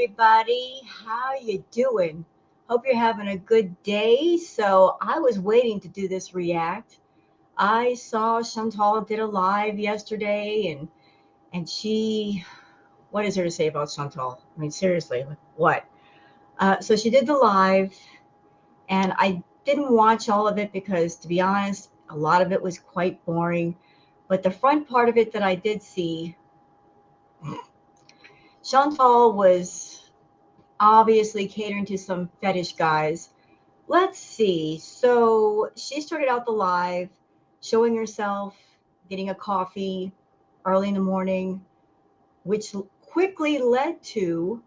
everybody. How you doing? Hope you're having a good day. So I was waiting to do this react. I saw Chantal did a live yesterday, and she, what is there to say about Chantal? I mean, seriously, like, what? So she did the live, and I didn't watch all of it because, to be honest, a lot of it was quite boring. But the front part of it that I did see, Chantal was obviously catering to some fetish guys. Let's see. So she started out the live showing herself getting a coffee early in the morning, which quickly led to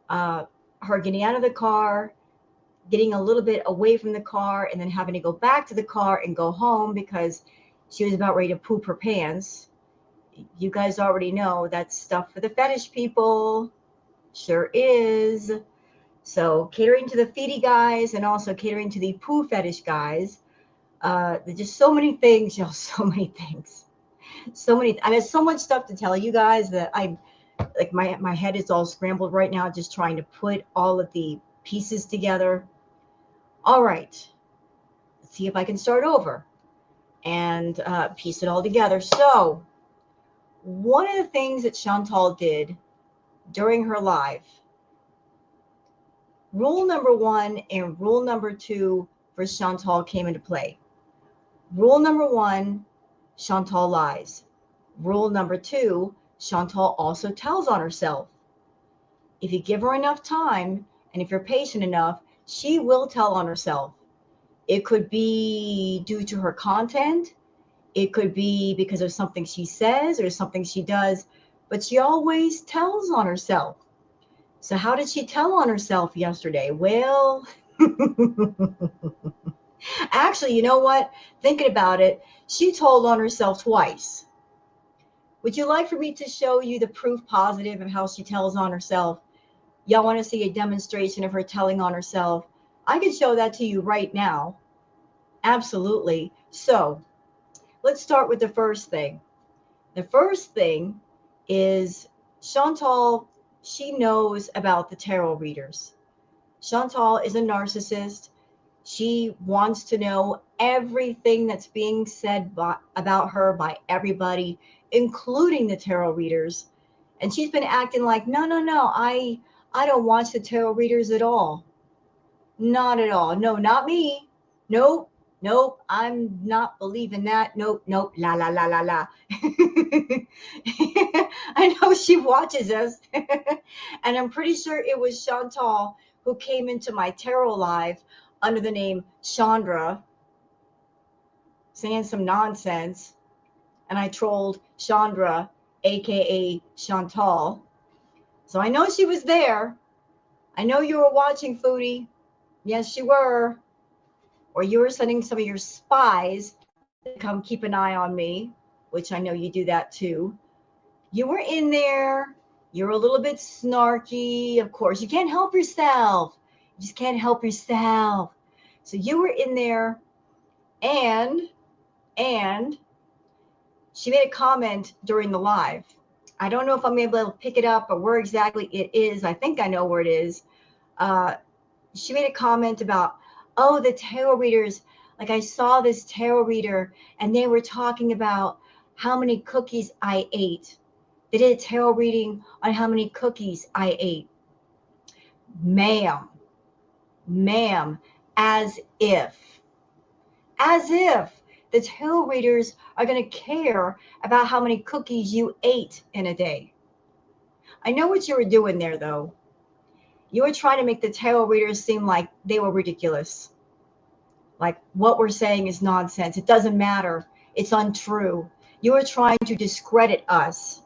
uh, her getting out of the car, getting a little bit away from the car, and then having to go back to the car and go home because she was about ready to poop her pants. You guys already know that's stuff for the fetish people. Sure is. So catering to the feety guys and also catering to the poo fetish guys. There's just so many things, so many things. So many. I have so much stuff to tell you guys that I like my head is all scrambled right now, just trying to put all of the pieces together. All right, let's see if I can start over and piece it all together. So, one of the things that Chantal did during her live, rule number one and rule number two for Chantal came into play. Rule number one, Chantal lies. Rule number two, Chantal also tells on herself. If you give her enough time and if you're patient enough, she will tell on herself. It could be due to her content, it could be because of something she says or something she does, but she always tells on herself. So, how did she tell on herself yesterday? Well, actually, you know what? Thinking about it, she told on herself twice. Would you like for me to show you the proof positive of how she tells on herself? Y'all want to see a demonstration of her telling on herself? I can show that to you right now. Absolutely. So let's start with the first thing. The first thing is Chantal, she knows about the tarot readers. Chantal is a narcissist. She wants to know everything that's being said about her by everybody, including the tarot readers. And she's been acting like, no, no, no, I don't watch the tarot readers at all. Not at all. No, not me. Nope. Nope. I'm not believing that. Nope. Nope. La la la la la. I know she watches us. And I'm pretty sure it was Chantal who came into my tarot live under the name Chandra, saying some nonsense. And I trolled Chandra, aka Chantal. So I know she was there. I know you were watching, Foodie. Yes, you were. Or you were sending some of your spies to come keep an eye on me, which I know you do that too. You were in there. You're a little bit snarky. Of course, you can't help yourself. You just can't help yourself. So you were in there, and she made a comment during the live. I don't know if I'm able to pick it up or where exactly it is. I think I know where it is. Uh, she made a comment about, oh, the tarot readers. Like, I saw this tarot reader and they were talking about how many cookies I ate. They did a tarot reading on how many cookies I ate. Ma'am, ma'am, as if the tarot readers are going to care about how many cookies you ate in a day. I know what you were doing there, though. You were trying to make the tarot readers seem like they were ridiculous. Like, what we're saying is nonsense. It doesn't matter. It's untrue. You were trying to discredit us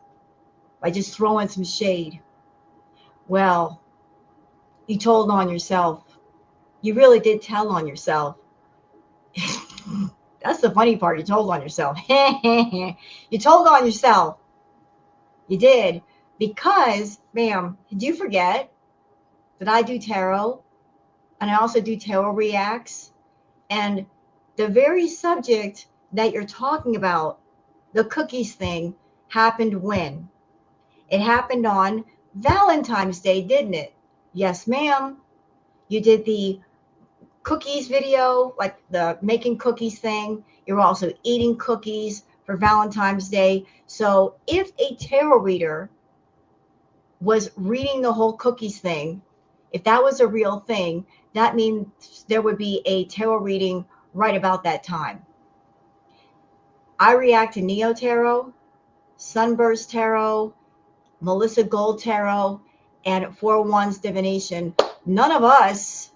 by just throwing some shade. Well, you told on yourself. You really did tell on yourself. That's the funny part. You told on yourself. You told on yourself. You did. Because, ma'am, did you forget that I do tarot and I also do tarot reacts? And the very subject that you're talking about, the cookies thing, happened when? It happened on Valentine's Day, didn't it? Yes, ma'am. You did the cookies video, like the making cookies thing. You're also eating cookies for Valentine's Day. So if a tarot reader was reading the whole cookies thing, if that was a real thing, that means there would be a tarot reading right about that time. I react to Neo Tarot, Sunburst Tarot, Melissa Gold Tarot, and 4-1's Divination. None of us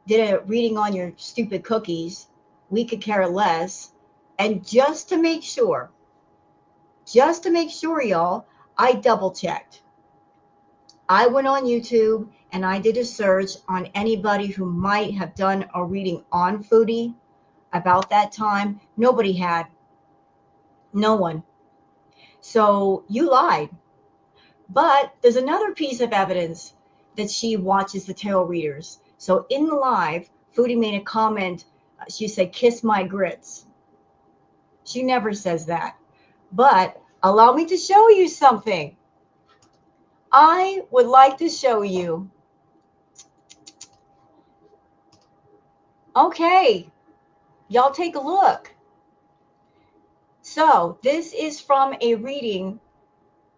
did a reading on your stupid cookies. We could care less. And just to make sure, y'all, I double checked. I went on YouTube and I did a search on anybody who might have done a reading on Foodie about that time. Nobody had. No one. So you lied. But there's another piece of evidence that she watches the tarot readers. So in the live, Foodie made a comment. She said, "Kiss my grits." She never says that. But allow me to show you something. I would like to show you. Okay, y'all take a look. So this is from a reading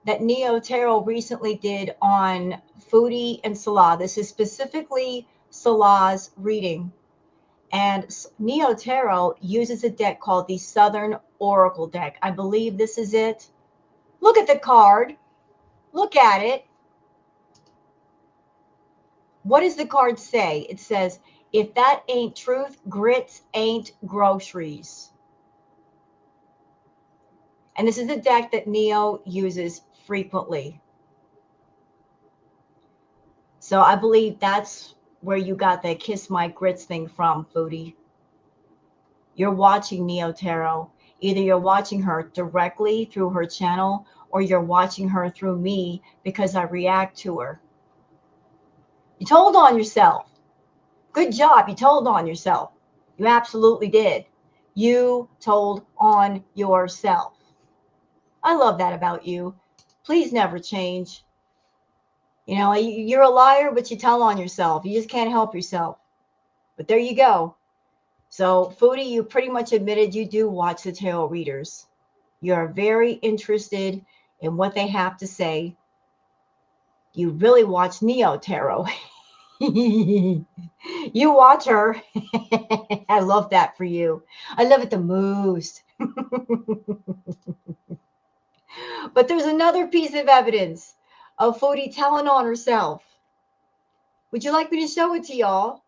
that Neo Tarot recently did on Foodie and Salah. This is specifically Salah's reading. And Neo Tarot uses a deck called the Southern Oracle deck. I believe this is it. Look at the card. Look at it. What does the card say? It says, "If that ain't truth, grits ain't groceries." And this is a deck that Neo uses frequently. So I believe that's where you got the "Kiss My Grits" thing from, Foodie. You're watching Neo Tarot. Either you're watching her directly through her channel or you're watching her through me because I react to her. You told on yourself. Good job. You told on yourself. You absolutely did. You told on yourself. I love that about you. Please never change. You know, you're a liar, but you tell on yourself. You just can't help yourself. But there you go. So, Foodie, you pretty much admitted you do watch the tarot readers. You're very interested in what they have to say. You really watch Neo Tarot. You watch her. I love that for you. I love it the most. But there's another piece of evidence of Foodie telling on herself. Would you like me to show it to y'all?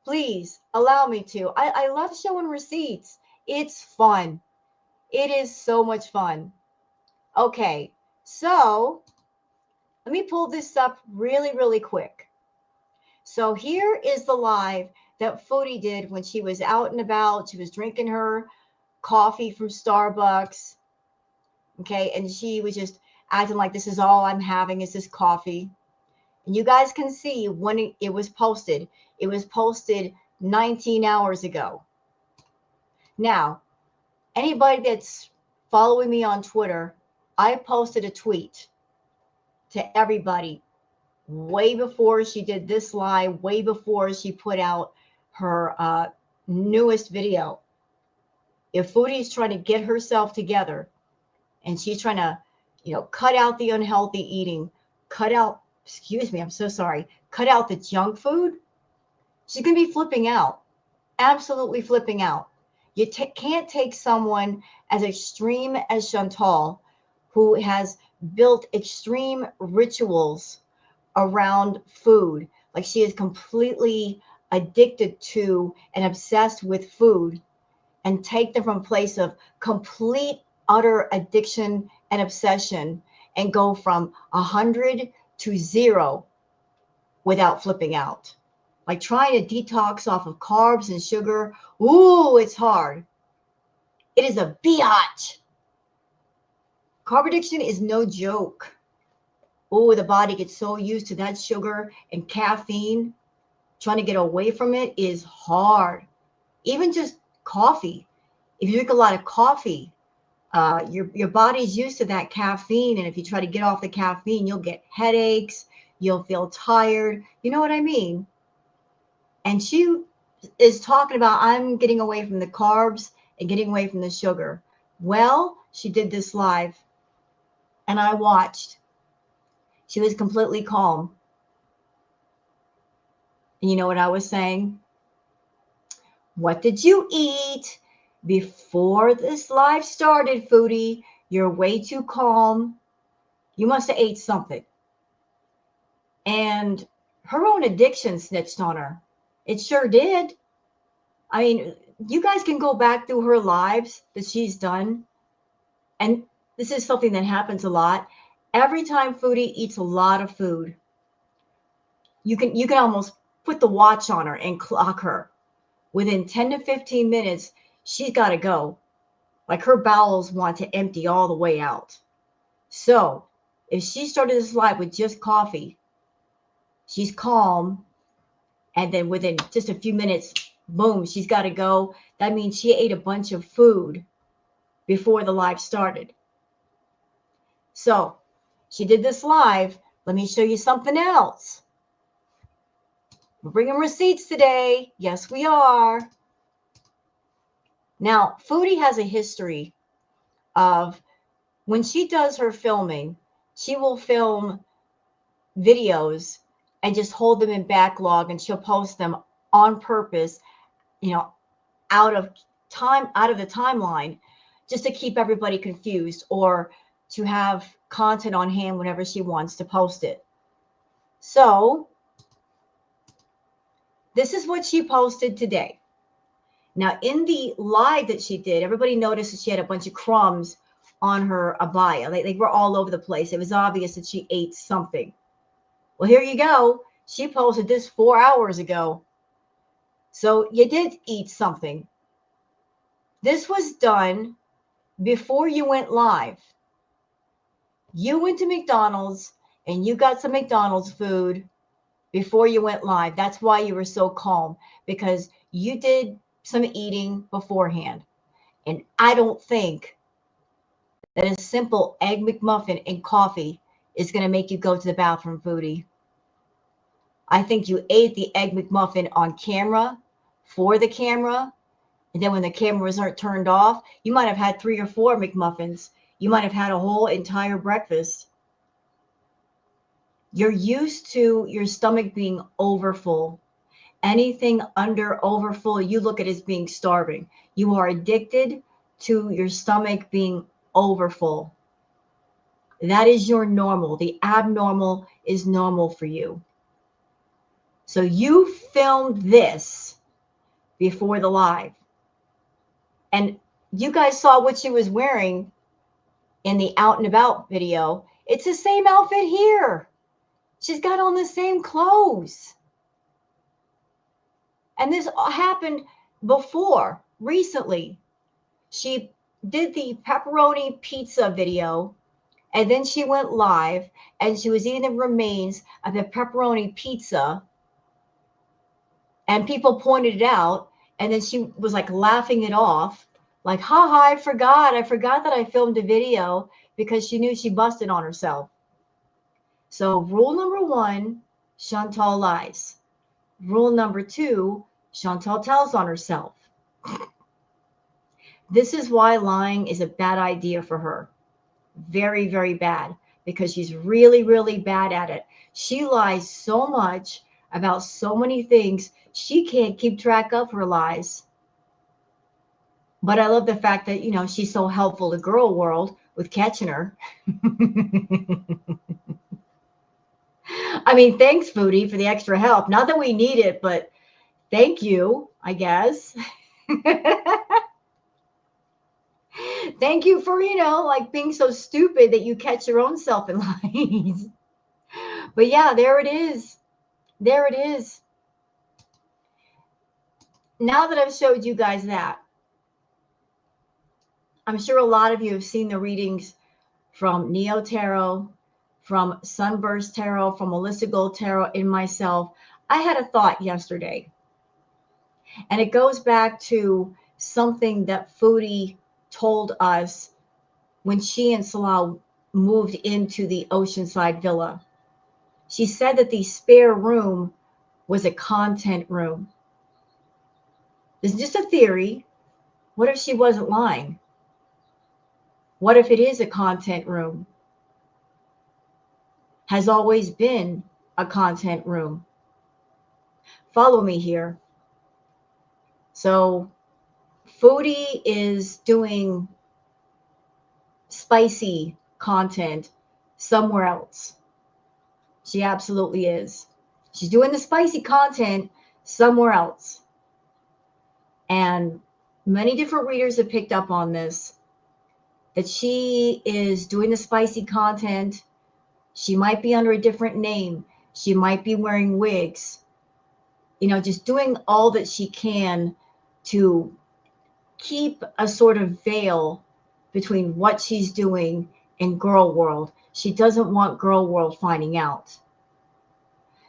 Please allow me to. I love showing receipts. It's fun. It is so much fun. Okay, so let me pull this up really, really quick. So here is the live that Foodie did when she was out and about. She was drinking her coffee from Starbucks. Okay, and she was just acting like this is all I'm having is this coffee. And you guys can see when it was posted. It was posted 19 hours ago. Now, anybody that's following me on Twitter, I posted a tweet to everybody way before she did this live, way before she put out her newest video. If Foodie's trying to get herself together and she's trying to, cut out the unhealthy eating, cut out, excuse me, I'm so sorry, cut out the junk food, she's going to be flipping out, absolutely flipping out. You can't take someone as extreme as Chantel, who has built extreme rituals around food. Like she is completely addicted to and obsessed with food, and take them from a place of complete, utter addiction and obsession and go from 100 to 0 without flipping out. Like trying to detox off of carbs and sugar. Ooh, it's hard. It is a biatch. Carb addiction is no joke. Oh, the body gets so used to that sugar and caffeine. Trying to get away from it is hard. Even just coffee. If you drink a lot of coffee, Your body's used to that caffeine, and if you try to get off the caffeine, you'll get headaches, you'll feel tired. You know what I mean? And she is talking about, I'm getting away from the carbs and getting away from the sugar. Well, she did this live, and I watched. She was completely calm. And you know what I was saying? What did you eat before this live started, Foodie? You're way too calm. You must have ate something. And her own addiction snitched on her. It sure did. I mean, you guys can go back through her lives that she's done. And this is something that happens a lot. Every time Foodie eats a lot of food, you can almost put the watch on her and clock her. Within 10 to 15 minutes, she's got to go. Like her bowels want to empty all the way out. So if she started this live with just coffee, she's calm, and then within just a few minutes, boom, she's got to go. That means she ate a bunch of food before the live started. So she did this live. Let me show you something else. We're bringing receipts today. Yes, we are. Now, Foodie has a history of when she does her filming, she will film videos and just hold them in backlog, and she'll post them on purpose, out of the timeline, just to keep everybody confused or to have content on hand whenever she wants to post it. So this is what she posted today. Now, in the live that she did, everybody noticed that she had a bunch of crumbs on her abaya. They were all over the place. It was obvious that she ate something. Well, here you go. She posted this 4 hours ago. So you did eat something. This was done before you went live. You went to McDonald's and you got some McDonald's food before you went live. That's why you were so calm, because you did some eating beforehand. And I don't think that a simple egg McMuffin and coffee is going to make you go to the bathroom, Foodie. I think you ate the egg McMuffin on camera, for the camera, and then when the cameras aren't turned off, you might have had 3 or 4 McMuffins. You might have had a whole entire breakfast. You're used to your stomach being overfull. Anything under overfull, you look at as being starving. You are addicted to your stomach being overfull. That is your normal. The abnormal is normal for you. So you filmed this before the live. And you guys saw what she was wearing in the out and about video. It's the same outfit here. She's got on the same clothes. And this happened before, recently. She did the pepperoni pizza video, and then she went live, and she was eating the remains of the pepperoni pizza, and people pointed it out, and then she was like laughing it off, like, haha, I forgot that I filmed a video, because she knew she busted on herself. So rule number 1, Chantel lies. Rule number 2, Chantel tells on herself. This is why lying is a bad idea for her. Very, very bad, because she's really, really bad at it. She lies so much about so many things, she can't keep track of her lies. But I love the fact that, she's so helpful to girl world with catching her. I mean, thanks, Foodie, for the extra help. Not that we need it, but thank you, I guess. Thank you for, being so stupid that you catch your own self in lies. But yeah, there it is. There it is. Now that I've showed you guys that, I'm sure a lot of you have seen the readings from Neo Tarot, from Sunburst Tarot, from Melissa Gold Tarot, and myself. I had a thought yesterday, and it goes back to something that Foodie told us when she and Salah moved into the Oceanside villa. She said that the spare room was a content room. This is just a theory. What if she wasn't lying? What if it is a content room? Has always been a content room. Follow me here. So, Foodie is doing spicy content somewhere else. She absolutely is. She's doing the spicy content somewhere else. And many different readers have picked up on this, that she is doing the spicy content. She might be under a different name. She might be wearing wigs. Just doing all that she can to keep a sort of veil between what she's doing and Girl World. She doesn't want Girl World finding out.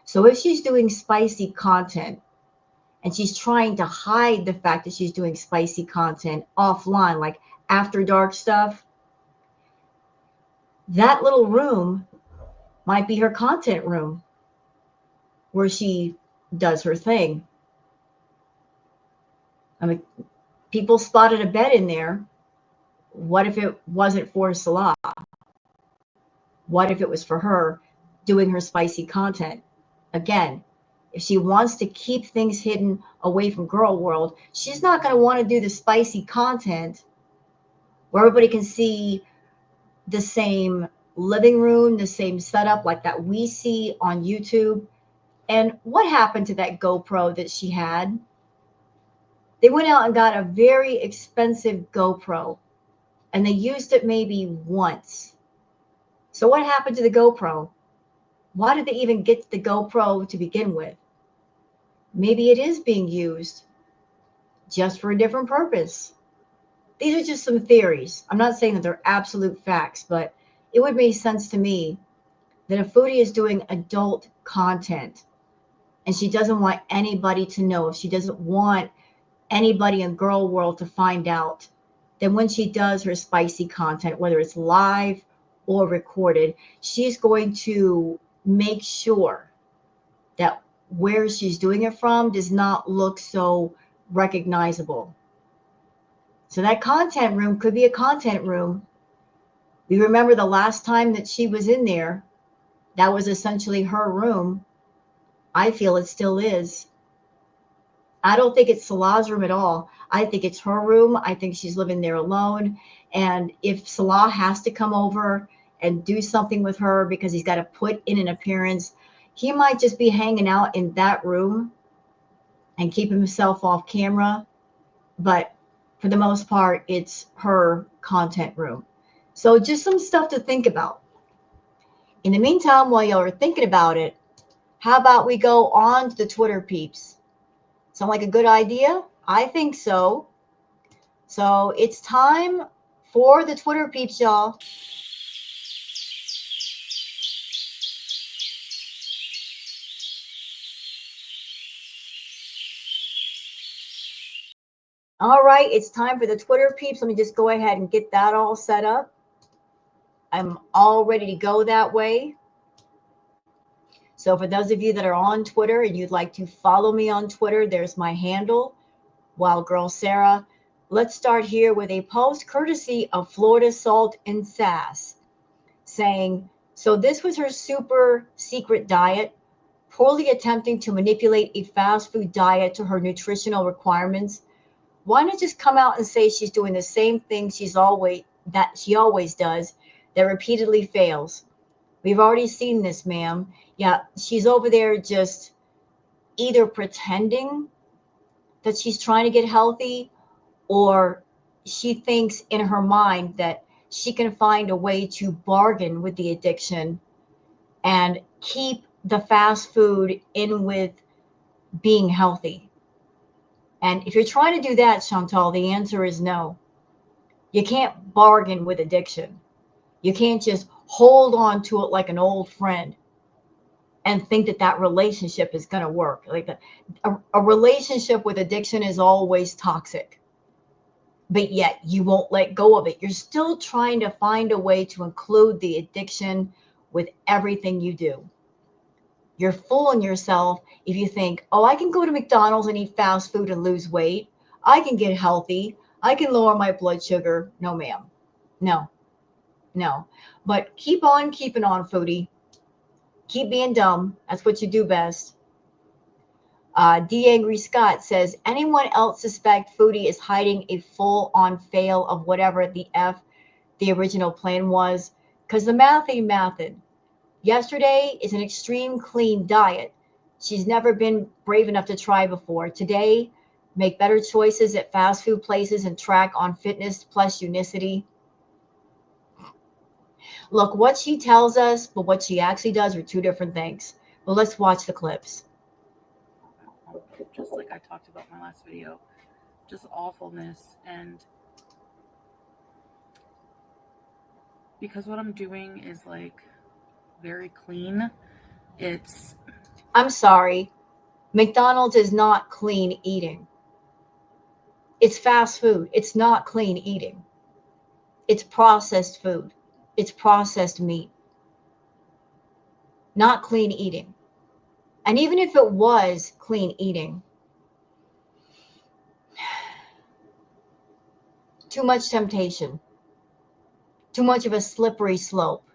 So if she's doing spicy content and she's trying to hide the fact that she's doing spicy content offline, like after dark stuff, that little room might be her content room where she does her thing. I mean, people spotted a bed in there. What if it wasn't for Salah? What if it was for her doing her spicy content? Again, if she wants to keep things hidden away from Girl World, she's not going to want to do the spicy content where everybody can see the same living room, the same setup like that we see on YouTube. And what happened to that GoPro that she had? They went out and got a very expensive GoPro and they used it maybe once. So what happened to the GoPro? Why did they even get the GoPro to begin with? Maybe it is being used just for a different purpose. These are just some theories. I'm not saying that they're absolute facts, but it would make sense to me that if Foodie is doing adult content and she doesn't want anybody to know, if she doesn't want anybody in Girl World to find out, then when she does her spicy content, whether it's live or recorded, she's going to make sure that where she's doing it from does not look so recognizable. So that content room could be a content room. We remember the last time that she was in there, that was essentially her room. I feel it still is. I don't think it's Salah's room at all. I think it's her room. I think she's living there alone. And if Salah has to come over and do something with her because he's got to put in an appearance, he might just be hanging out in that room and keep himself off camera. But for the most part, it's her content room. So just some stuff to think about. In the meantime, while y'all are thinking about it, how about we go on to the Twitter peeps? Sound like a good idea? I think so. So it's time for the Twitter peeps, y'all. All right, it's time for the Twitter peeps. Let me just go ahead and get that all set up. I'm all ready to go that way. So for those of you that are on Twitter and you'd like to follow me on Twitter, there's my handle, Wild Girl Sarah. Let's start here with a post courtesy of Florida Salt and Sass saying, so this was her super secret diet, poorly attempting to manipulate a fast food diet to her nutritional requirements. Why not just come out and say she's doing the same thing she always does that repeatedly fails? We've already seen this, ma'am. Yeah, she's over there just either pretending that she's trying to get healthy, or she thinks in her mind that she can find a way to bargain with the addiction and keep the fast food in with being healthy. And if you're trying to do that, Chantel, the answer is no. You can't bargain with addiction. You can't just hold on to it like an old friend and think that that relationship is going to work. Like a relationship with addiction is always toxic. but yet you won't let go of it. You're still trying to find a way to include the addiction with everything you do. You're fooling yourself if you think, oh, I can go to McDonald's and eat fast food and lose weight. I can get healthy. I can lower my blood sugar. No, ma'am. No, no. But keep on keeping on, Foodie. Keep being dumb. That's what you do best. D. Angry Scott says, anyone else suspect Foodie is hiding a full-on fail of whatever the F the original plan was? Because the math ain't mathin'. Yesterday is an extreme clean diet she's never been brave enough to try before. Today, make better choices at fast food places and track on fitness plus unicity. Look, what she tells us, but what she actually does are two different things. But let's watch the clips. Just like I talked about in my last video, just awfulness. And because what I'm doing is like very clean, I'm sorry, McDonald's is not clean eating. It's fast food. It's not clean eating. It's processed food. It's processed meat. Not clean eating. And even if it was clean eating, too much temptation, too much of a slippery slope.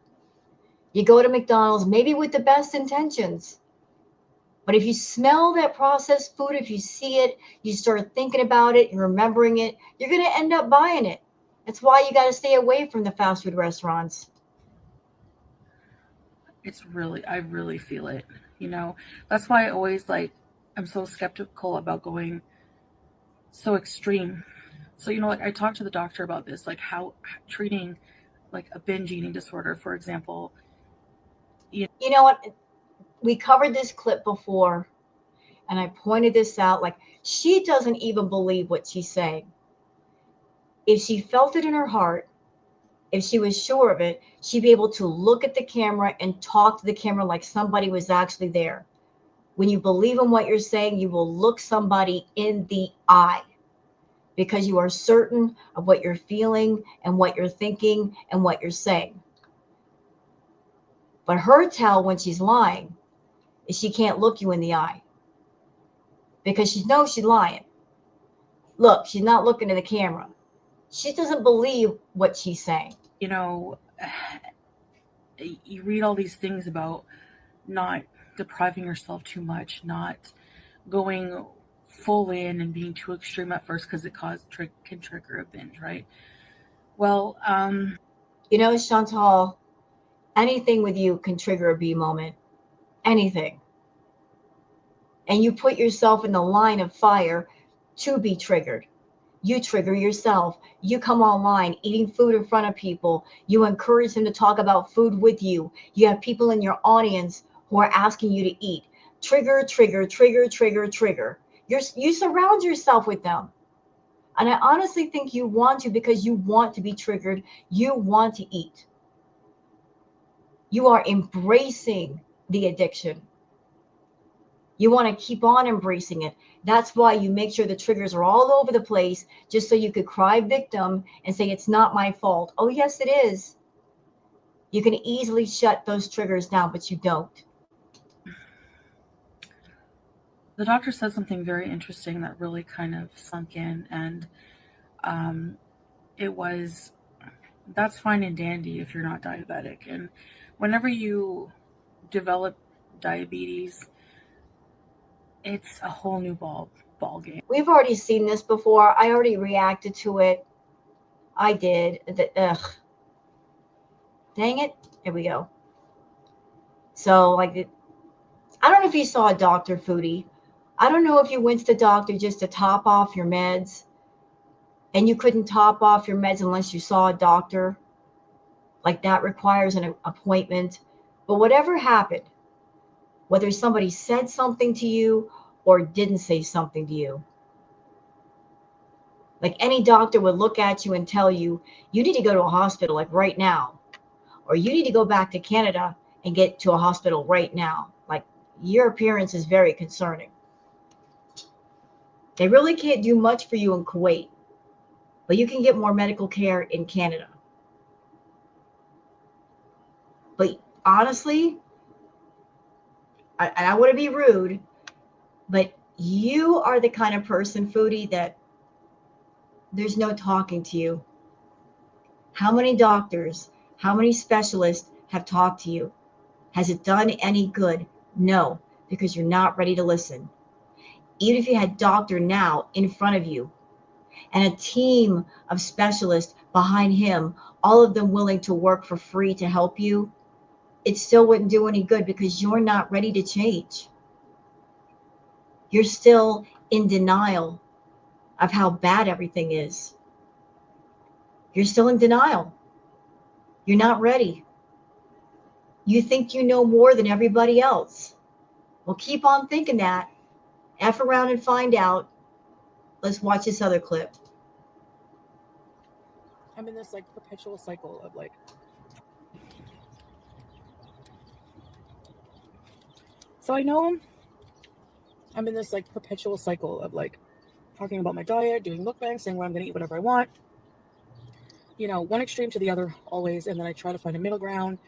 You go to McDonald's maybe with the best intentions, but if you smell that processed food, if you see it, you start thinking about it, you're remembering it, you're going to end up buying it. That's why you got to stay away from the fast food restaurants. I really feel it, you know. That's why I always like, I'm so skeptical about going so extreme. So, you know, like I talked to the doctor about this, like how treating like a binge eating disorder, for example. You know what? We covered this clip before, and I pointed this out. Like, she doesn't even believe what she's saying. If she felt it in her heart, if she was sure of it, she'd be able to look at the camera and talk to the camera like somebody was actually there. When you believe in what you're saying, you will look somebody in the eye because you are certain of what you're feeling and what you're thinking and what you're saying. But her tell when she's lying is she can't look you in the eye because she knows she's lying. Look, she's not looking at the camera. She doesn't believe what she's saying. You know, you read all these things about not depriving yourself too much, not going full in and being too extreme at first because it can trigger a binge, right? Well, you know, Chantal, anything with you can trigger a B moment. Anything. And you put yourself in the line of fire to be triggered. You trigger yourself. You come online eating food in front of people. You encourage them to talk about food with you. You have people in your audience who are asking you to eat. Trigger, trigger, trigger, trigger, trigger. You surround yourself with them. And I honestly think you want to because you want to be triggered. You want to eat. You are embracing the addiction. You want to keep on embracing it. That's why you make sure the triggers are all over the place, just so you could cry victim and say, it's not my fault. Oh, yes, it is. You can easily shut those triggers down, but you don't. the doctor said something very interesting that really kind of sunk in, and um, it was, that's fine and dandy if you're not diabetic. And whenever you develop diabetes, it's a whole new ball game. We've already seen this before. I already reacted to it. I did. Ugh. Dang it. Here we go. So, like, I don't know if you saw a doctor, Foodie. I don't know if you went to the doctor just to top off your meds, and you couldn't top off your meds unless you saw a doctor. Like, that requires an appointment. But whatever happened, whether somebody said something to you or didn't say something to you, like any doctor would look at you and tell you, you need to go to a hospital like right now, or you need to go back to Canada and get to a hospital right now. Like, your appearance is very concerning. They really can't do much for you in Kuwait. but you can get more medical care in Canada. But honestly, I want to be rude, but you are the kind of person, Foodie, that there's no talking to you. How many doctors, how many specialists have talked to you? Has it done any good? No, because you're not ready to listen. Even if you had doctor now in front of you and a team of specialists behind him, all of them willing to work for free to help you, it still wouldn't do any good because you're not ready to change. You're still in denial of how bad everything is. You're still in denial. You're not ready. You think you know more than everybody else. Well, keep on thinking that. F around and find out. Let's watch this other clip. I'm in this like perpetual cycle of like, so I know I'm in this like perpetual cycle of like talking about my diet, doing mukbang, saying what I'm going to eat, whatever I want. You know, one extreme to the other always, and then I try to find a middle ground,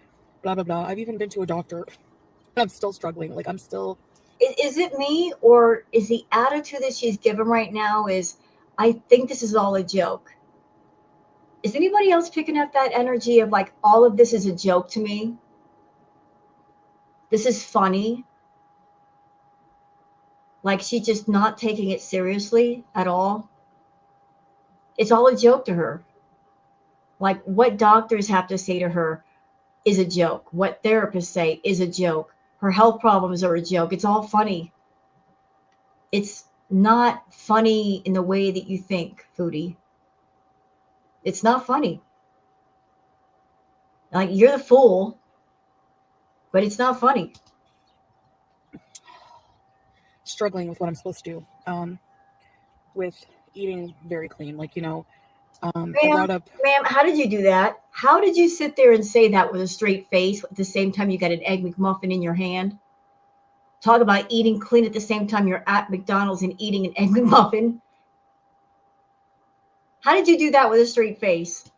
blah, blah, blah. I've even been to a doctor, and I'm still struggling. Like, I'm still... Is it me, or is the attitude that she's given right now is, I think this is all a joke? Is anybody else picking up that energy of like, all of this is a joke to me? This is funny. Like she's just not taking it seriously at all. It's all a joke to her. Like what doctors have to say to her is a joke. What therapists say is a joke. Her health problems are a joke. It's all funny. It's not funny in the way that you think, Foodie. It's not funny. Like you're the fool, but it's not funny. Struggling with what I'm supposed to do, with eating very clean. Like, you know, I brought up... Ma'am, how did you do that? How did you sit there and say that with a straight face at the same time you got an Egg McMuffin in your hand? Talk about eating clean at the same time you're at McDonald's and eating an Egg McMuffin. How did you do that with a straight face?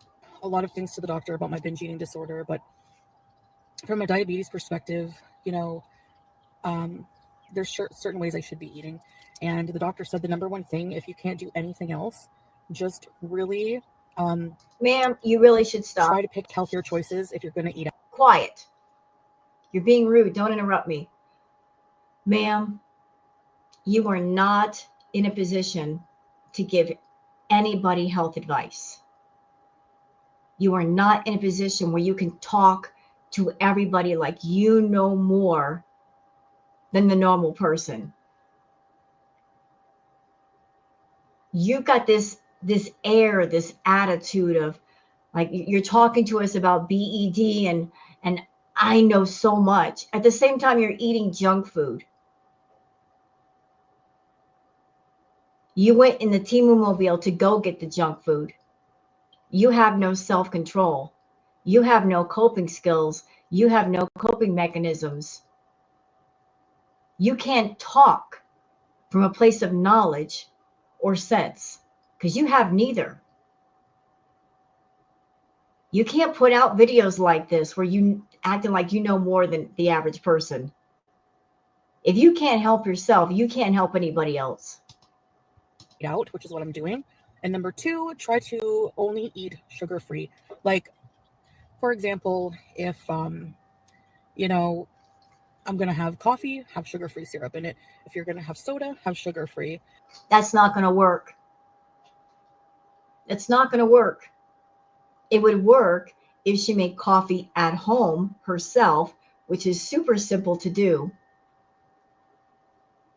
A lot of things to the doctor about my binge eating disorder, but from a diabetes perspective, you know, there's certain ways I should be eating. And the doctor said the number one thing, if you can't do anything else, just really... Ma'am, you really should stop. Try to pick healthier choices if you're going to eat out. Quiet. You're being rude. Don't interrupt me. Ma'am, you are not in a position to give anybody health advice. You are not in a position where you can talk to everybody like you know more than the normal person. You've got this air, this attitude of like you're talking to us about BED and I know so much. At the same time, you're eating junk food. You went in the T-Mobile to go get the junk food. You have no self-control. You have no coping skills. You have no coping mechanisms. You can't talk from a place of knowledge or sense because you have neither. You can't put out videos like this where you acting like you know more than the average person. If you can't help yourself, you can't help anybody else. Eat out, which is what I'm doing. And number two, try to only eat sugar-free. Like, for example, if, you know, I'm going to have coffee, have sugar-free syrup in it. If you're going to have soda, have sugar-free. That's not going to work. It's not going to work. It would work if she made coffee at home herself, which is super simple to do.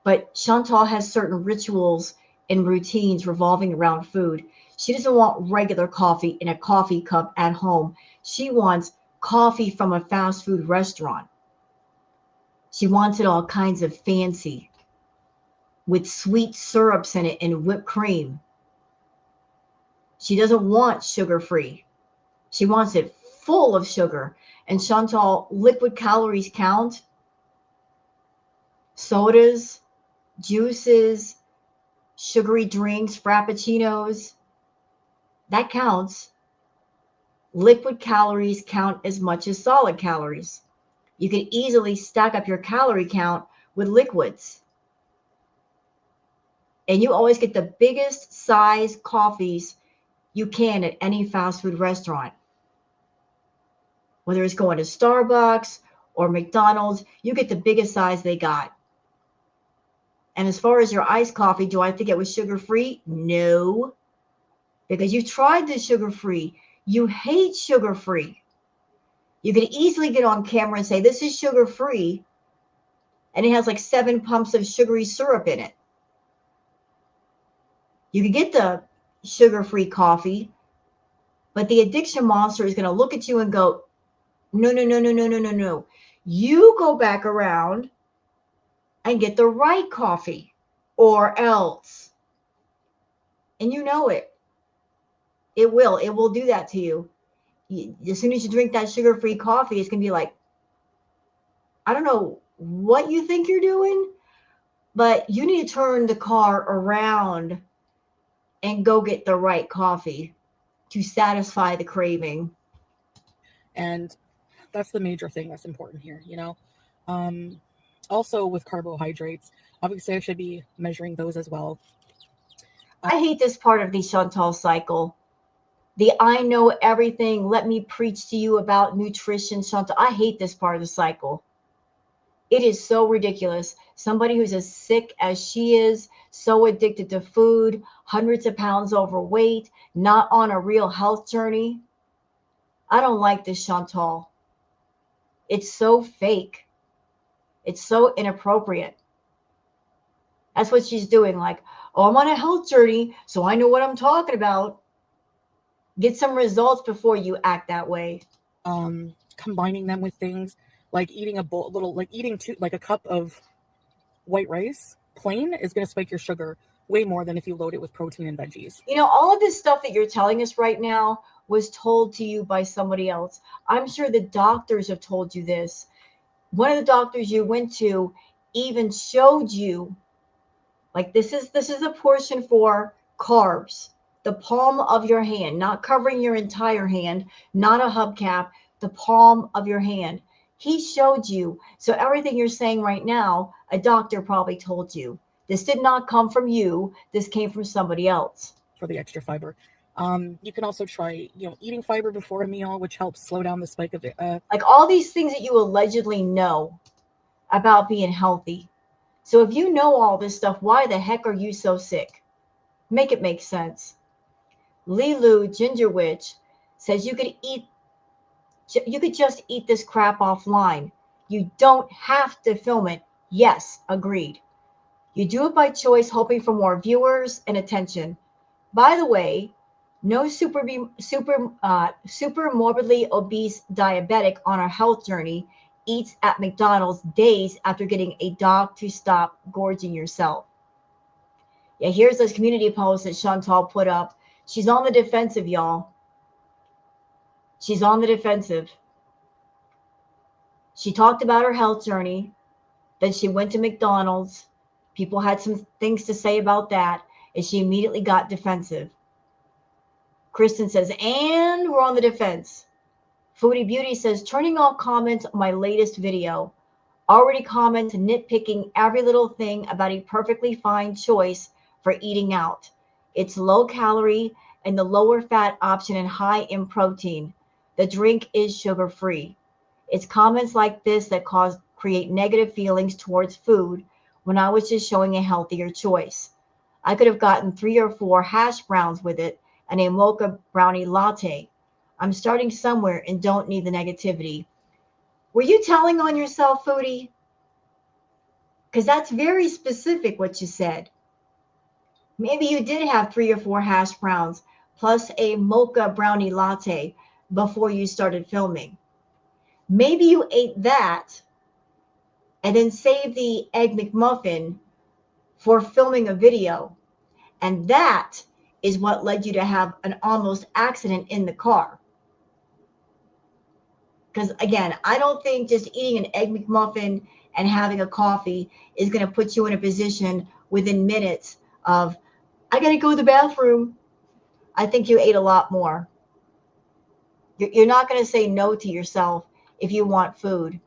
But Chantal has certain rituals and routines revolving around food. She doesn't want regular coffee in a coffee cup at home. She wants coffee from a fast food restaurant. She wants it all kinds of fancy with sweet syrups in it and whipped cream. She doesn't want sugar-free. She wants it full of sugar. And Chantal, liquid calories count. Sodas, juices, sugary drinks, frappuccinos. That counts. Liquid calories count as much as solid calories. You can easily stack up your calorie count with liquids. And you always get the biggest size coffees you can at any fast food restaurant. Whether it's going to Starbucks or McDonald's, you get the biggest size they got. And as far as your iced coffee, do I think it was sugar free? No, because you tried the sugar free. You hate sugar free. You can easily get on camera and say, this is sugar free, and it has like 7 pumps of sugary syrup in it. You can get the sugar free coffee, but the addiction monster is going to look at you and go, no, no, no, no, no, no, no, no. You go back around and get the right coffee or else. And you know it. It will. It will do that to you. As soon as you drink that sugar-free coffee, it's going to be like, I don't know what you think you're doing, but you need to turn the car around and go get the right coffee to satisfy the craving. And that's the major thing that's important here, you know. Um, Also with carbohydrates, obviously I should be measuring those as well. I hate this part of the Chantal cycle. The I know everything, let me preach to you about nutrition, Chantal. I hate this part of the cycle. It is so ridiculous. Somebody who's as sick as she is, so addicted to food, hundreds of pounds overweight, not on a real health journey. I don't like this, Chantal. It's so fake. It's so inappropriate. That's what she's doing. Like, oh, I'm on a health journey, so I know what I'm talking about. Get some results before you act that way. Combining them with things like eating a bowl, little like eating two, like a cup of white rice plain is going to spike your sugar way more than if you load it with protein and veggies. You know, all of this stuff that you're telling us right now was told to you by somebody else. I'm sure the doctors have told you this. One of the doctors you went to even showed you, like, this is a portion for carbs, the palm of your hand, not covering your entire hand, not a hubcap, the palm of your hand. He showed you. So everything you're saying right now, a doctor probably told you. This did not come from you. This came from somebody else. For the extra fiber. You can also try, eating fiber before a meal, which helps slow down the spike of it. Like all these things that you allegedly know about being healthy. So if you know all this stuff, why the heck are you so sick? Make it make sense. Lilu Ginger Witch says you could just eat this crap offline. You don't have to film it. Yes, agreed. You do it by choice, hoping for more viewers and attention. By the way, no super morbidly obese diabetic on our health journey eats at McDonald's days after getting a doc to stop gorging yourself. Yeah, here's this community post that Chantal put up. She's on the defensive, y'all. She's on the defensive. She talked about her health journey. Then she went to McDonald's. People had some things to say about that, and she immediately got defensive. Kristen says, and we're on the defense. Foodie Beauty says, turning off comments on my latest video. Already comments nitpicking every little thing about a perfectly fine choice for eating out. It's low calorie and the lower fat option and high in protein. The drink is sugar free. It's comments like this that create negative feelings towards food when I was just showing a healthier choice. I could have gotten 3 or 4 hash browns with it and a mocha brownie latte. I'm starting somewhere and don't need the negativity. Were you telling on yourself, Foodie? Because that's very specific what you said. Maybe you did have 3 or 4 hash browns plus a mocha brownie latte before you started filming. Maybe you ate that and then saved the Egg McMuffin for filming a video. And that is what led you to have an almost accident in the car. Because again, I don't think just eating an Egg McMuffin and having a coffee is going to put you in a position within minutes of, I got to go to the bathroom. I think you ate a lot more. You're not going to say no to yourself if you want food.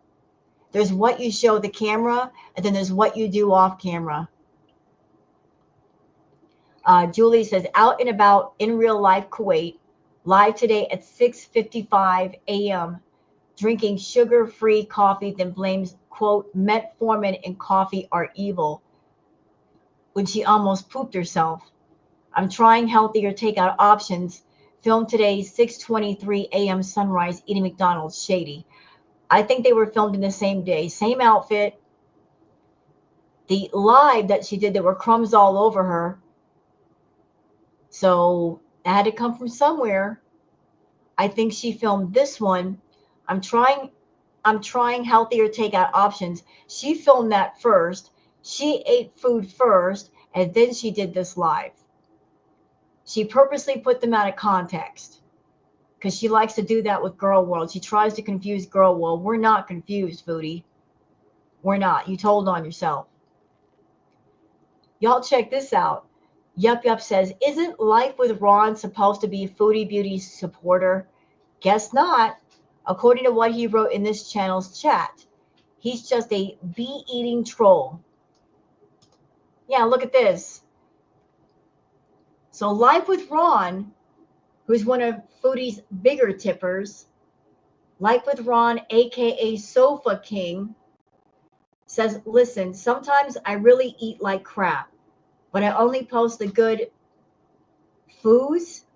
There's what you show the camera, and then there's what you do off camera. Julie says, out and about in real life Kuwait, live today at 6:55 a.m., drinking sugar-free coffee, then blames, quote, metformin and coffee are evil when she almost pooped herself. I'm trying healthier takeout options. Filmed today, 6:23 a.m. sunrise, eating McDonald's, shady. I think they were filmed in the same day, same outfit. The live that she did, there were crumbs all over her. So it had to come from somewhere. I think she filmed this one. I'm trying healthier takeout options. She filmed that first. She ate food first, and then she did this live. She purposely put them out of context because she likes to do that with Girl World. She tries to confuse Girl World. We're not confused, Foodie. We're not. You told on yourself. Y'all check this out. Yup Yup says, isn't Life with Ron supposed to be Foodie Beauty's supporter? Guess not. According to what he wrote in this channel's chat, he's just a bee-eating troll. Yeah, look at this. So Life with Ron, who's one of Foodie's bigger tippers, Life with Ron, aka Sofa King, says, listen, sometimes I really eat like crap, but I only post the good foods.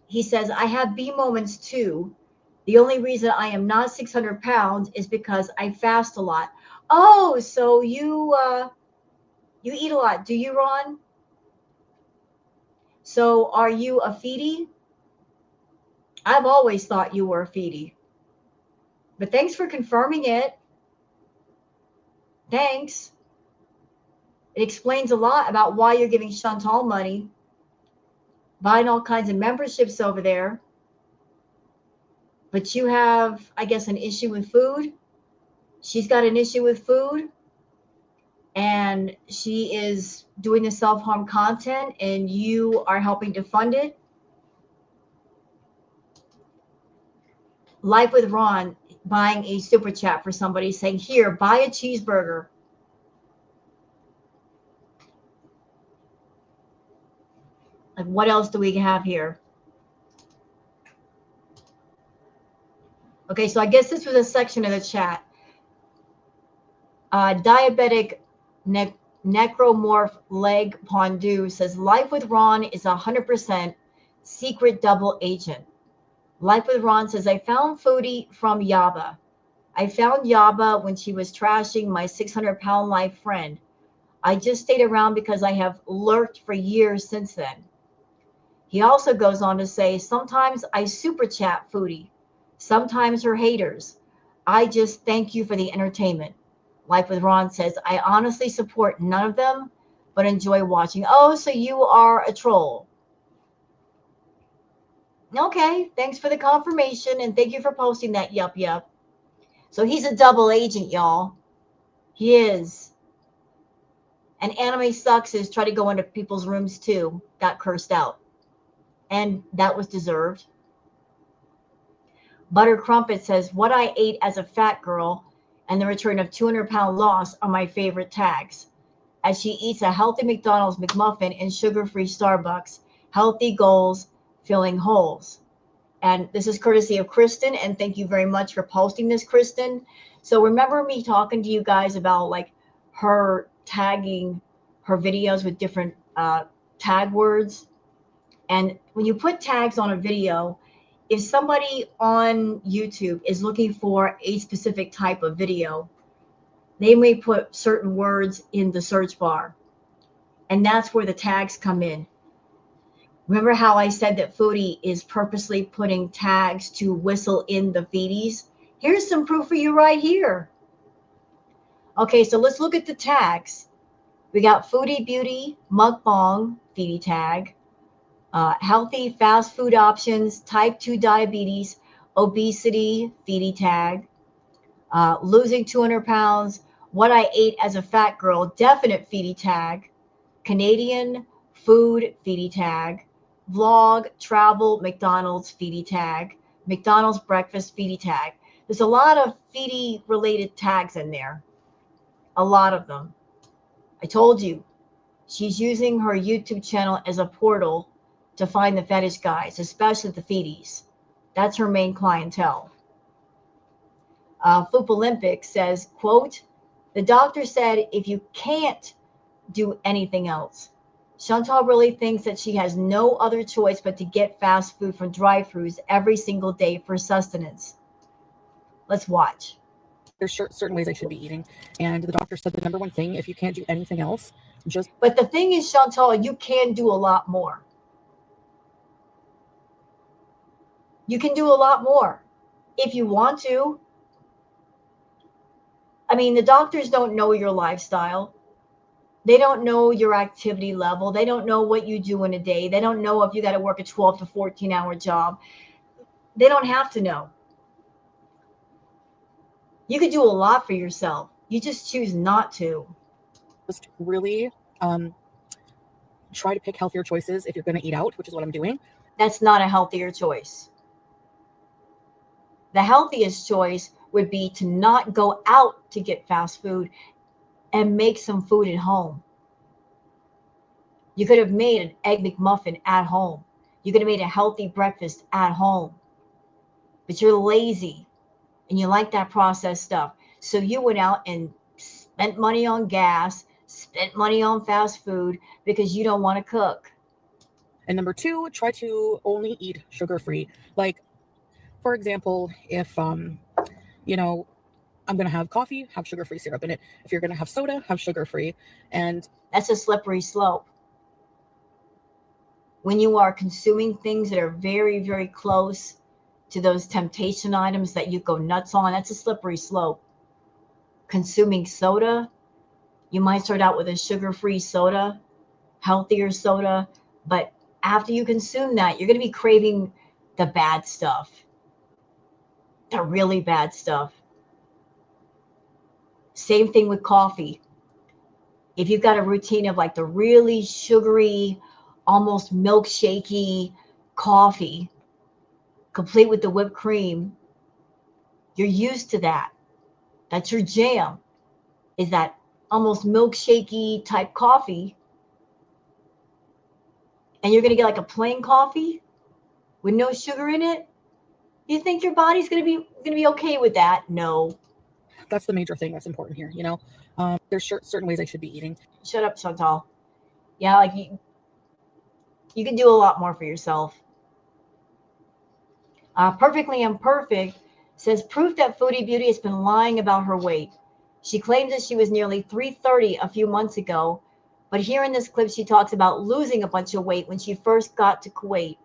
He says, I have B moments too. The only reason I am not 600 pounds is because I fast a lot. Oh, so you eat a lot, do you, Ron? So are you a feedie? I've always thought you were a feedie. But thanks for confirming it. Thanks. It explains a lot about why you're giving Chantel money, buying all kinds of memberships over there. But you have, I guess, an issue with food. She's got an issue with food. And she is doing the self-harm content, and you are helping to fund it. Life with Ron buying a super chat for somebody saying, here, buy a cheeseburger. Like, what else do we have here? Okay, so I guess this was a section of the chat. Diabetic necromorph leg pondu says, Life with Ron is 100% secret double agent. Life with Ron says, I found Foodie from Yaba. I found Yaba when she was trashing my 600-pound life friend. I just stayed around because I have lurked for years since then. He also goes on to say, sometimes I super chat Foodie, sometimes her haters. I just thank you for the entertainment. Life with Ron says, I honestly support none of them, but enjoy watching. Oh, so you are a troll. Okay, thanks for the confirmation, and thank you for posting that, Yup Yup. So he's a double agent, y'all. He is. And Anime Sucks is trying to go into people's rooms too. Got cursed out. And that was deserved. Butter Crumpet says, what I ate as a fat girl and the return of 200-pound loss are my favorite tags. As she eats a healthy McDonald's McMuffin and sugar-free Starbucks, healthy goals, filling holes. And this is courtesy of Kristen, and thank you very much for posting this, Kristen. So remember me talking to you guys about like her tagging her videos with different tag words. And when you put tags on a video, if somebody on YouTube is looking for a specific type of video, they may put certain words in the search bar. And that's where the tags come in. Remember how I said that Foodie is purposely putting tags to whistle in the feedies? Here's some proof for you right here. Okay, so let's look at the tags. We got Foodie Beauty, Mukbang, feedie tag. Healthy fast food options, type 2 diabetes, obesity, feedie tag. Losing 200 pounds, what I ate as a fat girl, definite feedie tag. Canadian food, feedie tag. vlog, travel, McDonald's, Foodie tag, McDonald's breakfast, Foodie tag. There's a lot of Foodie related tags in there. A lot of them. I told you, she's using her YouTube channel as a portal to find the fetish guys, especially the Foodies. That's her main clientele. Foop Olympic says, quote, the doctor said if you can't do anything else, Chantal really thinks that she has no other choice but to get fast food from drive-thrus every single day for sustenance. Let's watch. There's certain ways I should be eating, and the doctor said the number one thing, if you can't do anything else, just... But the thing is, Chantal, you can do a lot more. You can do a lot more if you want to. I mean, the doctors don't know your lifestyle. They don't know your activity level. They don't know what you do in a day. They don't know if you got to work a 12 to 14-hour job. They don't have to know. You could do a lot for yourself. You just choose not to. Just really try to pick healthier choices if you're going to eat out, which is what I'm doing. That's not a healthier choice. The healthiest choice would be to not go out to get fast food and make some food at home. You could have made an Egg McMuffin at home. You could have made a healthy breakfast at home. But you're lazy and you like that processed stuff. So you went out and spent money on gas, spent money on fast food because you don't want to cook. And number two, try to only eat sugar-free. Like, for example, if, you know, I'm going to have coffee, have sugar-free syrup in it. If you're going to have soda, have sugar-free. And that's a slippery slope. When you are consuming things that are very, very close to those temptation items that you go nuts on, that's a slippery slope. Consuming soda, you might start out with a sugar-free soda, healthier soda, but after you consume that, you're going to be craving the bad stuff, the really bad stuff. Same thing with coffee. If you've got a routine of like the really sugary, almost milkshakey coffee, complete with the whipped cream, you're used to that. That's your jam, is that almost milkshakey type coffee. And you're going to get like a plain coffee with no sugar in it. You think your body's going to be okay with that? No. That's the major thing that's important here. You know, there's certain ways I should be eating. Shut up, Chantal. Yeah, like you can do a lot more for yourself. Perfectly Imperfect says proof that Foodie Beauty has been lying about her weight. She claims that she was nearly 330 a few months ago, but here in this clip she talks about losing a bunch of weight when she first got to Kuwait.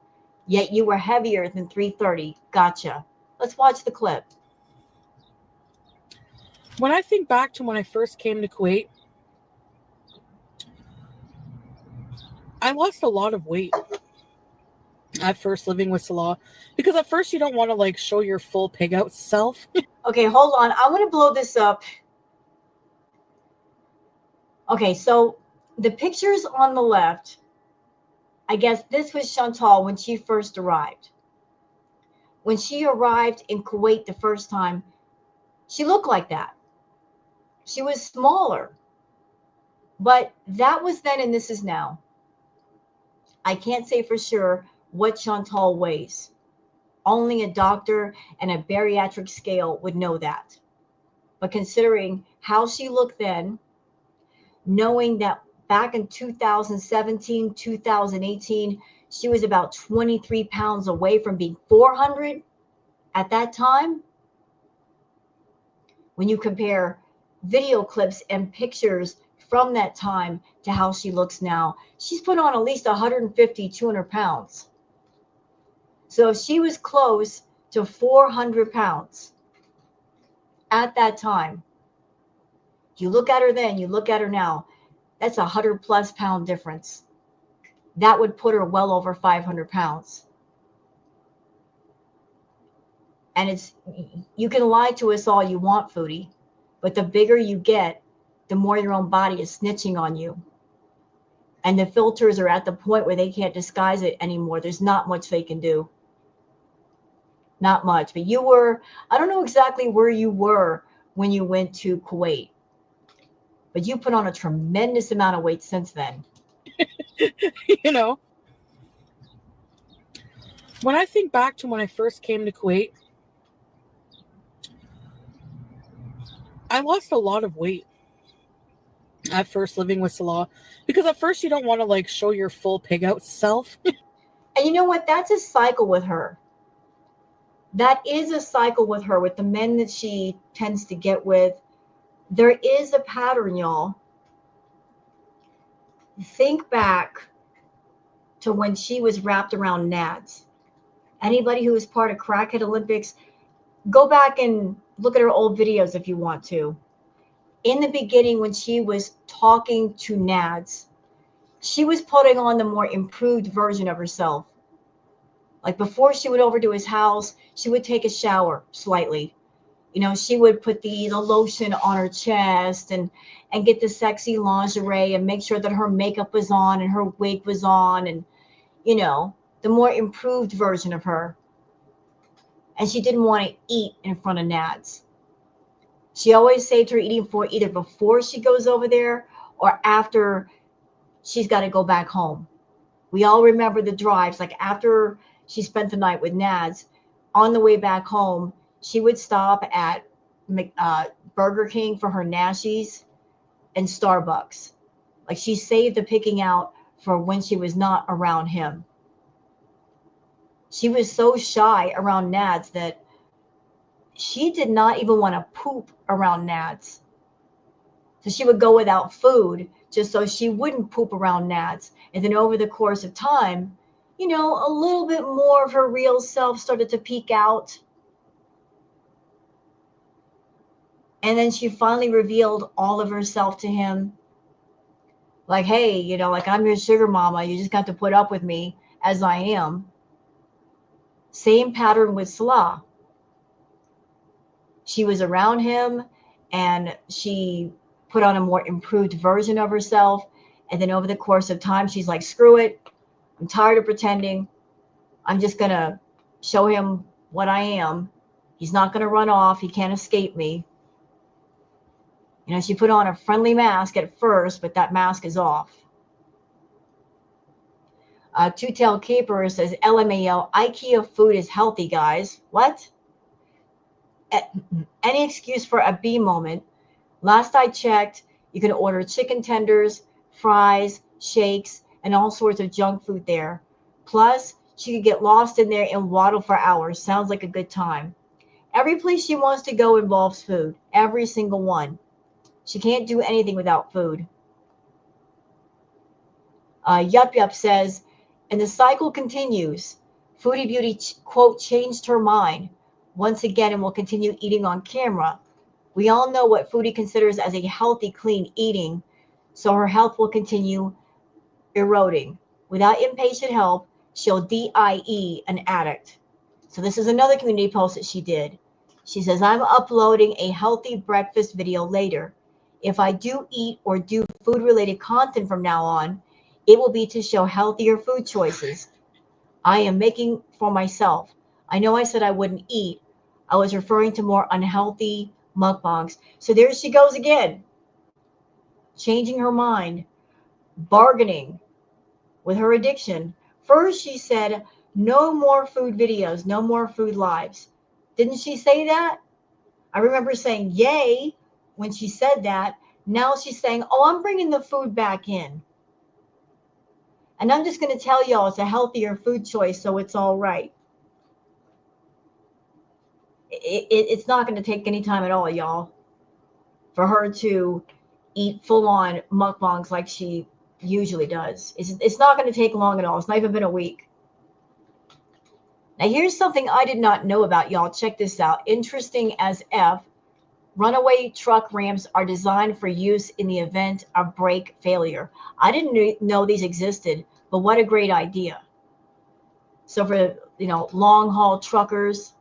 Yet you were heavier than 330. Gotcha. Let's watch the clip. When I think back to when I first came to Kuwait, I lost a lot of weight at first living with Salah, because at first you don't want to like show your full pig out self. Okay, hold on. I want to blow this up. Okay, so the pictures on the left, I guess this was Chantal when she first arrived. When she arrived in Kuwait the first time, she looked like that. She was smaller. But that was then and this is now. I can't say for sure what Chantal weighs. Only a doctor and a bariatric scale would know that. But considering how she looked then, knowing that back in 2017, 2018, she was about 23 pounds away from being 400 at that time. When you compare video clips and pictures from that time to how she looks now, she's put on at least 150, 200 pounds. So if she was close to 400 pounds at that time, you look at her then, you look at her now, that's 100+ pound difference. That would put her well over 500 pounds. And it's, you can lie to us all you want, Foodie, but the bigger you get, the more your own body is snitching on you. and the filters are at the point where they can't disguise it anymore. There's not much they can do. Not much. But you were, I don't know exactly where you were when you went to Kuwait, but you put on a tremendous amount of weight since then. You know, when I think back to when I first came to Kuwait, I lost a lot of weight at first living with Salah, because at first you don't want to like show your full pig out self. And you know what? That's a cycle with her. That is a cycle with her, with the men that she tends to get with. There is a pattern, y'all. Think back to when she was wrapped around nads. Anybody who was part of Crackhead Olympics, go back and look at her old videos if you want to. In the beginning, when she was talking to nads, she was putting on the more improved version of herself. Like before she would over to his house, she would take a shower slightly. You know, she would put the lotion on her chest and get the sexy lingerie and make sure that her makeup was on and her wig was on, and you know, the more improved version of her. And she didn't want to eat in front of nads. She always saved her eating for either before she goes over there or after she's got to go back home. We all remember the drives, like after she spent the night with nads, on the way back home, she would stop at Burger King for her Nashies and Starbucks. Like she saved the picking out for when she was not around him. She was so shy around nads that she did not even want to poop around nads. So she would go without food just so she wouldn't poop around nads. And then over the course of time, you know, a little bit more of her real self started to peek out. And then she finally revealed all of herself to him. Like, hey, you know, like I'm your sugar mama. You just got to put up with me as I am. Same pattern with Salah. She was around him and she put on a more improved version of herself. And then over the course of time, she's like, screw it. I'm tired of pretending. I'm just going to show him what I am. He's not going to run off. He can't escape me. You know, she put on a friendly mask at first, but that mask is off. Two-Tail Keeper says, LMAO, IKEA food is healthy, guys. What? Any excuse for a B moment. Last I checked, you can order chicken tenders, fries, shakes, and all sorts of junk food there. Plus, she could get lost in there and waddle for hours. Sounds like a good time. Every place she wants to go involves food. Every single one. She can't do anything without food. Yup Yup says, and the cycle continues. Foodie Beauty, quote, changed her mind once again and will continue eating on camera. We all know what Foodie considers as a healthy, clean eating, so her health will continue eroding. Without inpatient help, she'll DIE an addict. So this is another community post that she did. She says, I'm uploading a healthy breakfast video later. If I do eat or do food-related content from now on, it will be to show healthier food choices. I am making for myself. I know I said I wouldn't eat. I was referring to more unhealthy mukbangs. So there she goes again, changing her mind, bargaining with her addiction. First, she said, no more food videos, no more food lives. Didn't she say that? I remember saying, yay, when she said that. Now she's saying, oh, I'm bringing the food back in. And I'm just going to tell y'all it's a healthier food choice, so it's all right. It's not going to take any time at all, y'all, for her to eat full-on mukbangs like she usually does. It's not going to take long at all. It's not even been a week. Now, here's something I did not know about, y'all. Check this out. Interesting as F. Runaway truck ramps are designed for use in the event of brake failure. I didn't know these existed, but what a great idea. So for, you know, long haul truckers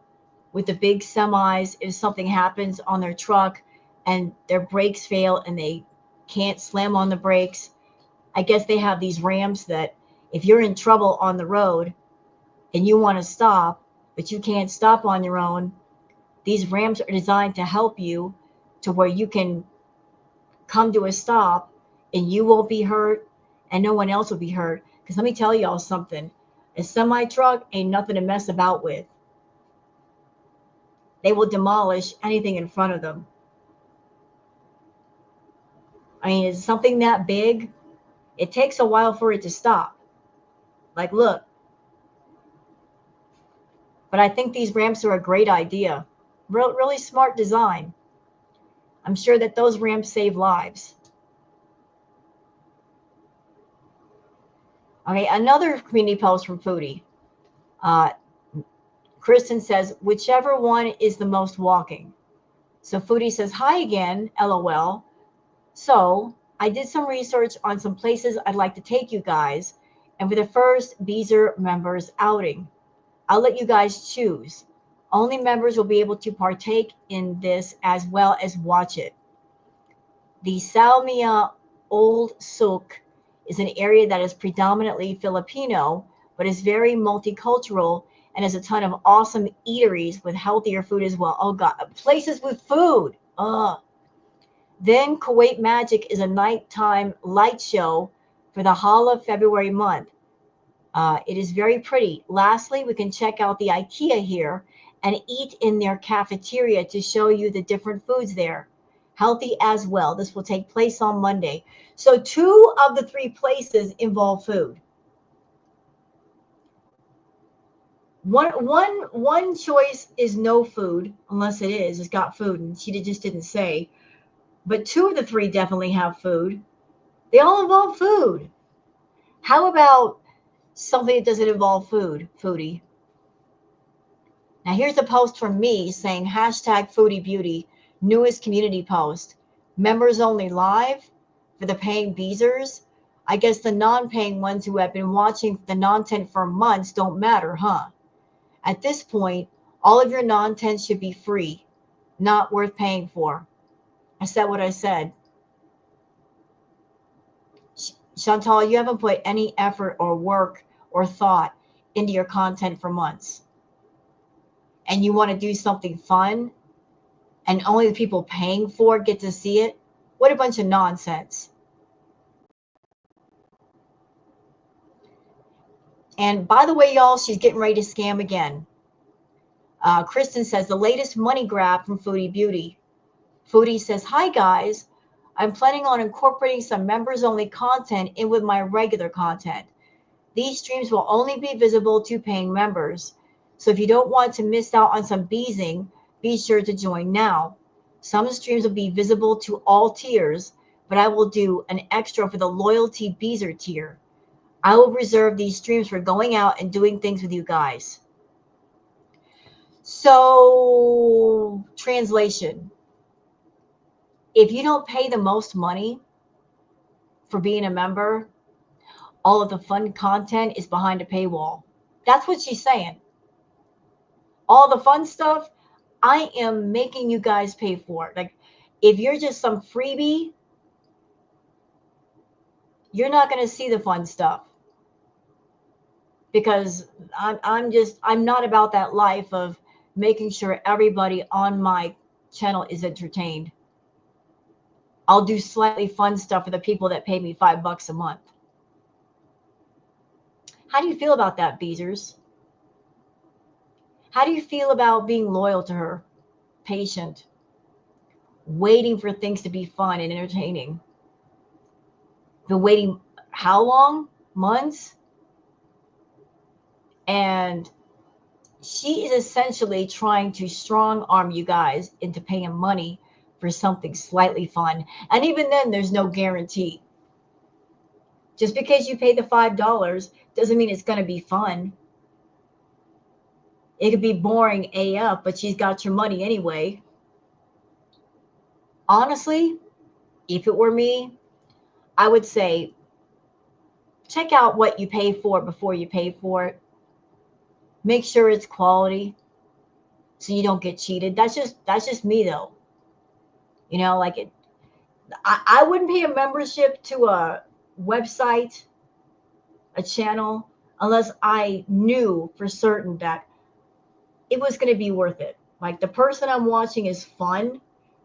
with the big semis, if something happens on their truck and their brakes fail and they can't slam on the brakes, I guess they have these ramps that if you're in trouble on the road and you want to stop, but you can't stop on your own, these ramps are designed to help you to where you can come to a stop and you won't be hurt and no one else will be hurt. Because let me tell y'all something, a semi truck ain't nothing to mess about with. They will demolish anything in front of them. I mean, it's something that big. It takes a while for it to stop. Like, look. But I think these ramps are a great idea. Really smart design. I'm sure that those ramps save lives. Okay, another community post from Foodie. Uh, Kristen says, whichever one is the most walking. So Foodie says, hi again, LOL. So I did some research on some places I'd like to take you guys. And for the first Beezer members outing, I'll let you guys choose. Only members will be able to partake in this as well as watch it. The Salmia Old Souk is an area that is predominantly Filipino, but is very multicultural and has a ton of awesome eateries with healthier food as well. Oh God, places with food. Then Kuwait Magic is a nighttime light show for the Hala February month. It is very pretty. Lastly, we can check out the IKEA here and eat in their cafeteria to show you the different foods there. Healthy as well. This will take place on Monday. So 2 of the 3 places involve food. One choice is no food, unless it is. It's got food, and she just didn't say. But 2 of the 3 definitely have food. They all involve food. How about something that doesn't involve food, Foodie? Now here's a post from me saying hashtag Foodie Beauty, newest community post. Members only live for the paying Beezers. I guess the non-paying ones who have been watching the non-tent for months don't matter, huh? At this point, all of your non-tents should be free, not worth paying for. I said what I said. Chantal, you haven't put any effort or work or thought into your content for months. And you want to do something fun and only the people paying for it get to see it? What a bunch of nonsense. And by the way, y'all, she's getting ready to scam again. Kristen says, the latest money grab from Foodie Beauty. Foodie says, hi, guys. I'm planning on incorporating some members-only content in with my regular content. These streams will only be visible to paying members. So if you don't want to miss out on some beezing, be sure to join now. Some streams will be visible to all tiers, but I will do an extra for the loyalty Beezer tier. I will reserve these streams for going out and doing things with you guys. So, translation. If you don't pay the most money for being a member, all of the fun content is behind a paywall. That's what she's saying. All the fun stuff, I am making you guys pay for it. Like, if you're just some freebie, you're not going to see the fun stuff. Because I'm not about that life of making sure everybody on my channel is entertained. I'll do slightly fun stuff for the people that pay me $5 a month. How do you feel about that, Beezers? How do you feel about being loyal to her, patient, waiting for things to be fun and entertaining? Been waiting how long? Months? And she is essentially trying to strong arm you guys into paying money for something slightly fun. And even then, there's no guarantee. Just because you pay the $5 doesn't mean it's going to be fun. It could be boring AF, but she's got your money anyway. Honestly, if it were me, I would say check out what you pay for before you pay for it. Make sure it's quality so you don't get cheated. That's just me though. You know, like I wouldn't pay a membership to a website, a channel, unless I knew for certain that it was going to be worth it. Like the person I'm watching is fun,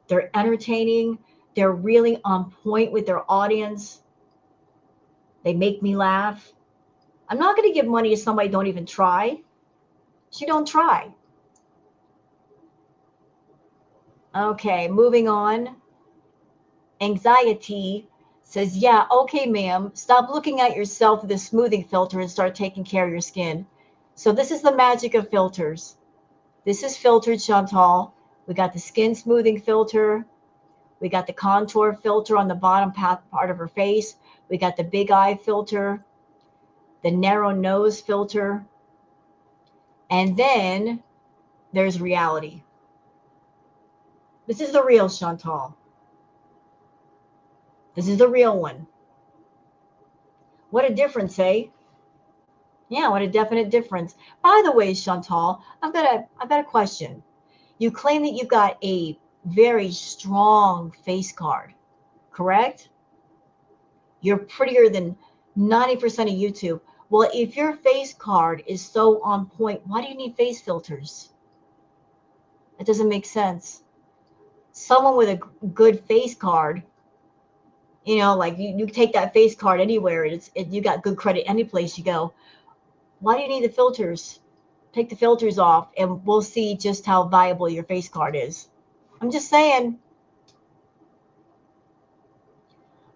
they're entertaining, they're really on point with their audience, they make me laugh. I'm not going to give money to somebody who don't even try. She don't try. Okay, moving on. Anxiety says, yeah, okay, ma'am. Stop looking at yourself with a smoothing filter and start taking care of your skin. So this is the magic of filters. This is filtered, Chantal. We got the skin smoothing filter. We got the contour filter on the bottom part of her face. We got the big eye filter, the narrow nose filter. And then there's reality. This is the real Chantal. This is the real one. What a difference, eh? Yeah, what a definite difference. By the way, Chantal, I've got a question. You claim that you've got a very strong face card, correct? You're prettier than 90% of YouTube. Well, if your face card is so on point, why do you need face filters? It doesn't make sense. Someone with a good face card, you know, like you take that face card anywhere, you got good credit any place you go. Why do you need the filters? Take the filters off and we'll see just how viable your face card is. I'm just saying.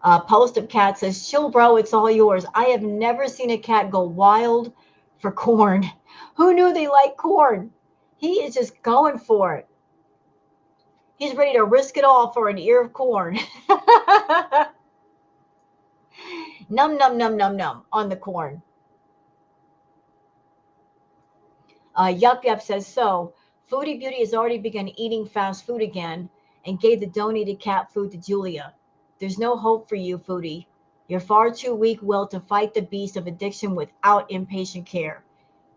Post of Cat says, chill, bro, it's all yours. I have never seen a cat go wild for corn. Who knew they like corn? He is just going for it. He's ready to risk it all for an ear of corn. Num, num, num, num, num on the corn. Yup Yup says, so Foodie Beauty has already begun eating fast food again and gave the donated cat food to Julia. There's no hope for you, Foodie. You're far too weak-willed to fight the beast of addiction without inpatient care.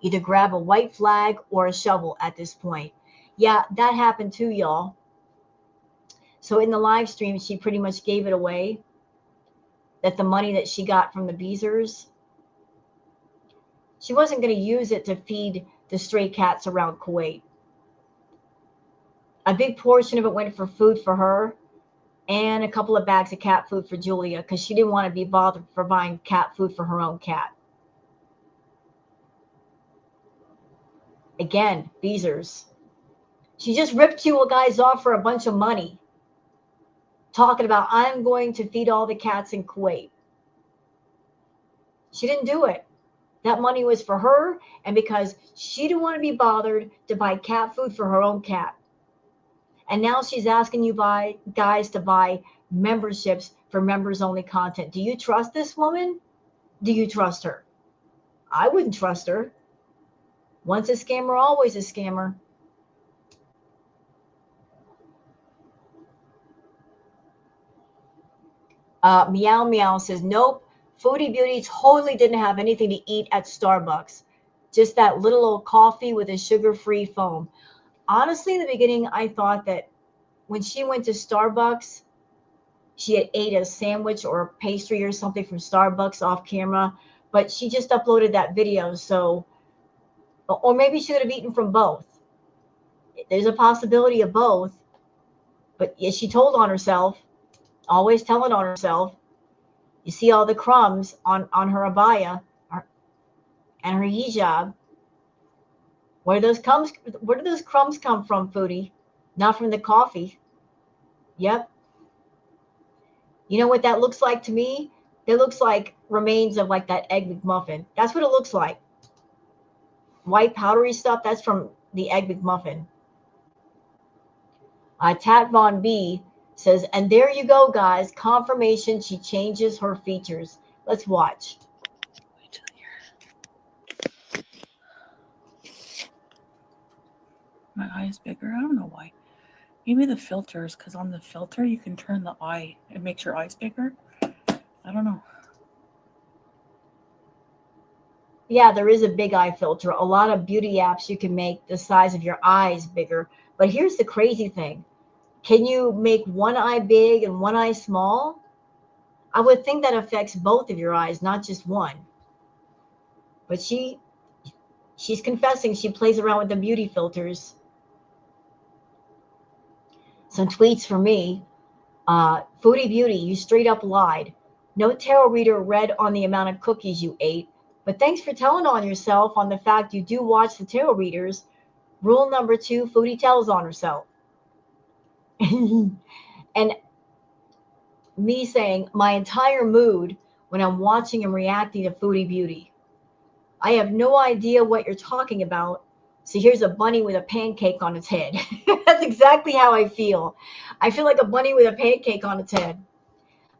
Either grab a white flag or a shovel at this point. Yeah, that happened too, y'all. So in the live stream, she pretty much gave it away. That the money that she got from the Beezers, she wasn't going to use it to feed the stray cats around Kuwait. A big portion of it went for food for her and a couple of bags of cat food for Julia because she didn't want to be bothered for buying cat food for her own cat. Again, Beezers. She just ripped you guys off for a bunch of money. Talking about, I'm going to feed all the cats in Kuwait. She didn't do it. That money was for her and because she didn't want to be bothered to buy cat food for her own cat. And now she's asking you guys to buy memberships for members only content. Do you trust this woman? Do you trust her? I wouldn't trust her. Once a scammer, always a scammer. Meow Meow says, nope, Foodie Beauty totally didn't have anything to eat at Starbucks. Just that little old coffee with a sugar-free foam. Honestly, in the beginning, I thought that when she went to Starbucks, she had ate a sandwich or a pastry or something from Starbucks off camera, but she just uploaded that video. So, or maybe she would have eaten from both. There's a possibility of both, but yeah, she told on herself, always telling on herself. You see all the crumbs on her abaya and her hijab. Where do those crumbs come from, Foodie? Not from the coffee. Yep. You know what that looks like to me? It looks like remains of like that egg McMuffin. That's what it looks like. White powdery stuff, that's from the egg McMuffin. Tat Von B says, and there you go, guys. Confirmation she changes her features. Let's watch. Wait till here. My eye is bigger. I don't know why. Maybe the filters, because on the filter you can turn the eye. It makes your eyes bigger. I don't know. Yeah, there is a big eye filter. A lot of beauty apps you can make the size of your eyes bigger. But here's the crazy thing. Can you make one eye big and one eye small? I would think that affects both of your eyes, not just one. But she's confessing she plays around with the beauty filters. Some tweets for me. Foodie Beauty, you straight up lied. No tarot reader read on the amount of cookies you ate, but thanks for telling on yourself on the fact you do watch the tarot readers. Rule number 2, Foodie tells on herself. And me saying my entire mood when I'm watching and reacting to Foodie Beauty. I have no idea what you're talking about. So here's a bunny with a pancake on its head. That's exactly how I feel. I feel like a bunny with a pancake on its head.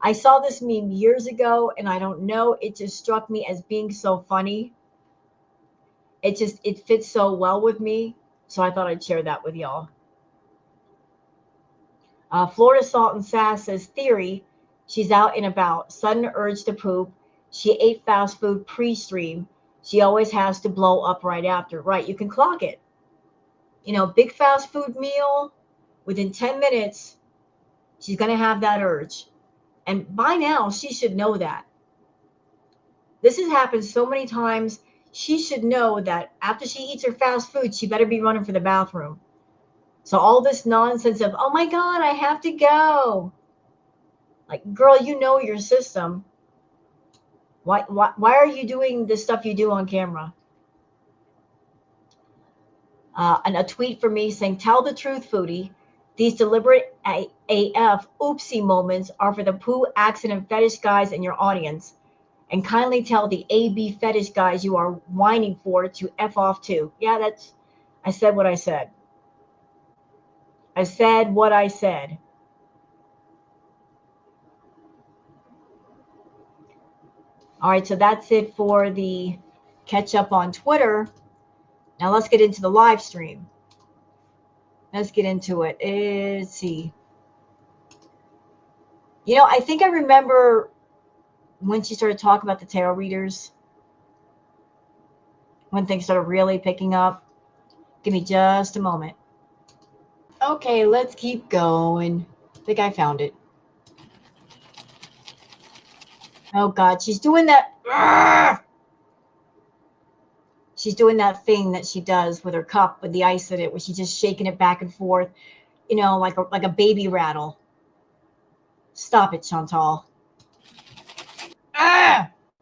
I saw this meme years ago and I don't know, it just struck me as being so funny. It fits so well with me. So I thought I'd share that with y'all. Florida Salt and Sass says theory. She's out and about. Sudden urge to poop. She ate fast food pre-stream. She always has to blow up right after. Right, you can clock it. You know, big fast food meal. Within 10 minutes, she's going to have that urge. And by now, she should know that. This has happened so many times. She should know that after she eats her fast food, she better be running for the bathroom. So all this nonsense of, oh my God, I have to go. Like, girl, you know your system. Why are you doing the stuff you do on camera? And a tweet from me saying, tell the truth, Foodie. These deliberate AF oopsie moments are for the poo accident fetish guys in your audience. And kindly tell the AB fetish guys you are whining for to F off too. Yeah, I said what I said. I said what I said. All right, so that's it for the catch up on Twitter. Now let's get into the live stream. Let's get into it. Let's see. You know, I think I remember when she started talking about the tarot readers, when things started really picking up. Give me just a moment. Okay, let's keep going. I think I found it. Oh God, she's doing that. She's doing that thing that she does with her cup with the ice in it, where she's just shaking it back and forth, you know, like a baby rattle. Stop it, Chantal.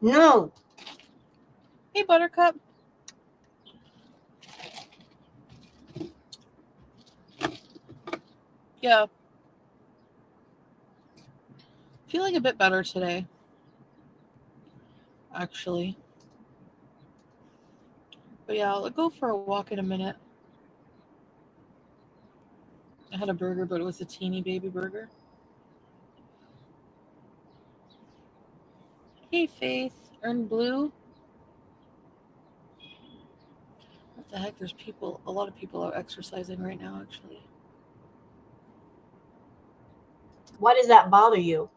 No. Hey, Buttercup. Yeah. Feeling a bit better today, actually. But yeah, I'll go for a walk in a minute. I had a burger, but it was a teeny baby burger. Hey, Faith. Earn Blue. What the heck? There's people. A lot of people are exercising right now, actually. Why does that bother you?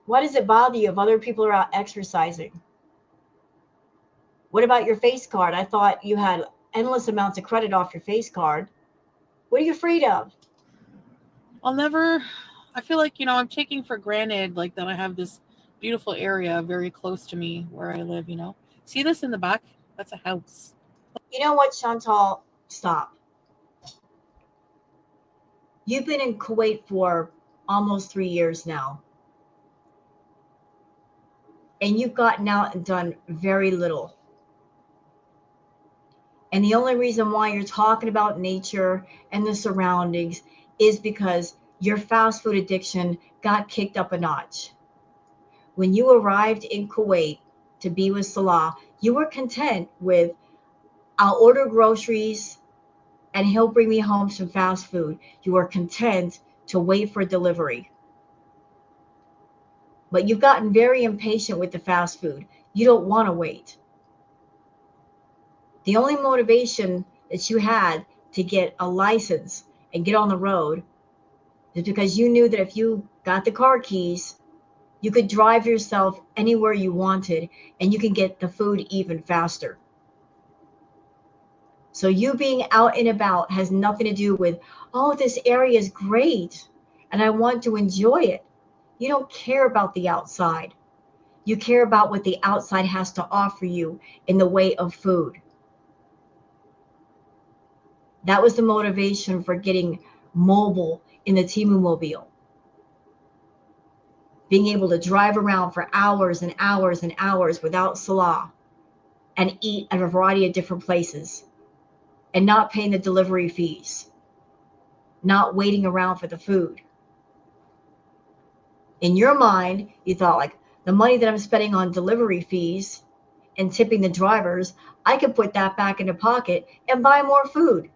Why does it bother you if other people are out exercising? What about your face card? I thought you had endless amounts of credit off your face card. What are you afraid of? I'll never. I feel like, I'm taking for granted, like, that I have this beautiful area very close to me where I live. See this in the back? That's a house. You know what, Chantal? Stop. You've been in Kuwait for almost 3 years now. And you've gotten out and done very little. And the only reason why you're talking about nature and the surroundings is because your fast food addiction got kicked up a notch. When you arrived in Kuwait to be with Salah, you were content with, I'll order groceries and he'll bring me home some fast food. You were content to wait for delivery. But you've gotten very impatient with the fast food. You don't want to wait. The only motivation that you had to get a license and get on the road is because you knew that if you got the car keys, you could drive yourself anywhere you wanted and you can get the food even faster. So you being out and about has nothing to do with, oh, this area is great. and I want to enjoy it. You don't care about the outside. You care about what the outside has to offer you in the way of food. That was the motivation for getting mobile in the Timu Mobile. Being able to drive around for hours and hours and hours without Salah and eat at a variety of different places and not paying the delivery fees, not waiting around for the food. In your mind, you thought, like, the money that I'm spending on delivery fees and tipping the drivers, I could put that back in the pocket and buy more food.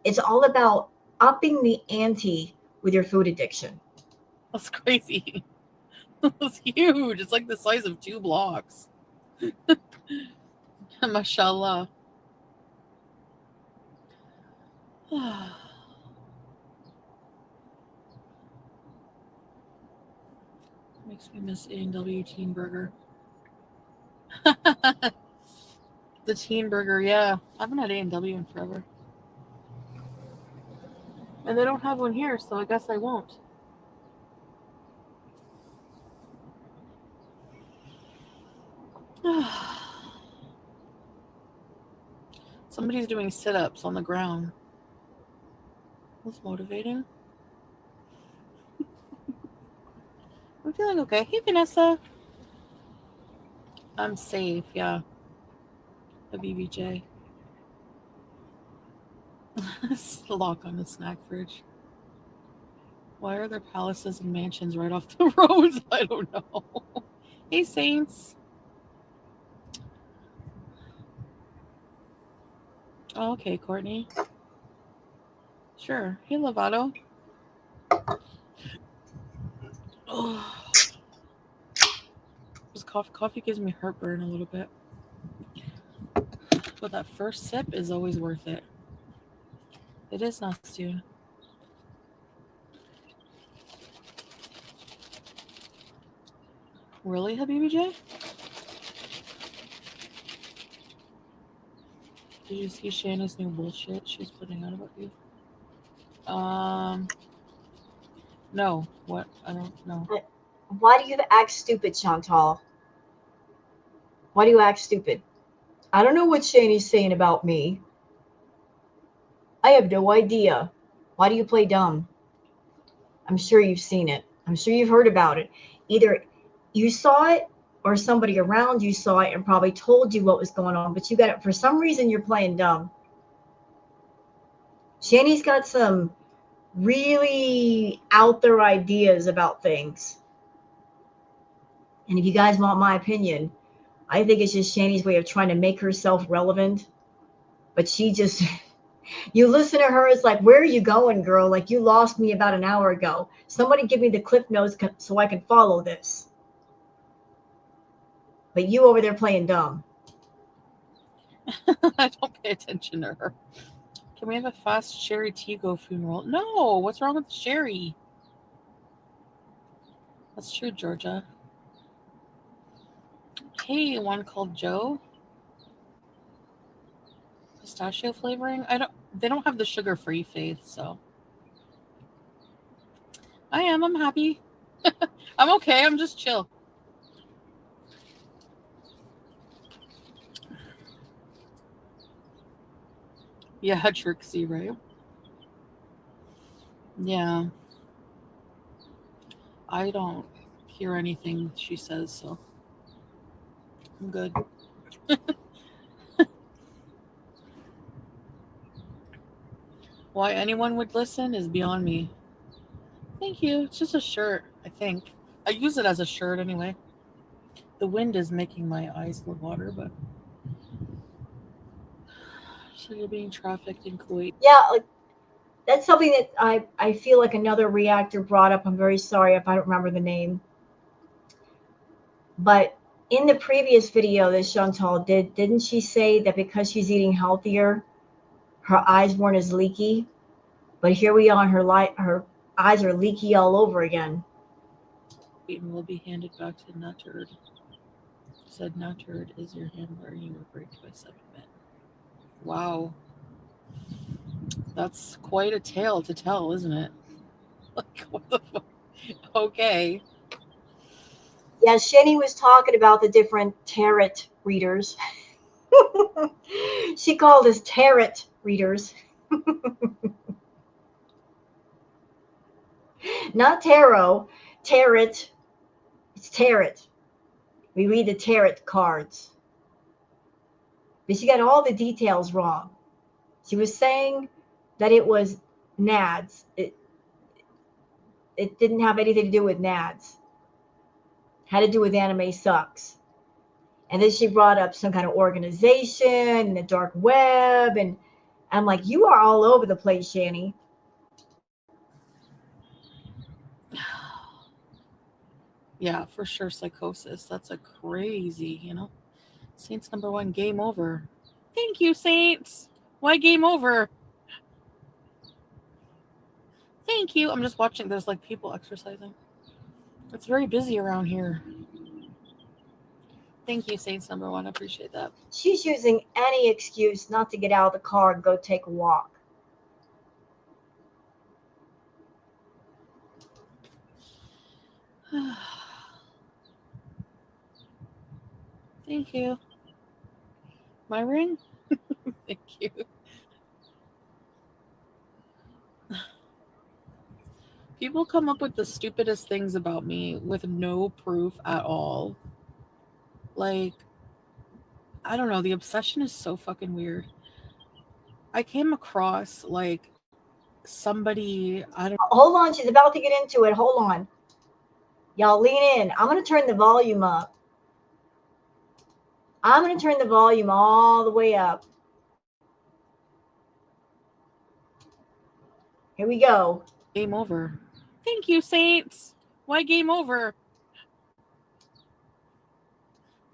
It's all about upping the ante with your food addiction. That's crazy. It's huge. It's like the size of 2 blocks. Mashallah. Makes me miss A&W Teen Burger. The Teen Burger, yeah. I haven't had A&W in forever. And they don't have one here, so I guess I won't. Somebody's doing sit-ups on the ground. That's motivating. I'm feeling okay. Hey, Vanessa. I'm safe, yeah. A BBJ. Lock on the snack fridge. Why are there palaces and mansions right off the roads? I don't know. Hey, Saints. Oh, okay, Courtney. Sure. Hey, Lovato. Oh, this coffee gives me heartburn a little bit. But that first sip is always worth it. It is not soon. Really, Habibi J? Did you see Shannon's new bullshit she's putting out about you? No. What? I don't know. Why do you act stupid, Chantal? Why do you act stupid? I don't know what Shani's saying about me. I have no idea. Why do you play dumb? I'm sure you've seen it. I'm sure you've heard about it. Either you saw it or somebody around you saw it and probably told you what was going on, but you got it for some reason you're playing dumb. Shani's got some really out there ideas about things. And if you guys want my opinion, I think it's just Shani's way of trying to make herself relevant. But she just, you listen to her, it's like, where are you going, girl? Like, you lost me about an hour ago. Somebody give me the cliff notes so I can follow this. But you over there playing dumb. I don't pay attention to her. Can we have a fast Sherry Tego funeral? No. What's wrong with Sherry? That's true, Georgia. Hey, one called Joe. Pistachio flavoring? They don't have the sugar-free, Faith, so. I'm happy. I'm okay. I'm just chill. Yeah, Trixie, right? Yeah. I don't hear anything she says, so I'm good. Why anyone would listen is beyond me. Thank you. It's just a shirt, I think. I use it as a shirt anyway. The wind is making my eyes water, but so you're being trafficked in Kuwait. Yeah, like, that's something that I feel like another reactor brought up. I'm very sorry if I don't remember the name. But in the previous video that Chantal didn't she say that because she's eating healthier, her eyes weren't as leaky? But here we are, her eyes are leaky all over again. And will be handed back to Nutturd. Said Nutturd is your handler. You were raped by 7 men. Wow. That's quite a tale to tell, isn't it? Like, what the fuck? Okay. Yeah, Shani was talking about the different tarot readers. She called us tarot readers, not tarot. Tarot. It's tarot. We read the tarot cards. But she got all the details wrong. She was saying that it was NADS. It didn't have anything to do with NADS. It had to do with Anime Sucks. And then she brought up some kind of organization and the dark web. And I'm like, you are all over the place, Shani. Yeah, for sure. Psychosis. That's a crazy, Saints number one, game over. Thank you, Saints. Why game over? Thank you. I'm just watching. There's like people exercising. It's very busy around here. Thank you, Saints number one. I appreciate that. She's using any excuse not to get out of the car and go take a walk. Thank you. My ring? Thank you. People come up with the stupidest things about me with no proof at all. Like, I don't know. The obsession is so fucking weird. I came across like somebody, I don't Hold on, she's about to get into it. Hold on. Y'all lean in. I'm going to turn the volume up. I'm going to turn the volume all the way up. Here we go. game over. Thank you, Saints. Why game over?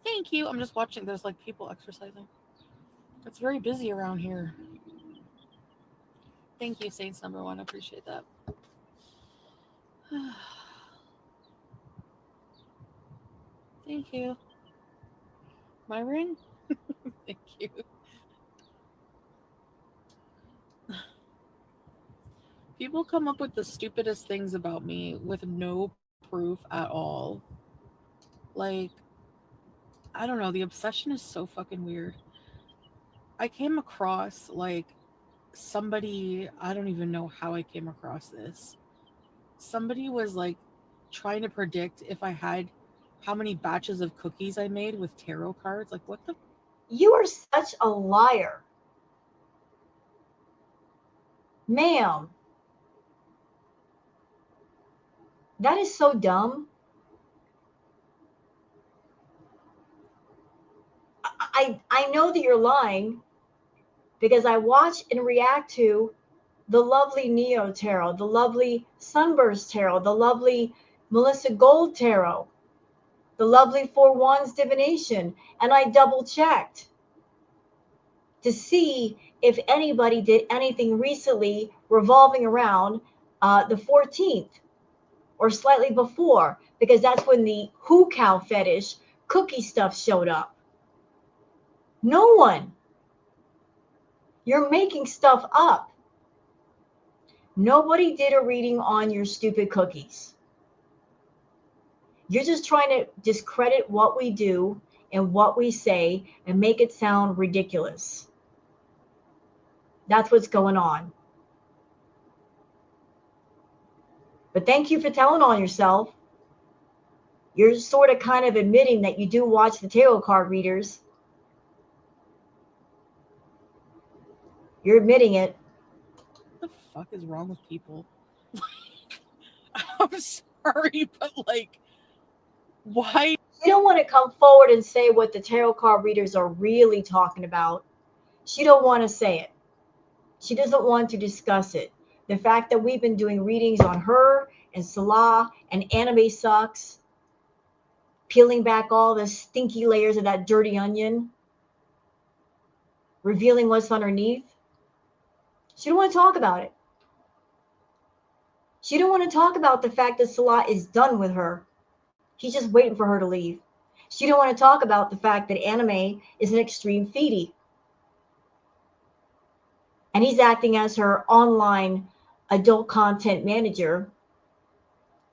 Thank you. I'm just watching. There's like people exercising. It's very busy around here. Thank you, Saints number one. I appreciate that. Thank you. My ring? Thank you. People come up with the stupidest things about me with no proof at all. Like, I don't know. The obsession is so fucking weird. I came across like somebody, I don't even know how I came across this. Somebody was like trying to predict if I had how many batches of cookies I made with tarot cards. Like, what the? You are such a liar. Ma'am, that is so dumb. I know that you're lying because I watch and react to the lovely Neo Tarot, the lovely Sunburst Tarot, the lovely Melissa Gold Tarot, the lovely Four Wands Divination, and I double checked to see if anybody did anything recently revolving around the 14th or slightly before, because that's when the Who Cow Fetish cookie stuff showed up. No one. You're making stuff up. Nobody did a reading on your stupid cookies. You're just trying to discredit what we do and what we say and make it sound ridiculous. That's what's going on. But thank you for telling on yourself. You're sort of kind of admitting that you do watch the tarot card readers. You're admitting it. What the fuck is wrong with people? I'm sorry, but like, why? She don't want to come forward and say what the tarot card readers are really talking about. She don't want to say it. She doesn't want to discuss it. The fact that we've been doing readings on her and Salah and Anime Sucks, peeling back all the stinky layers of that dirty onion, revealing what's underneath. She don't want to talk about it. She don't want to talk about the fact that Salah is done with her. He's just waiting for her to leave. She don't want to talk about the fact that Anime is an extreme feedie. And he's acting as her online adult content manager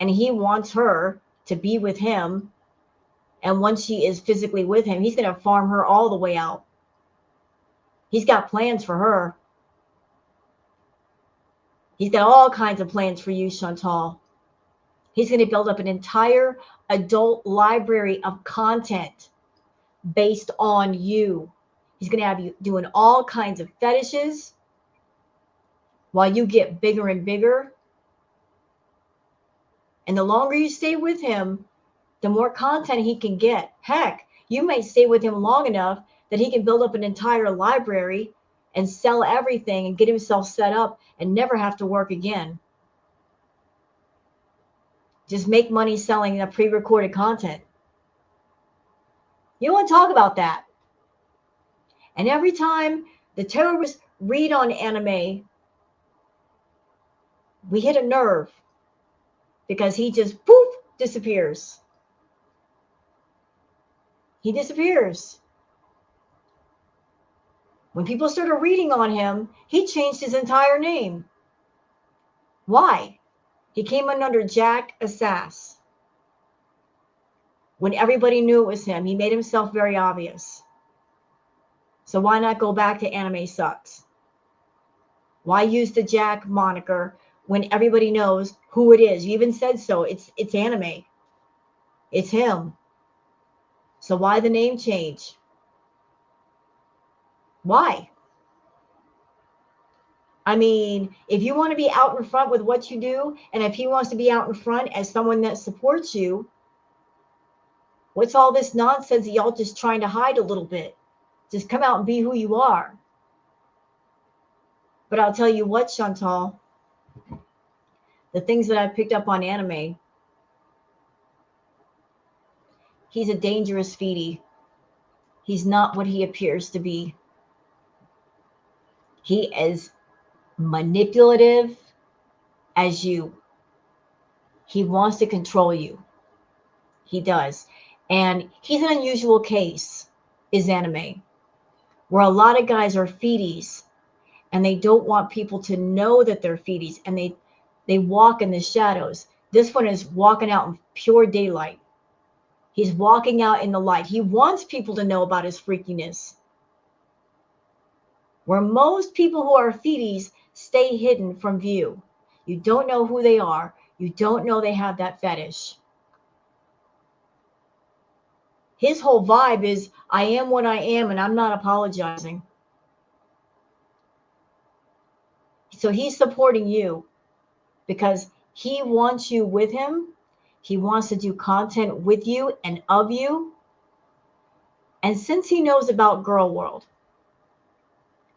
and he wants her to be with him. And once she is physically with him, he's going to farm her all the way out. He's got plans for her. He's got all kinds of plans for you, Chantal. He's going to build up an entire adult library of content based on you. He's going to have you doing all kinds of fetishes while you get bigger and bigger. And the longer you stay with him, the more content he can get. Heck, you may stay with him long enough that he can build up an entire library and sell everything and get himself set up and never have to work again. Just make money selling the pre-recorded content. You don't want to talk about that. And every time the terrorists read on anime, we hit a nerve because he just poof disappears. He disappears. When people started reading on him, he changed his entire name. Why? He came in under Jack Assass. When everybody knew it was him, he made himself very obvious. So why not go back to Anime Sucks? Why use the Jack moniker when everybody knows who it is? You even said so. It's anime. It's him. So why the name change? Why? I mean, if you want to be out in front with what you do, and if he wants to be out in front as someone that supports you, what's all this nonsense that y'all just trying to hide a little bit? Just come out and be who you are. But I'll tell you what, Chantal, the things that I've picked up on anime, he's a dangerous Foodie. He's not what he appears to be. He is manipulative as you. He wants to control you. He does. And he's an unusual case, is anime, where a lot of guys are Foodies and they don't want people to know that they're Foodies, and they walk in the shadows. This one is walking out in pure daylight. He's walking out in the light. He wants people to know about his freakiness. Where most people who are Foodies stay hidden from view. You don't know who they are. You don't know they have that fetish. His whole vibe is, I am what I am and I'm not apologizing. So he's supporting you because he wants you with him. He wants to do content with you and of you. And since he knows about Girl World,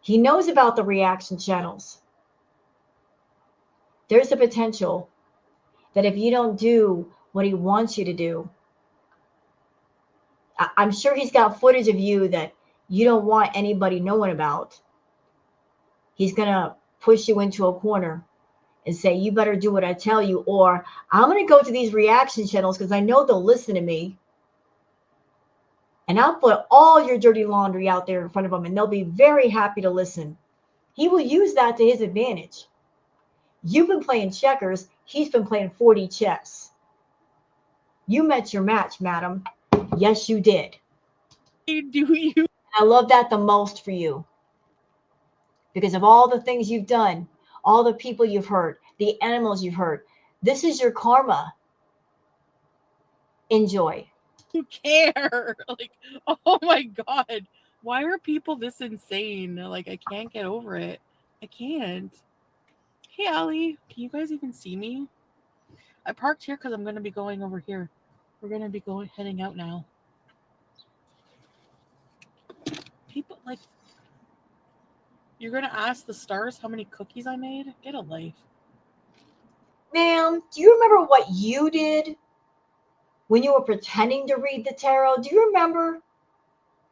he knows about the reaction channels, there's a potential that if you don't do what he wants you to do, I'm sure he's got footage of you that you don't want anybody knowing about. He's going to push you into a corner and say, you better do what I tell you, or I'm going to go to these reaction channels because I know they'll listen to me. And I'll put all your dirty laundry out there in front of them, and they'll be very happy to listen. He will use that to his advantage. You've been playing checkers. He's been playing 40 chess. You met your match, madam. Yes, you did. Do you? I love that the most for you. Because of all the things you've done, all the people you've hurt, the animals you've hurt. This is your karma. Enjoy. Who care? Like, oh my God. Why are people this insane? Like, I can't get over it. I can't. Hey, Allie, can you guys even see me? I parked here because I'm going to be going over here. We're going to be heading out now. People, like, you're going to ask the stars how many cookies I made? Get a life. Ma'am, do you remember what you did when you were pretending to read the tarot? Do you remember?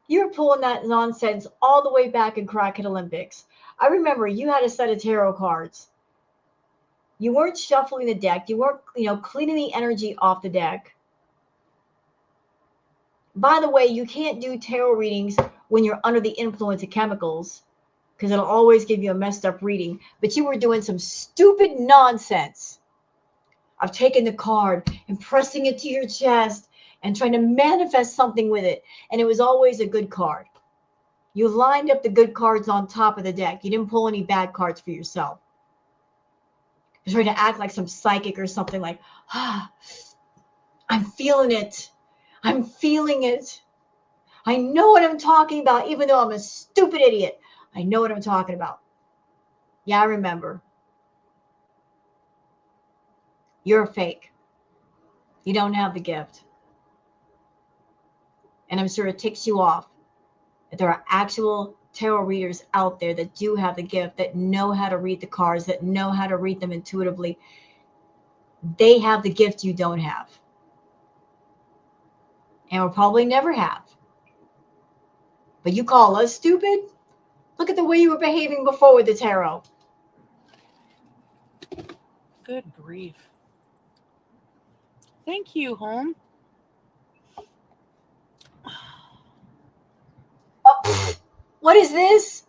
You were pulling that nonsense all the way back in Crockett Olympics. I remember you had a set of tarot cards. You weren't shuffling the deck. You weren't, cleaning the energy off the deck. By the way, you can't do tarot readings when you're under the influence of chemicals because it'll always give you a messed up reading. But you were doing some stupid nonsense. of taking the card and pressing it to your chest and trying to manifest something with it. And it was always a good card. You lined up the good cards on top of the deck. You didn't pull any bad cards for yourself. You're trying to act like some psychic or something like, I'm feeling it. I'm feeling it. I know what I'm talking about, even though I'm a stupid idiot. I know what I'm talking about. Yeah, I remember. You're a fake. You don't have the gift. And I'm sure it ticks you off that there are actual tarot readers out there that do have the gift, that know how to read the cards, that know how to read them intuitively. They have the gift you don't have. And will probably never have. But you call us stupid? Look at the way you were behaving before with the tarot. Good grief. Thank you, home. Oh, what is this?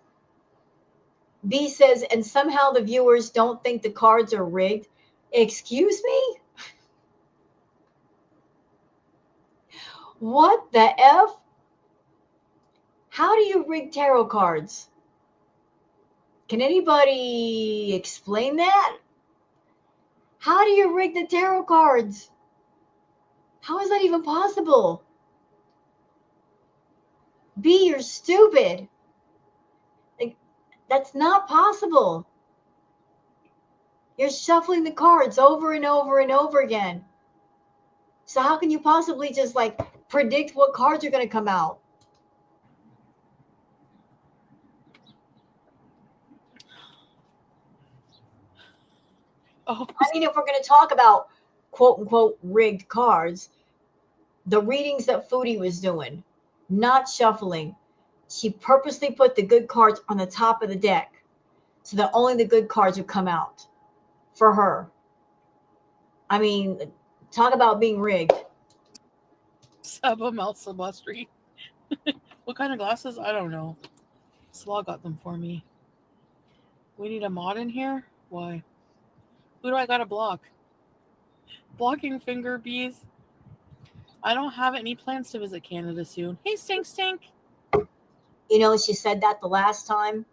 B says, and somehow the viewers don't think the cards are rigged. Excuse me? What the F? How do you rig tarot cards? Can anybody explain that? How do you rig the tarot cards? How is that even possible? B, you're stupid. Like, that's not possible. You're shuffling the cards over and over and over again. So how can you possibly just like predict what cards are going to come out? Oh, I mean, if we're going to talk about quote unquote rigged cards, the readings that Foodie was doing, not shuffling, she purposely put the good cards on the top of the deck so that only the good cards would come out for her. I mean, talk about being rigged. Saba Street. What kind of glasses? I don't know. Salah got them for me. We need a mod in here? Why? Who do I gotta block? Blocking finger bees? I don't have any plans to visit Canada soon. Hey, Stink Stink! You know, she said that the last time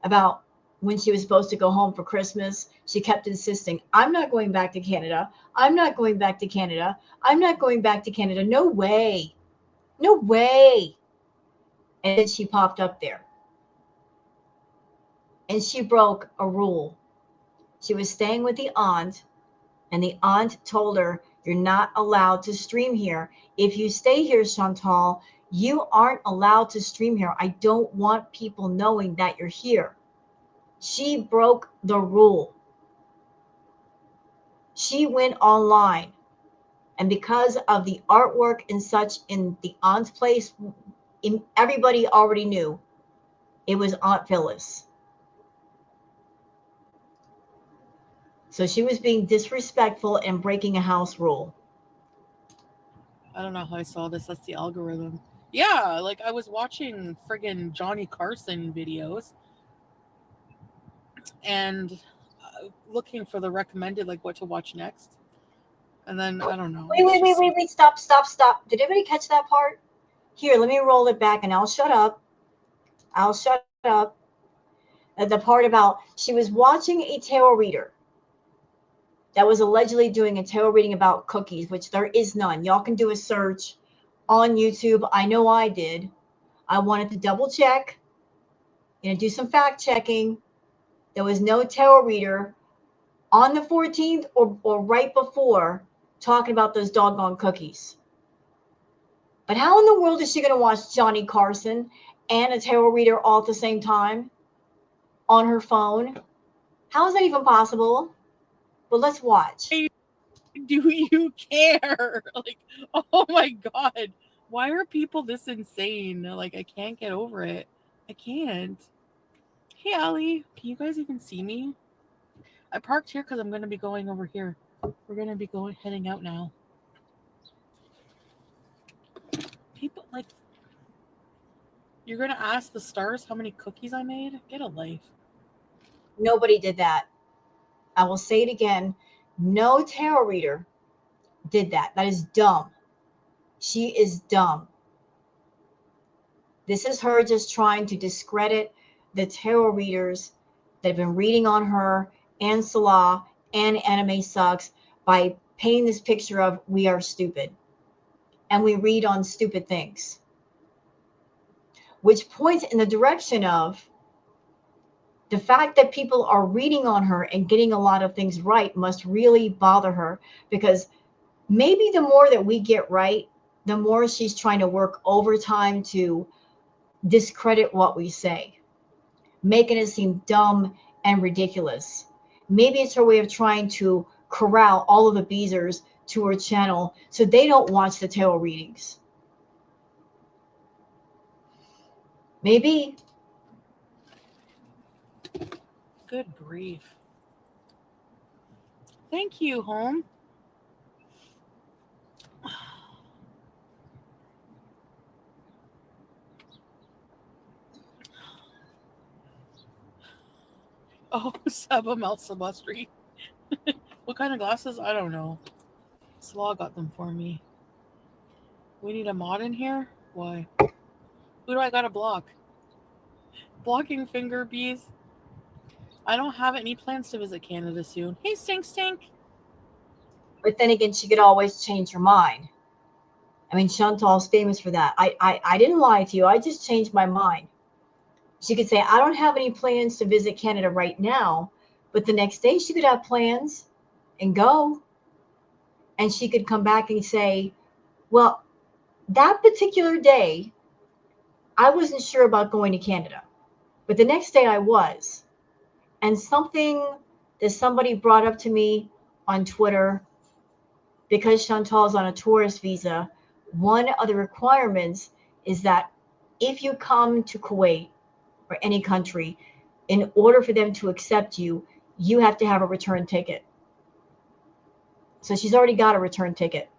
about when she was supposed to go home for Christmas. She kept insisting, I'm not going back to Canada. I'm not going back to Canada. I'm not going back to Canada. No way. No way. And then she popped up there and she broke a rule. She was staying with the aunt, and the aunt told her, you're not allowed to stream here. If you stay here, Chantal, you aren't allowed to stream here. I don't want people knowing that you're here. She broke the rule. She went online. And because of the artwork and such in the aunt's place, everybody already knew it was Aunt Phyllis. So she was being disrespectful and breaking a house rule. I don't know how I saw this. That's the algorithm. Yeah, like I was watching friggin' Johnny Carson videos and looking for the recommended, like what to watch next. And then, I don't know. Wait. Stop. Did everybody catch that part? Here, let me roll it back and I'll shut up. I'll shut up. The part about she was watching a tarot reader that was allegedly doing a tarot reading about cookies, which there is none. Y'all can do a search on YouTube. I know I did. I wanted to double check, do some fact checking. There was no tarot reader on the 14th or right before talking about those doggone cookies. But how in the world is she going to watch Johnny Carson and a tarot reader all at the same time on her phone? How is that even possible? Well, let's watch. Do you care? Like, oh my God. Why are people this insane? Like, I can't get over it. I can't. Hey, Allie, can you guys even see me? I parked here because I'm going to be going over here. We're going to be heading out now. People, like, you're going to ask the stars how many cookies I made? Get a life. Nobody did that. I will say it again. No tarot reader did that. That is dumb. She is dumb. This is her just trying to discredit the tarot readers that have been reading on her and Salah and Anime Sucks by painting this picture of we are stupid and we read on stupid things, which points in the direction of the fact that people are reading on her and getting a lot of things right must really bother her, because maybe the more that we get right, the more she's trying to work overtime to discredit what we say, making it seem dumb and ridiculous. Maybe it's her way of trying to corral all of the Beezers to her channel so they don't watch the tarot readings. Maybe. Good grief. Thank you, home. Oh, Saba Malsabustri. What kind of glasses? I don't know. Salah got them for me. We need a mod in here? Why? Who do I gotta block? Blocking finger bees? I don't have any plans to visit Canada soon. Hey, Stink Stink! But then again, she could always change her mind. I mean, Chantal's famous for that. I didn't lie to you. I just changed my mind. She could say, I don't have any plans to visit Canada right now, but the next day she could have plans and go. And she could come back and say, well, that particular day, I wasn't sure about going to Canada, but the next day I was. And something that somebody brought up to me on Twitter, because Chantal's on a tourist visa, one of the requirements is that if you come to Kuwait or any country, in order for them to accept you, you have to have a return ticket. So she's already got a return ticket.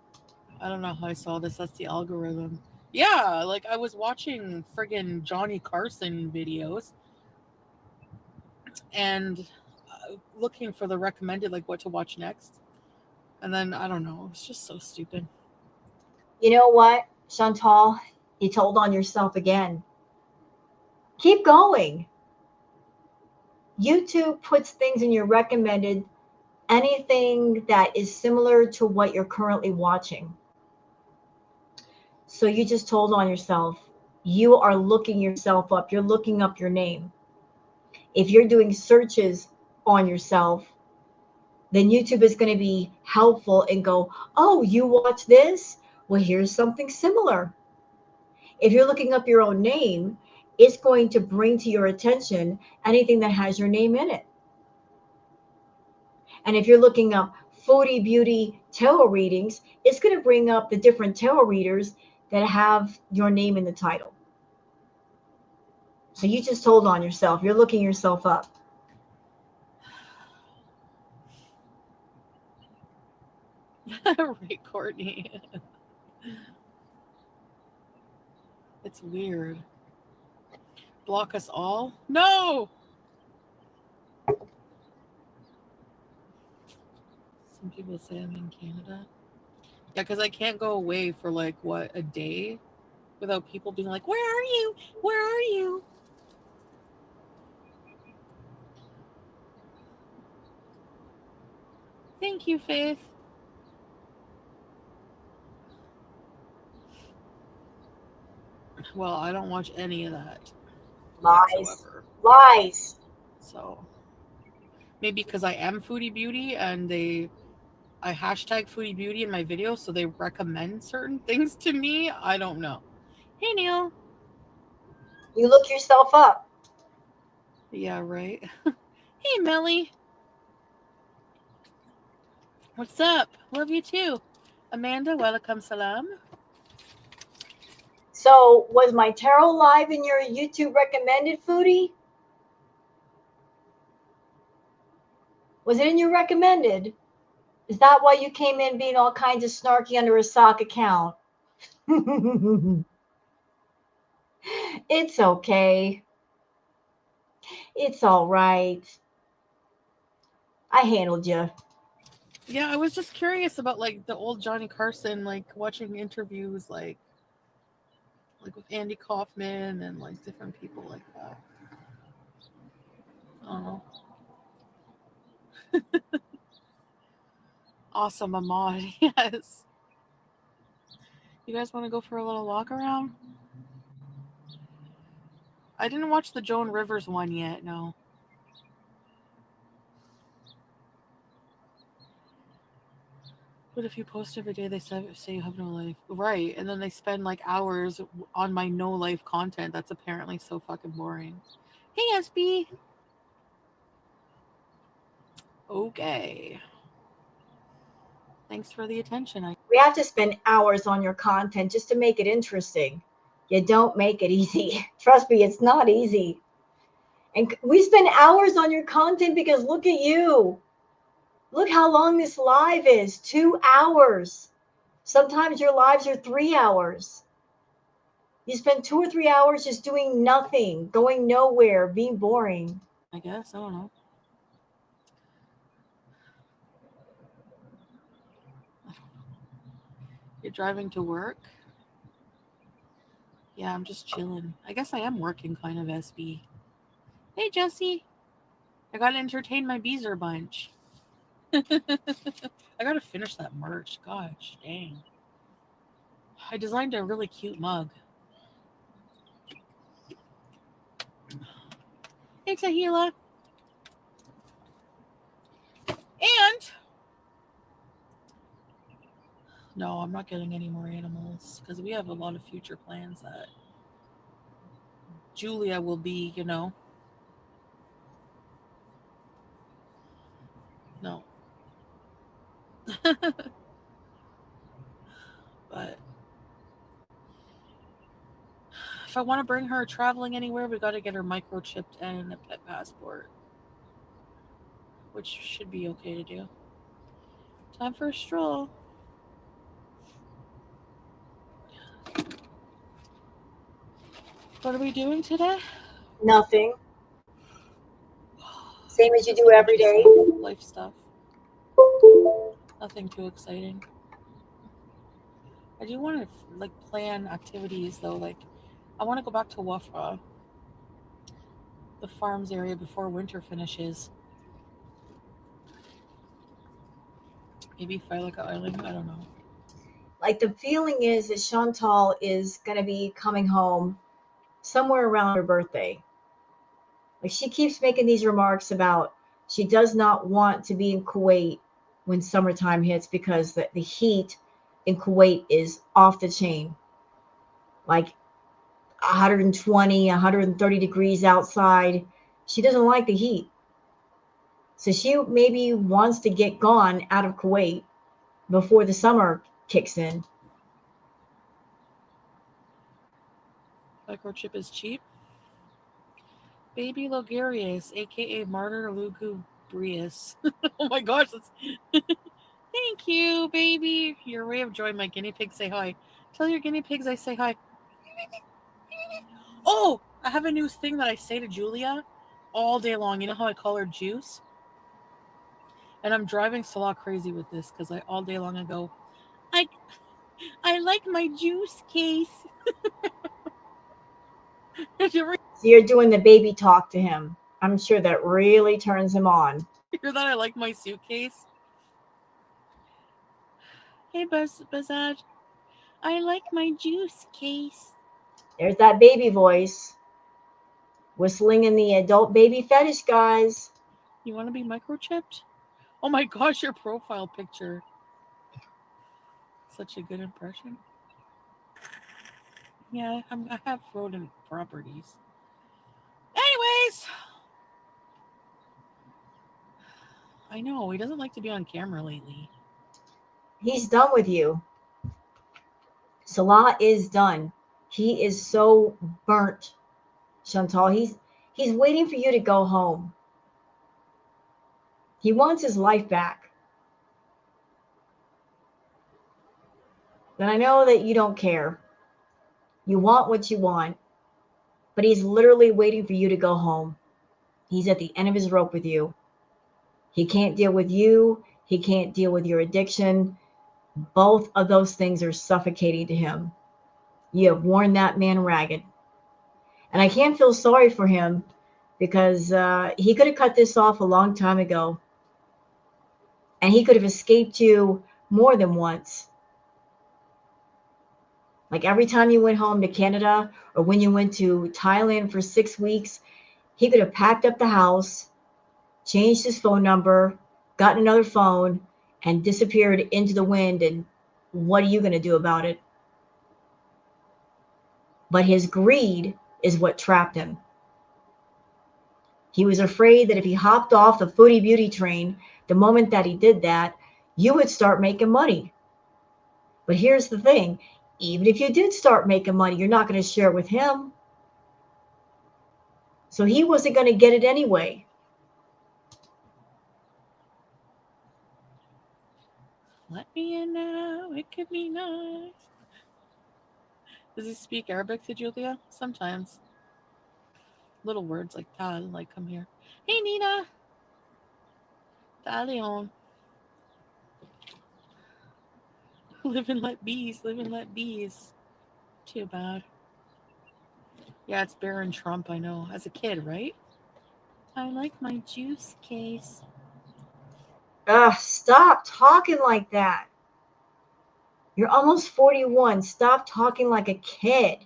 I don't know how I saw this. That's the algorithm. Yeah, like I was watching friggin' Johnny Carson videos and looking for the recommended, like what to watch next. And then, I don't know, it's just so stupid. You know what, Chantal? You told on yourself again. Keep going. YouTube puts things in your recommended, anything that is similar to what you're currently watching. So you just told on yourself. You are looking yourself up. You're looking up your name. If you're doing searches on yourself, then YouTube is going to be helpful and go, oh, you watch this? Well, here's something similar. If you're looking up your own name, it's going to bring to your attention anything that has your name in it. And if you're looking up Foodie Beauty tarot readings, it's going to bring up the different tarot readers that have your name in the title. So you just told on yourself. You're looking yourself up. Right, Courtney. It's weird. Block us all? No! Some people say I'm in Canada. Yeah, because I can't go away for like, what, a day without people being like, where are you? Where are you? Thank you, Faith. Well, I don't watch any of that Lies. whatsoever. Lies. So maybe because I am Foodie Beauty and I hashtag Foodie Beauty in my videos, so they recommend certain things to me. I don't know. Hey, Neil. You look yourself up. Yeah, right. Hey, Melly. What's up? Love you too. Amanda, welcome salam. So was my tarot live in your YouTube recommended, Foodie? Was it in your recommended? Is that why you came in being all kinds of snarky under a sock account? It's okay. It's all right. I handled you. Yeah, I was just curious about like the old Johnny Carson, like watching interviews like with Andy Kaufman and like different people like that. I don't know. Awesome, Ahmad. Yes. You guys want to go for a little walk around? I didn't watch the Joan Rivers one yet. No. But if you post every day, they say you have no life. Right. And then they spend like hours on my no life content that's apparently so fucking boring. Hey, SB. Okay. Thanks for the attention. We have to spend hours on your content just to make it interesting. You don't make it easy. Trust me, it's not easy. And we spend hours on your content because look at you. Look how long this live is, 2 hours. Sometimes your lives are 3 hours. You spend 2 or 3 hours just doing nothing, going nowhere, being boring. I guess. I don't know. You're driving to work? Yeah, I'm just chilling. I guess I am working kind of, SB. Hey, Jesse. I gotta entertain my Beezer bunch. I gotta finish that merch. Gosh, dang. I designed a really cute mug. Hey, Tahila. And no, I'm not getting any more animals because we have a lot of future plans that Julia will be, no. But if I want to bring her traveling anywhere, we got to get her microchipped and a pet passport, which should be okay to do. Time for a stroll. What are we doing today? Nothing. Same as you Just do a bunch every of day. stuff, life stuff. Nothing too exciting. I do want to like plan activities though. Like, I want to go back to Wafra, the farms area, before winter finishes. Maybe Phylica Island. I don't know. Like the feeling is that Chantal is going to be coming home somewhere around her birthday. Like she keeps making these remarks about she does not want to be in Kuwait when summertime hits because the heat in Kuwait is off the chain. Like 120, 130 degrees outside. She doesn't like the heat. So she maybe wants to get gone out of Kuwait before the summer kicks in. Microchip is cheap. Baby Logarius, aka Martyr Lugubrius. Oh my gosh, that's thank you, baby. Your ray of joy, my guinea pig. Say hi. Tell your guinea pigs I say hi. Oh, I have a new thing that I say to Julia all day long. You know how I call her Juice? And I'm driving Salah crazy with this because I all day long I go, I I like my juice case. Did you ever So you're doing the baby talk to him. I'm sure that really turns him on. hear that? I like my suitcase. Hey, Bazad, I like my juice case. There's that baby voice whistling in the adult baby fetish guys. You want to be microchipped? Oh my gosh, your profile picture. Such a good impression. Yeah, I have rodent properties. Anyways, I know he doesn't like to be on camera lately. He's done with you. Salah is done. He is so burnt, Chantal. He's waiting for you to go home. He wants his life back. And I know that you don't care. You want what you want, but he's literally waiting for you to go home. He's at the end of his rope with you. He can't deal with you. He can't deal with your addiction. Both of those things are suffocating to him. You have worn that man ragged. And I can't feel sorry for him because he could have cut this off a long time ago. And he could have escaped you more than once. Like every time you went home to Canada or when you went to Thailand for 6 weeks, he could have packed up the house, changed his phone number, gotten another phone, and disappeared into the wind. And what are you going to do about it? But his greed is what trapped him. He was afraid that if he hopped off the Foodie Beauty train, the moment that he did that, you would start making money. But here's the thing, even if you did start making money, you're not going to share it with him. So he wasn't going to get it anyway. Let me in now. It could be nice. Does he speak Arabic to Julia? Sometimes. Little words like tal, like come here. Hey Nina. Talion. Live and let bees. Live and let bees. Too bad. Yeah, it's Baron Trump, I know. As a kid, right? I like my juice case. Ugh, stop talking like that. You're almost 41. Stop talking like a kid.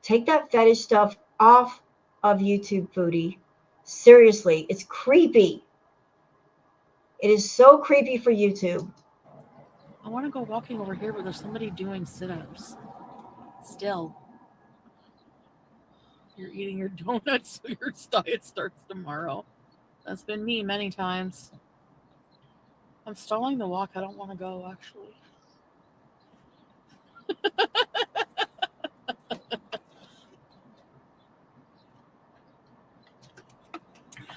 Take that fetish stuff off of YouTube, Foodie. Seriously, it's creepy. It is so creepy for YouTube. I want to go walking over here, but there's somebody doing sit ups. Still. You're eating your donuts, so your diet starts tomorrow. That's been me many times. I'm stalling the walk. I don't want to go, actually.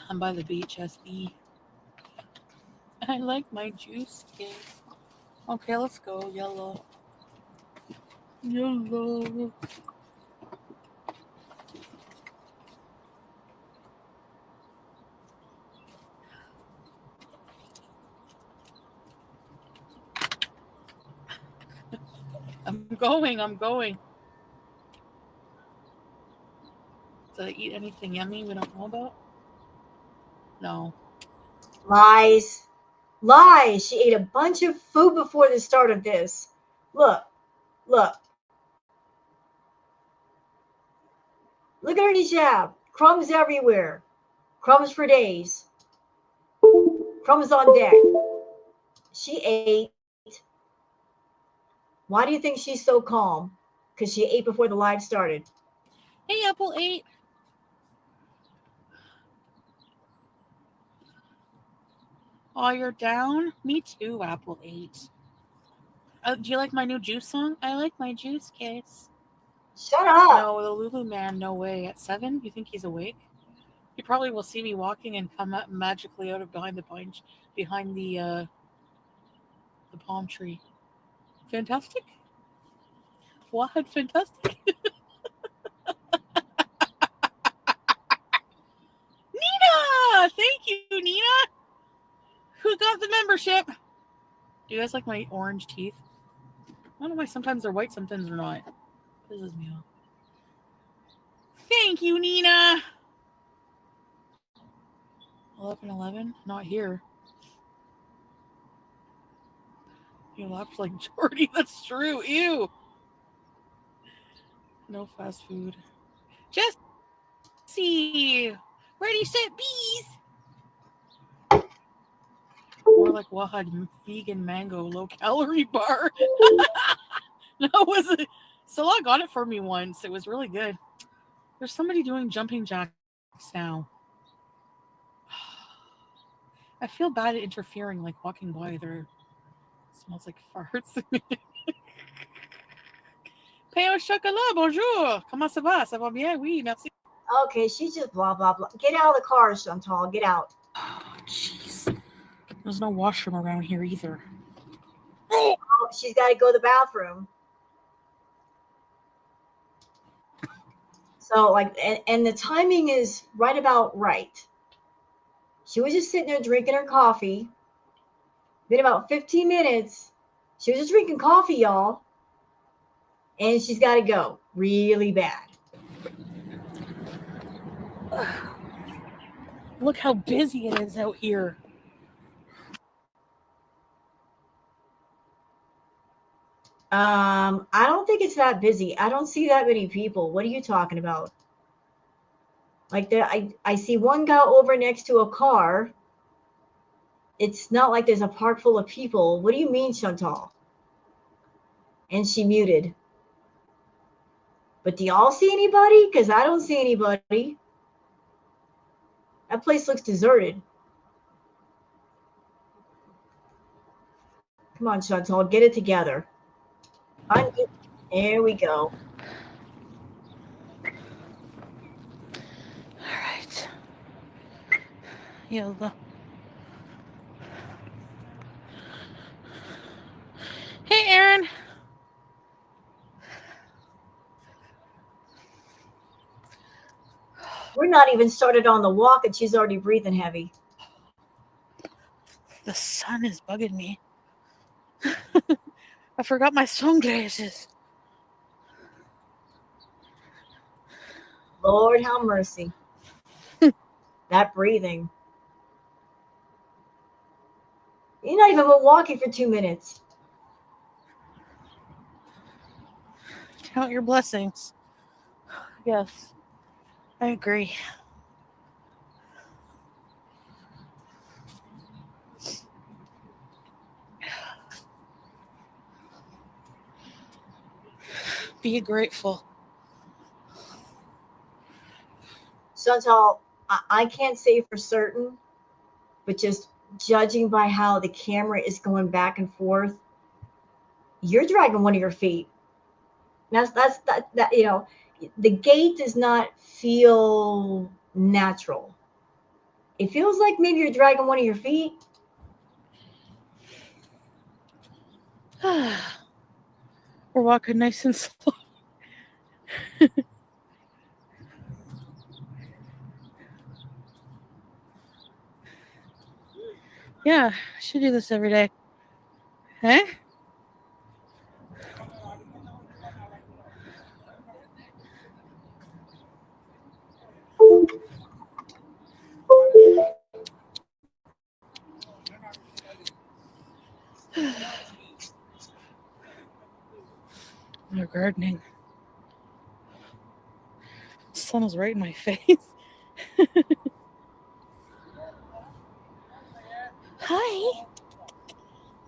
I'm by the beach, SB. I like my juice case. Okay, let's go. Yellow. Yellow. I'm going. I'm going. Did I eat anything yummy we don't know about? No. Lies. Lies. She ate a bunch of food before the start of this. Look, look. Look at her hijab. Crumbs everywhere. Crumbs for days. Crumbs on deck. She ate. Why do you think she's so calm? Because she ate before the live started. Hey, Apple 8. Oh, you're down? Me too, Apple 8. Do you like my new juice song? I like my juice case. Shut up. No, the Lulu man, no way. At 7, you think he's awake? He probably will see me walking and come up magically out of behind the the palm tree. Fantastic. What? Fantastic. Nina! Thank you, Nina! Who got the membership? Do you guys like my orange teeth? I don't know why sometimes they're white, sometimes they're not. Pisses me off. Thank you, Nina! 11:11? Not here. You laughed like Jordy. That's true. Ew. No fast food. Jesse! Ready, set, bees! More like Wahad vegan mango low calorie bar. No, was it? Salah got it for me once. It was really good. There's somebody doing jumping jacks now. I feel bad at interfering, like walking by. There smells like farts. Pain au chocolat, bonjour. Comment ça va? Ça va bien? Oui, merci. Okay, she's just blah, blah, blah. Get out of the car, Chantal. Get out. Jeez. There's no washroom around here either. Oh, she's got to go to the bathroom. So, like, and the timing is right about right. She was just sitting there drinking her coffee. Been about 15 minutes. She was just drinking coffee, y'all. And she's got to go really bad. Look how busy it is out here. I don't think it's that busy. I don't see that many people. What are you talking about? Like I see one guy over next to a car. It's not like there's a park full of people. What do you mean, Chantal? And she muted. But do y'all see anybody? Because I don't see anybody. That place looks deserted. Come on, Chantal, get it together. There we go. All right. Yoga. Hey, Aaron. We're not even started on the walk and she's already breathing heavy. The sun is bugging me. I forgot my sunglasses. Lord have mercy. That breathing. You're not even walking for 2 minutes. Count your blessings. Yes, I agree. Be grateful. Chantal, I can't say for certain, but just judging by how the camera is going back and forth, you're dragging one of your feet. That the gait does not feel natural. It feels like maybe you're dragging one of your feet. We're walking nice and slow. Yeah, I should do this every day. Huh? They're gardening. The sun is right in my face. Hi.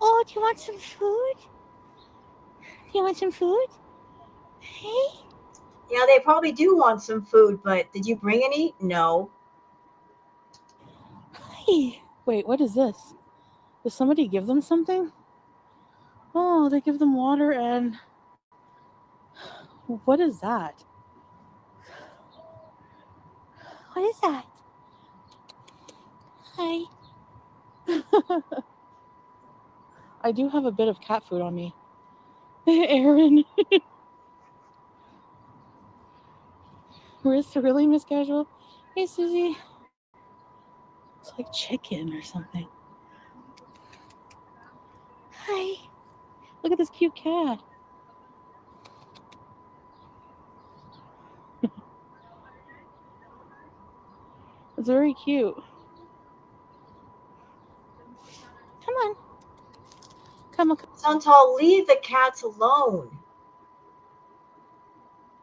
Oh, do you want some food? Do you want some food? Hey. Yeah, they probably do want some food, but did you bring any? No. Hi. Wait, what is this? Does somebody give them something? Oh, they give them water and... What is that? What is that? Hi. I do have a bit of cat food on me. Aaron. Wrist really, Miss Casual? Hey, Susie. It's like chicken or something. Hi. Look at this cute cat. It's very cute. Come on. Come on. Chantal, leave the cats alone.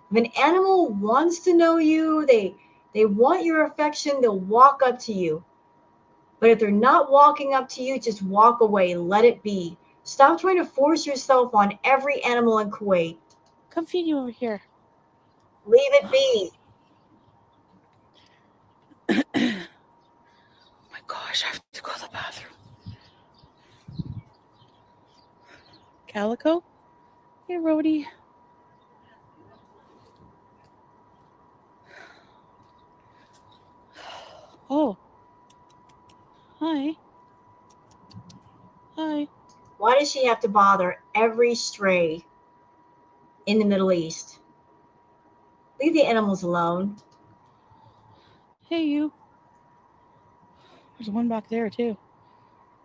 If an animal wants to know you, they want your affection, they'll walk up to you. But if they're not walking up to you, just walk away. Let it be. Stop trying to force yourself on every animal in Kuwait. Come feed you over here. Leave it be. Oh my gosh, I have to go to the bathroom. Calico? Hey, Rhodey. Oh. Hi. Hi. Why does she have to bother every stray in the Middle East? Leave the animals alone. Hey, you. There's one back there too.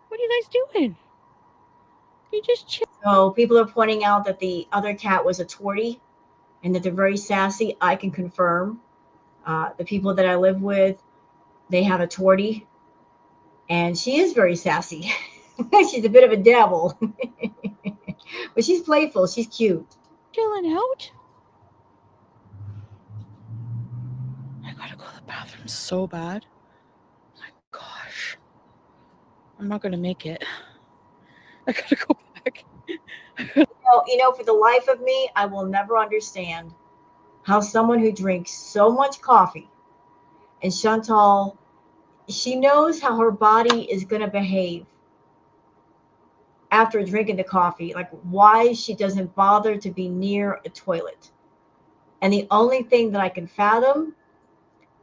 What are you guys doing? You just chill. So people are pointing out that the other cat was a tortie and that they're very sassy. I can confirm. The people that I live with, they have a tortie, and she is very sassy. She's a bit of a devil, but she's playful. She's cute. Chilling out. I gotta go to the bathroom so bad. My gosh. I'm not gonna make it. I gotta go back. For the life of me, I will never understand how someone who drinks so much coffee, and Chantal, she knows how her body is going to behave after drinking the coffee, like why she doesn't bother to be near a toilet. And the only thing that I can fathom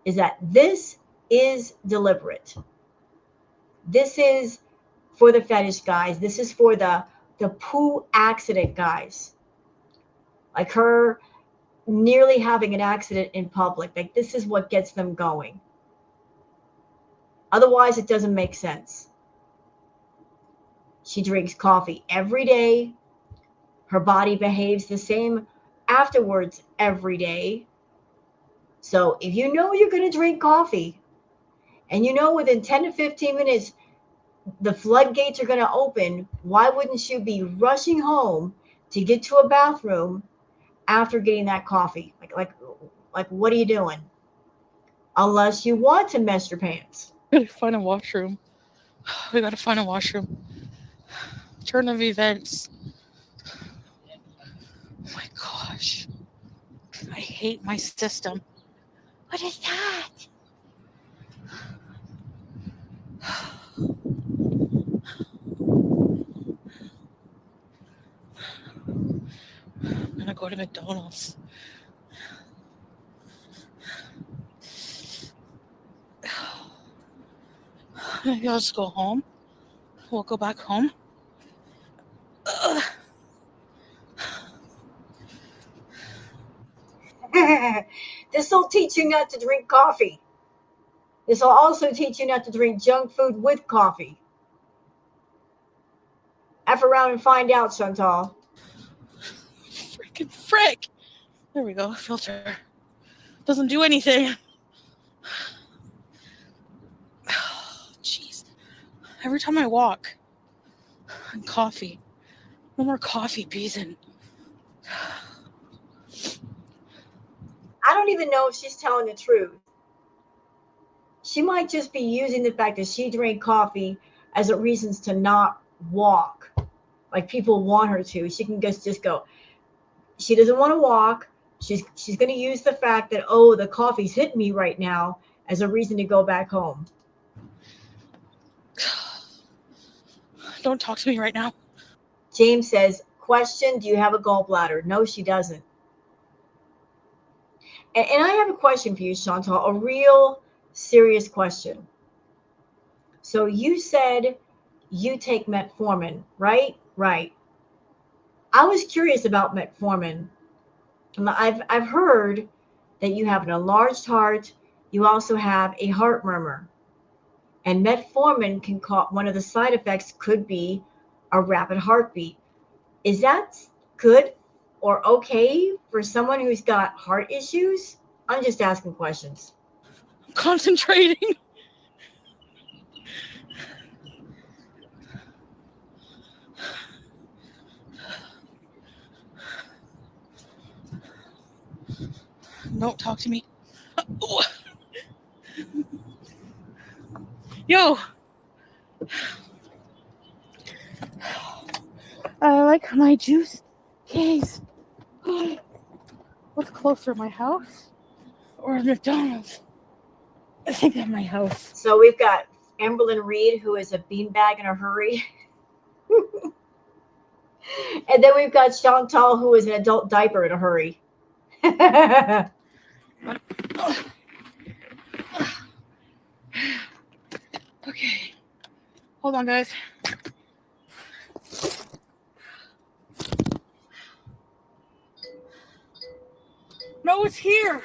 is that this is deliberate. This is for the fetish guys. This is for the poo accident guys. Like her nearly having an accident in public. Like this is what gets them going. Otherwise, it doesn't make sense. She drinks coffee every day. Her body behaves the same afterwards every day. So if you know you're going to drink coffee and you know within 10 to 15 minutes the floodgates are going to open, why wouldn't you be rushing home to get to a bathroom after getting that coffee? Like what are you doing? Unless you want to mess your pants. We gotta find a washroom. We gotta find a washroom. Turn of events. Oh my gosh. I hate my system. What is that? I'm gonna go to McDonald's. Maybe I'll just go home. We'll go back home. This will teach you not to drink coffee. This will also teach you not to drink junk food with coffee. F around and find out, Chantal. Freaking frick! There we go, filter. Doesn't do anything. Jeez. Every time I walk, and coffee. No more coffee, Beeson. I don't even know if she's telling the truth. She might just be using the fact that she drank coffee as a reason to not walk. Like people want her to. She can just go. She doesn't want to walk. She's going to use the fact that, oh, the coffee's hitting me right now as a reason to go back home. Don't talk to me right now. James says, question, do you have a gallbladder? No, she doesn't. And I have a question for you, Chantal, a real serious question. So you said you take metformin, right? Right. I was curious about metformin. I've heard that you have an enlarged heart. You also have a heart murmur. And metformin can cause, one of the side effects could be a rapid heartbeat. Is that good or okay for someone who's got heart issues? I'm just asking questions. I'm concentrating. Don't talk to me. Yo. I like my juice case. What's closer, my house or McDonald's? I think at my house. So we've got Amberlyn Reed, who is a beanbag in a hurry. And then we've got Chantal, who is an adult diaper in a hurry. Okay. Hold on, guys. No, it's here.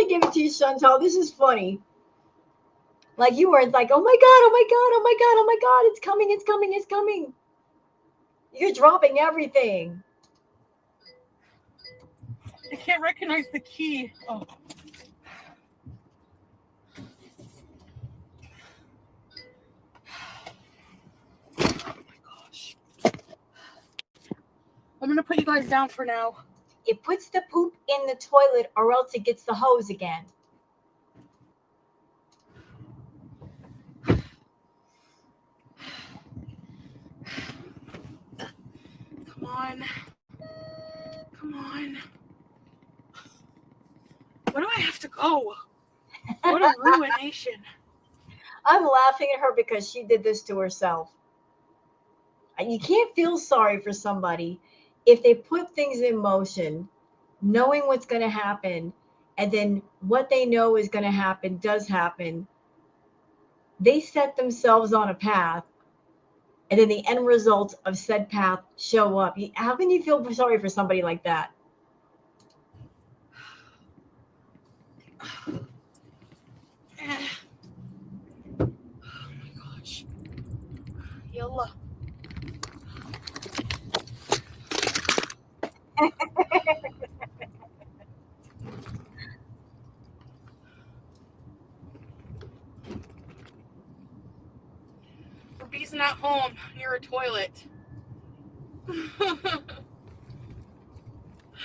give it to you, Chantal. This is funny. Like you weren't like, oh my god, oh my god, oh my god, oh my god, it's coming, it's coming, it's coming. You're dropping everything. I can't recognize the key. Oh. Oh my gosh. I'm gonna put you guys down for now. It puts the poop in the toilet or else it gets the hose again. Come on. Come on. Where do I have to go? What a ruination. I'm laughing at her because she did this to herself. You can't feel sorry for somebody if they put things in motion, knowing what's going to happen, and then what they know is going to happen does happen. They set themselves on a path, and then the end results of said path show up. How can you feel sorry for somebody like that? Oh my gosh. Yalla. We're beasing at home near a toilet.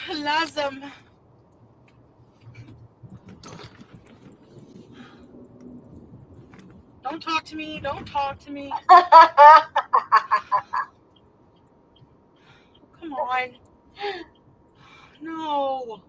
Lazem. Don't talk to me. Don't talk to me. Come on. No.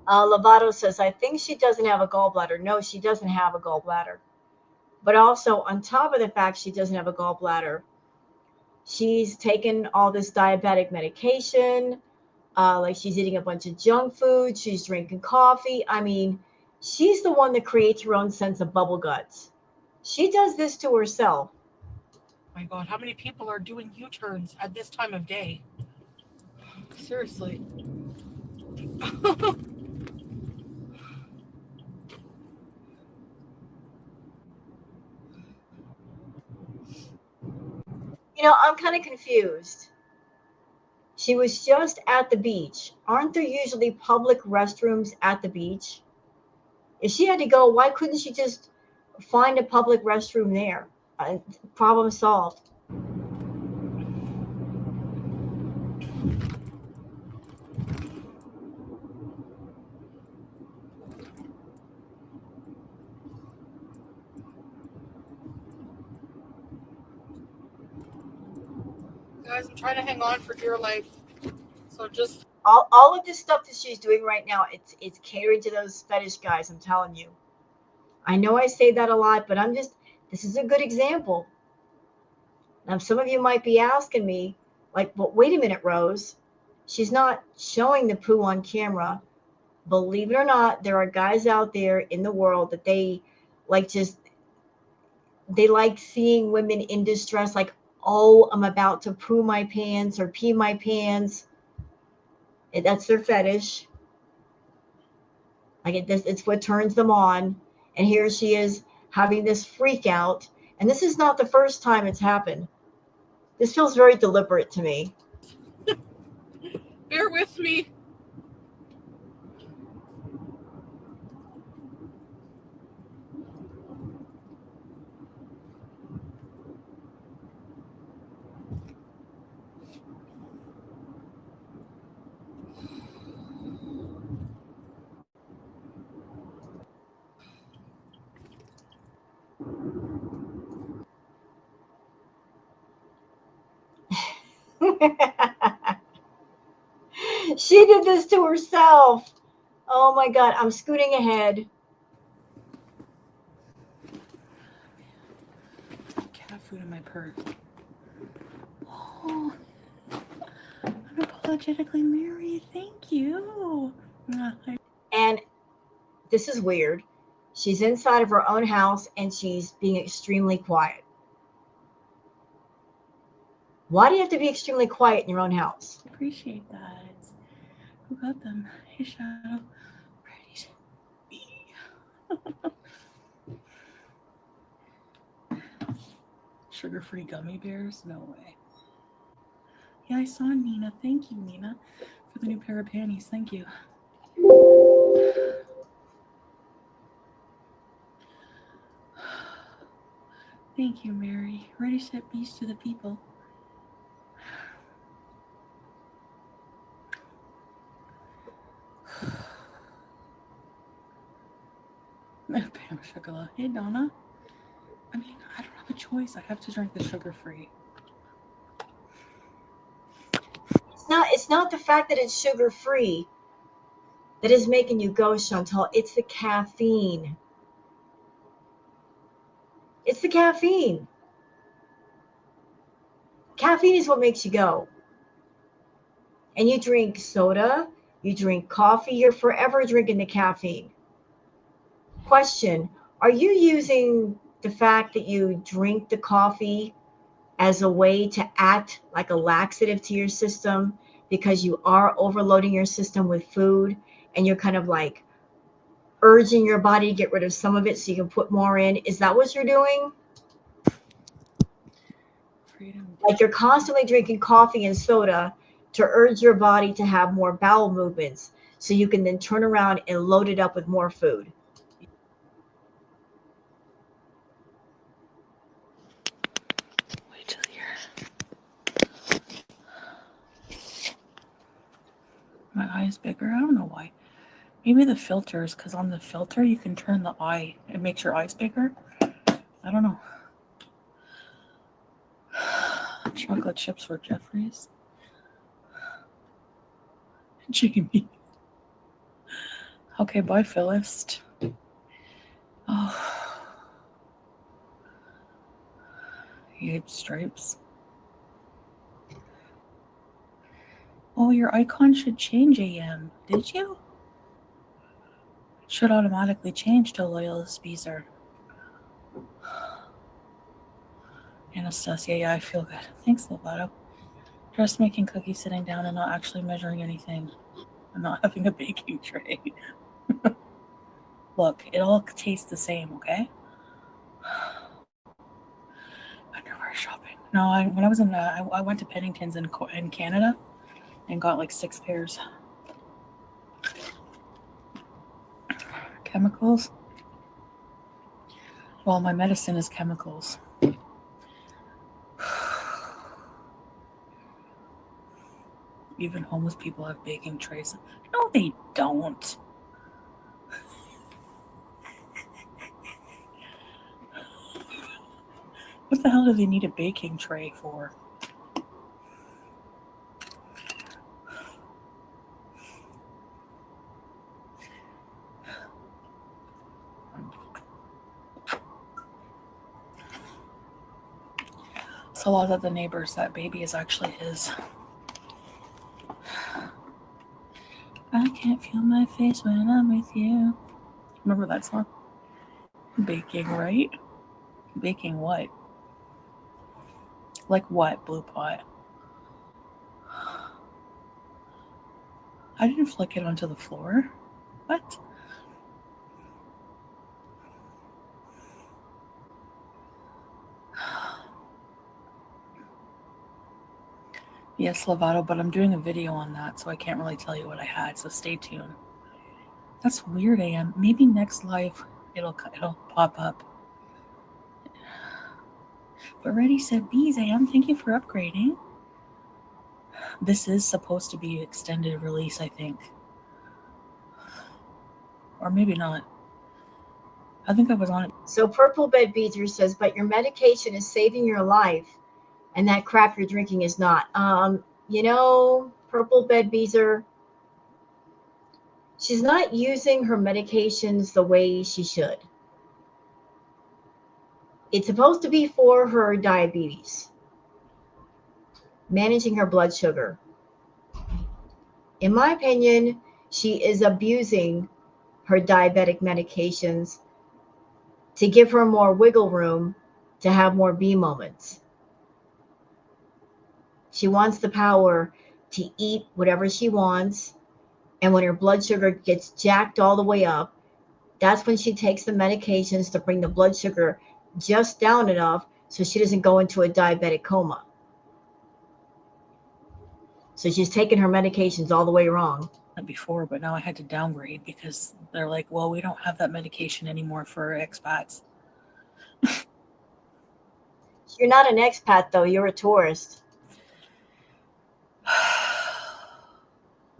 Lovato says, I think she doesn't have a gallbladder. No, she doesn't have a gallbladder. But also, on top of the fact she doesn't have a gallbladder, she's taken all this diabetic medication. Like she's eating a bunch of junk food. She's drinking coffee. I mean, she's the one that creates her own sense of bubble guts. She does this to herself. My God, how many people are doing U-turns at this time of day? Seriously. I'm kind of confused. She was just at the beach. Aren't there usually public restrooms at the beach? If she had to go, why couldn't she just find a public restroom there? Problem solved. Guys, I'm trying to hang on for dear life. So just all of this stuff that she's doing right now, it's catering to those fetish guys. I'm telling you. I know I say that a lot, but this is a good example. Now, some of you might be asking me, like, but wait a minute, Rose. She's not showing the poo on camera. Believe it or not, there are guys out there in the world that they like they like seeing women in distress, like, oh, I'm about to poo my pants or pee my pants. That's their fetish. Like it's what turns them on. And here she is having this freak out. And this is not the first time it's happened. This feels very deliberate to me. bear with me. She did this to herself. Oh my God, I'm scooting ahead. Cat food in my purse. Oh, I'm gonna pull Unapologetically Mary, thank you. And this is weird. She's inside of her own house and she's being extremely quiet. Why do you have to be extremely quiet in your own house? Appreciate that. Who got them? Hey, Shadow. Ready to be. Sugar-free gummy bears? No way. Yeah, I saw Nina. Thank you, Nina, for the new pair of panties. Thank you. Thank you, Mary. Ready, set, beast to the people. Pam Chocolat. Hey, Donna. I mean, I don't have a choice. I have to drink the sugar-free. It's not the fact that it's sugar free that is making you go, Chantal. It's the caffeine. It's the caffeine. Caffeine is what makes you go. And you drink soda, you drink coffee, you're forever drinking the caffeine. Question: are you using the fact that you drink the coffee as a way to act like a laxative to your system because you are overloading your system with food and you're kind of like urging your body to get rid of some of it so you can put more in? Is that what you're doing? Freedom. Like you're constantly drinking coffee and soda to urge your body to have more bowel movements so you can then turn around and load it up with more food. Wait till you're. My eye is bigger. I don't know why. Maybe the filters, because on the filter you can turn the eye. It makes your eyes bigger. I don't know. Chocolate chips for Jeffries. Jamie. Okay, bye, Phyllis. Oh. You hate stripes. Oh, your icon should change, AM. Did you? It should automatically change to Loyalist Beezer. Anastasia, yeah, I feel good. Thanks, Lovato. Just making cookies sitting down and not actually measuring anything. And not having a baking tray. Look, it all tastes the same, okay? Underwear shopping. No, when I was in, I went to Pennington's in Canada and got like 6 pairs. Chemicals. Well, my medicine is chemicals. Even homeless people have baking trays. No, they don't. What the hell do they need a baking tray for? Salah at the neighbors, that baby is actually his. I can't feel my face when I'm with you. Remember that song? Baking, right? Baking what? Like what, Blue Pot? I didn't flick it onto the floor. What? Yes, Lovato, but I'm doing a video on that, so I can't really tell you what I had, so stay tuned. That's weird, AM. Maybe next live it'll pop up. But Ready said bees, AM. Thank you for upgrading. This is supposed to be extended release, I think. Or maybe not. I think I was on it. So Purple Bed Beater says, but your medication is saving your life and that crap you're drinking is not. Purple Bed Beater, she's not using her medications the way she should. It's supposed to be for her diabetes, managing her blood sugar. In my opinion, she is abusing her diabetic medications to give her more wiggle room to have more B moments. She wants the power to eat whatever she wants. And when her blood sugar gets jacked all the way up, that's when she takes the medications to bring the blood sugar just down enough so she doesn't go into a diabetic coma. So she's taking her medications all the way wrong. Before, but now I had to downgrade because they're like, well, we don't have that medication anymore for expats. You're not an expat, though. You're a tourist.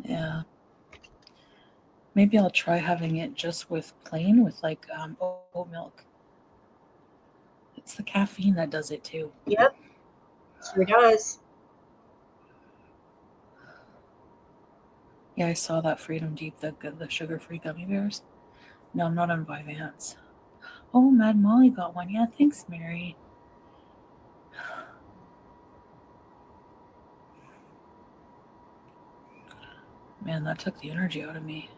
Yeah. Maybe I'll try having it just with plain, with like oat milk. It's the caffeine that does it too. Yep, sure does. Yeah, I saw that Freedom Deep, the sugar-free gummy bears. No, I'm not on Vyvanse. Oh, Mad Molly got one. Yeah, thanks, Mary. Man, that took the energy out of me.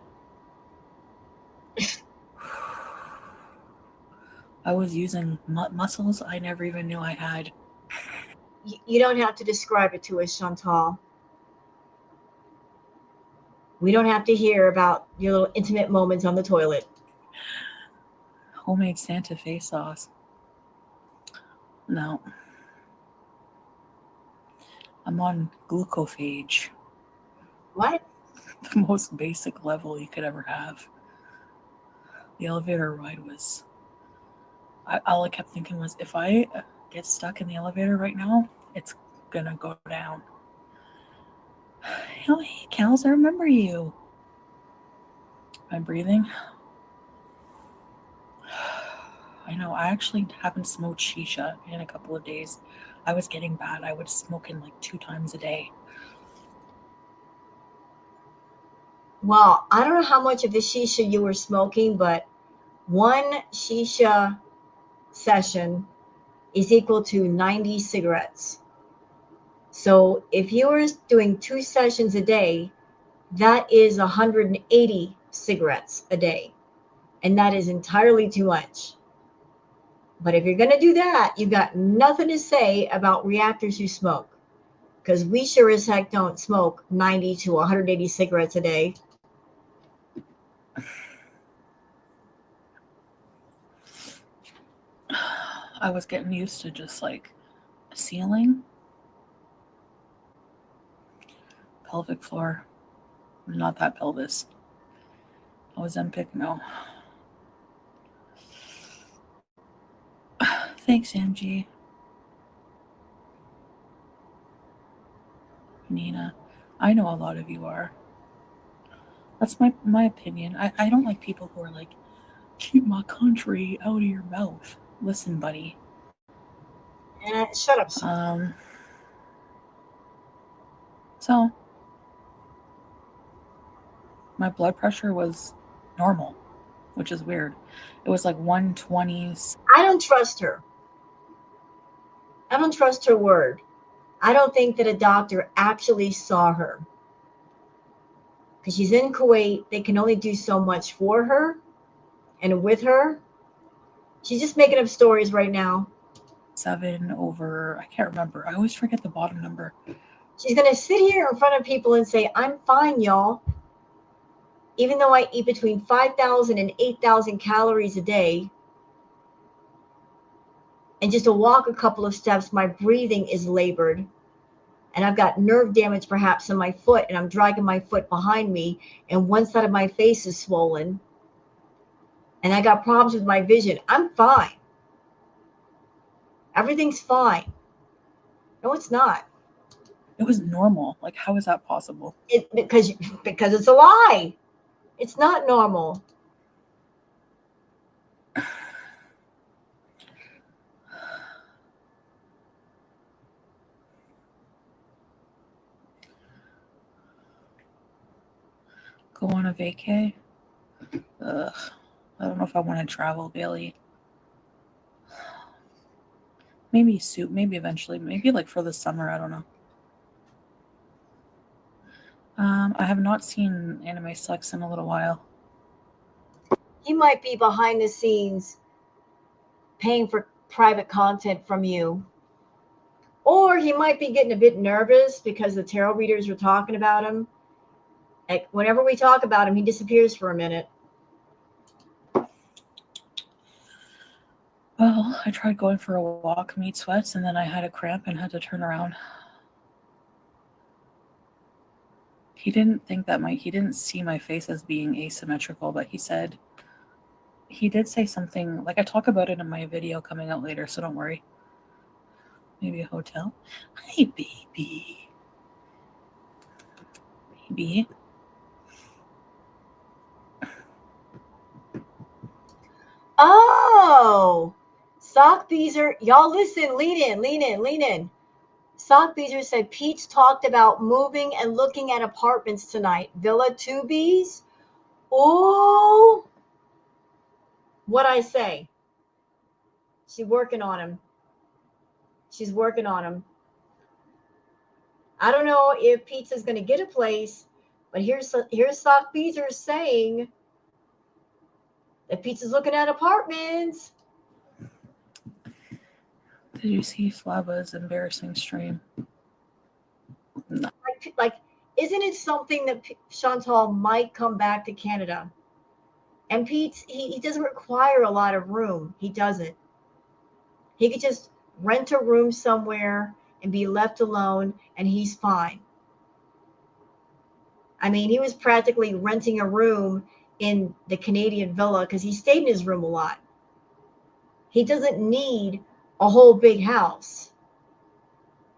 I was using muscles I never even knew I had. You don't have to describe it to us, Chantal. We don't have to hear about your little intimate moments on the toilet. Homemade Santa Fe sauce. No. I'm on glucophage. What? The most basic level you could ever have. The elevator ride was... all I kept thinking was, if I get stuck in the elevator right now, it's gonna go down. Oh, hey, Kels, I remember you. Am I breathing? I know, I actually haven't smoked shisha in a couple of days. I was getting bad. I would smoke in like 2 times a day. Well, I don't know how much of the shisha you were smoking, but one shisha session is equal to 90 cigarettes. So if you were doing 2 sessions a day, that is 180 cigarettes a day. And that is entirely too much. But if you're going to do that, you've got nothing to say about reactors who smoke. Because we sure as heck don't smoke 90 to 180 cigarettes a day. I was getting used to just like ceiling, pelvic floor, not that pelvis. Ozempic, no. Thanks, MG. Nina, I know a lot of you are. That's my opinion. I don't like people who are like, keep my country out of your mouth. Listen, buddy. Shut up. So my blood pressure was normal, which is weird. It was like 120s. I don't trust her. I don't trust her word. I don't think that a doctor actually saw her. Because she's in Kuwait, they can only do so much for her and with her. She's just making up stories right now. 7 over, I can't remember. I always forget the bottom number. She's going to sit here in front of people and say, I'm fine, y'all. Even though I eat between 5,000 and 8,000 calories a day, and just to walk a couple of steps, my breathing is labored. And I've got nerve damage perhaps in my foot, and I'm dragging my foot behind me, and one side of my face is swollen. And I got problems with my vision. I'm fine. Everything's fine. No, it's not. It was normal. Like, how is that possible? Because it's a lie. It's not normal. Go on a vacay? Ugh. I don't know if I want to travel, Bailey. Maybe maybe eventually. Maybe like for the summer, I don't know. I have not seen anime sex in a little while. He might be behind the scenes paying for private content from you. Or he might be getting a bit nervous because the tarot readers were talking about him. Like whenever we talk about him, he disappears for a minute. Well, I tried going for a walk, made sweats, and then I had a cramp and had to turn around. He didn't see my face as being asymmetrical, but he did say something, like I talk about it in my video coming out later, so don't worry. Maybe a hotel. Hi, baby. Baby. Oh, Sock Beezer, y'all listen, lean in. Sock Beezer said Pete's talked about moving and looking at apartments tonight. Villa 2Bs? Ooh, what I say? She's working on him. I don't know if Pizza's going to get a place, but here's Sock Beezer saying that Pizza's looking at apartments. Did you see Flava's embarrassing stream? No. Like, isn't it something that Chantal might come back to Canada? And Pete, he doesn't require a lot of room. He doesn't. He could just rent a room somewhere and be left alone, and he's fine. I mean, he was practically renting a room in the Canadian villa because he stayed in his room a lot. He doesn't need a whole big house.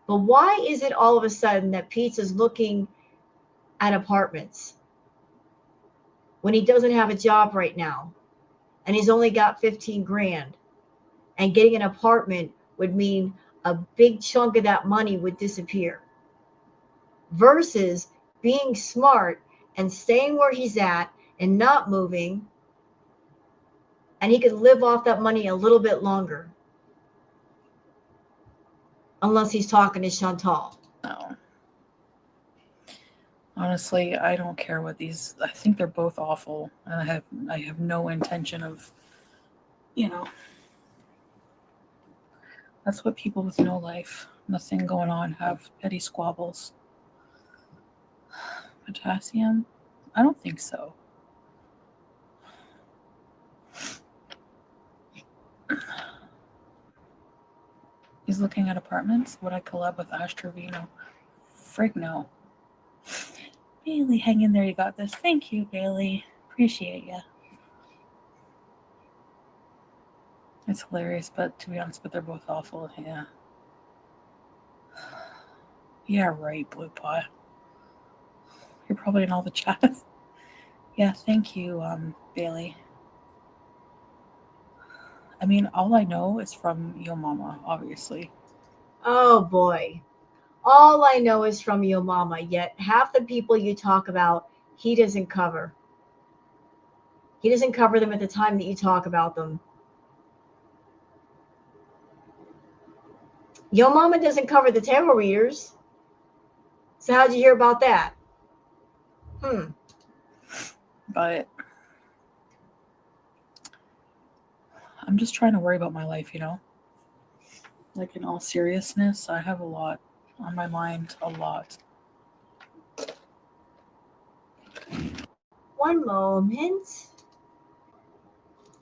But why is it all of a sudden that Pete is looking at apartments when he doesn't have a job right now and he's only got 15 grand? And getting an apartment would mean a big chunk of that money would disappear. Versus being smart and staying where he's at and not moving, and he could live off that money a little bit longer. Unless he's talking to Chantal. No. Honestly, I don't care what these. I think they're both awful, and I have no intention of, That's what people with no life, nothing going on, have petty squabbles. Potassium? I don't think so. He's looking at apartments? Would I collab with Ash Trevino? Frig no. Bailey, hang in there, you got this. Thank you, Bailey. Appreciate ya. It's hilarious, but to be honest, they're both awful, yeah. Yeah, right, Blue Pot. You're probably in all the chats. Yeah, thank you, Bailey. I mean, all I know is from Yo Mama, obviously. Oh boy. All I know is from Yo Mama, yet half the people you talk about, he doesn't cover. He doesn't cover them at the time that you talk about them. Yo Mama doesn't cover the tarot readers. So how'd you hear about that? But I'm just trying to worry about my life, Like, in all seriousness, I have a lot on my mind, a lot. One moment.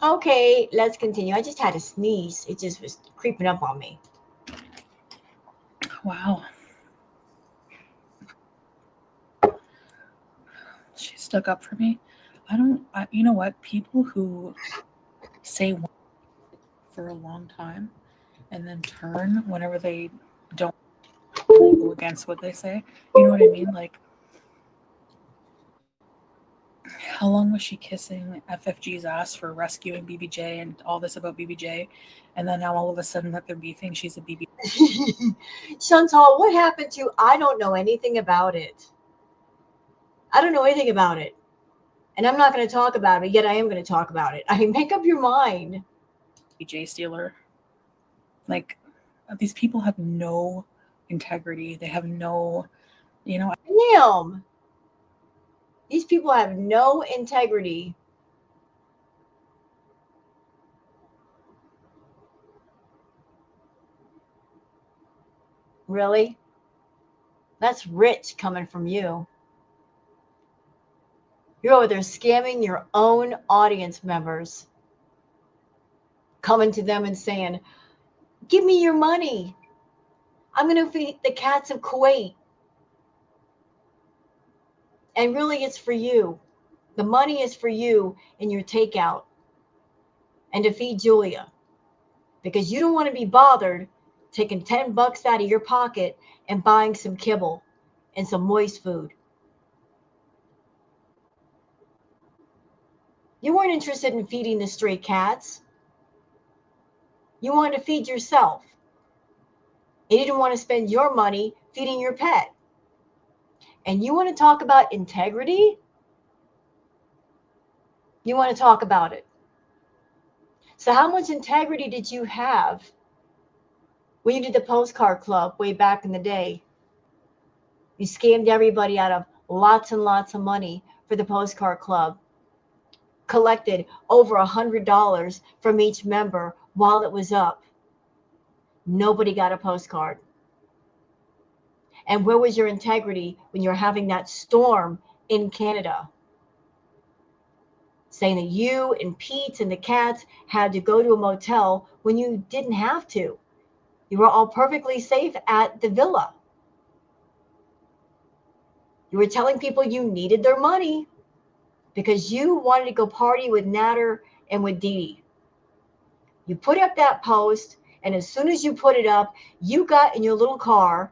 Okay, let's continue. I just had a sneeze. It just was creeping up on me. Wow. She stuck up for me. You know what? People who say one for a long time and then turn whenever they don't go against what they say. You know what I mean? Like, how long was she kissing FFG's ass for rescuing BBJ and all this about BBJ? And then now all of a sudden that they're beefing, she's a BBJ. Chantal, what happened to I don't know anything about it? I don't know anything about it. And I'm not going to talk about it, yet I am going to talk about it. I mean, make up your mind. BJ stealer. Like, these people have no integrity. They have no, Damn. These people have no integrity. Really? That's rich coming from you. You're over there scamming your own audience members, coming to them and saying, give me your money. I'm going to feed the cats of Kuwait. And really, it's for you. The money is for you in your takeout and to feed Julia because you don't want to be bothered taking $10 out of your pocket and buying some kibble and some moist food. You weren't interested in feeding the stray cats. You wanted to feed yourself. You didn't want to spend your money feeding your pet. And you want to talk about integrity? You want to talk about it. So how much integrity did you have when you did the postcard club way back in the day? You scammed everybody out of lots and lots of money for the postcard club, collected over $100 from each member while it was up. Nobody got a postcard. And where was your integrity when you were having that storm in Canada? Saying that you and Pete and the cats had to go to a motel when you didn't have to. You were all perfectly safe at the villa. You were telling people you needed their money because you wanted to go party with Natter and with Dee Dee. You put up that post, and as soon as you put it up, you got in your little car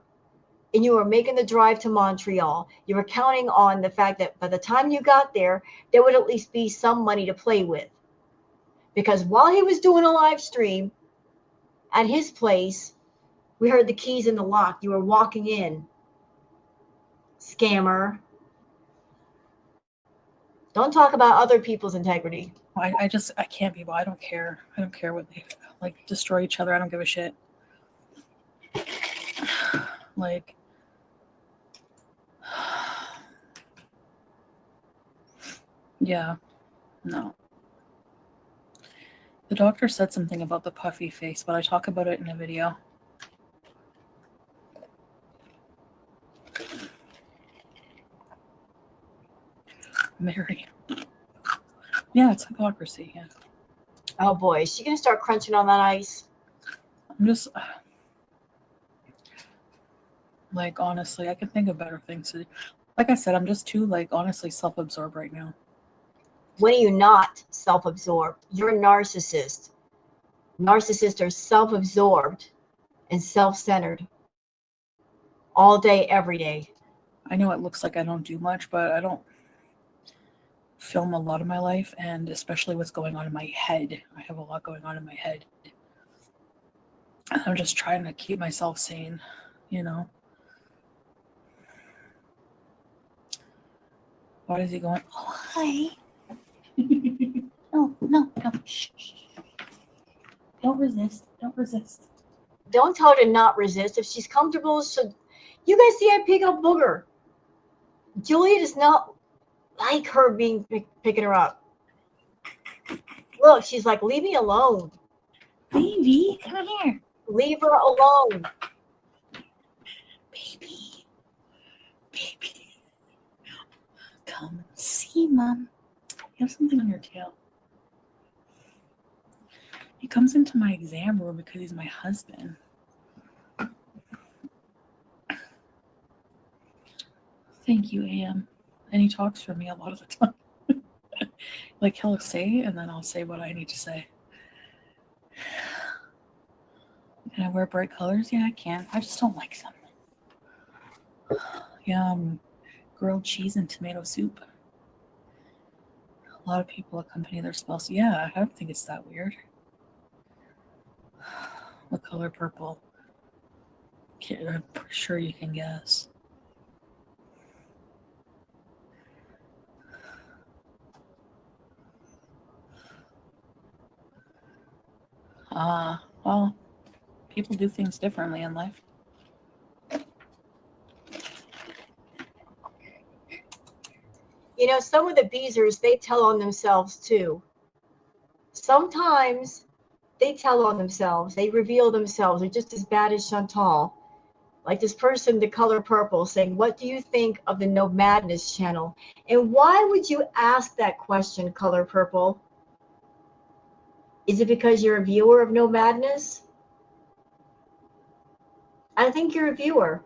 and you were making the drive to Montreal. You were counting on the fact that by the time you got there, there would at least be some money to play with. Because while he was doing a live stream at his place, we heard the keys in the lock. You were walking in. Scammer. Don't talk about other people's integrity. I can't be. I don't care. I don't care what they like. Destroy each other. I don't give a shit. Like, yeah, no. The doctor said something about the puffy face, but I talk about it in a video. Mary. Yeah, it's hypocrisy. Yeah. Oh boy, is she gonna start crunching on that ice? I'm just like, honestly, I can think of better things to do. Like I said, I'm just too, like, honestly self-absorbed right now. When are you not self-absorbed? You're a narcissist. Narcissists are self-absorbed and self-centered all day, every day. I know it looks like I don't do much, but I don't film a lot of my life, and especially what's going on in my head. I have a lot going on in my head. I'm just trying to keep myself sane, you know. What is he going? Oh, hi. No. Shh. Don't resist. Don't resist. Don't tell her to not resist. If she's comfortable, you guys see I pick up Booger. Julia does not like her picking her up. Look, she's like, leave me alone. Baby, come here. Leave her alone. Baby. Come see, Mom. You have something on your tail. He comes into my exam room because he's my husband. Thank you, AM. And he talks for me a lot of the time. Like, he'll say, and then I'll say what I need to say. Can I wear bright colors? Yeah, I can. I just don't like them. Yum. Grilled cheese and tomato soup. A lot of people accompany their spouse. Yeah, I don't think it's that weird. The color purple. I'm pretty sure you can guess. Well, people do things differently in life. You know, some of the beezers, they tell on themselves too. Sometimes they tell on themselves. They reveal themselves. They're just as bad as Chantal. Like this person, the color purple, saying, what do you think of the No Madness channel? And why would you ask that question, color purple? Is it because you're a viewer of No Madness? I think you're a viewer.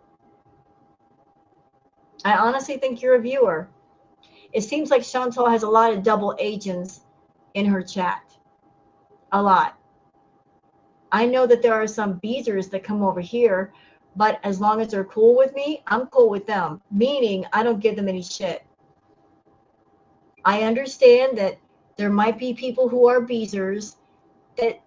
I honestly think you're a viewer. It seems like Chantal has a lot of double agents in her chat. A lot. I know that there are some beezers that come over here, but as long as they're cool with me, I'm cool with them. Meaning, I don't give them any shit. I understand that there might be people who are beezers that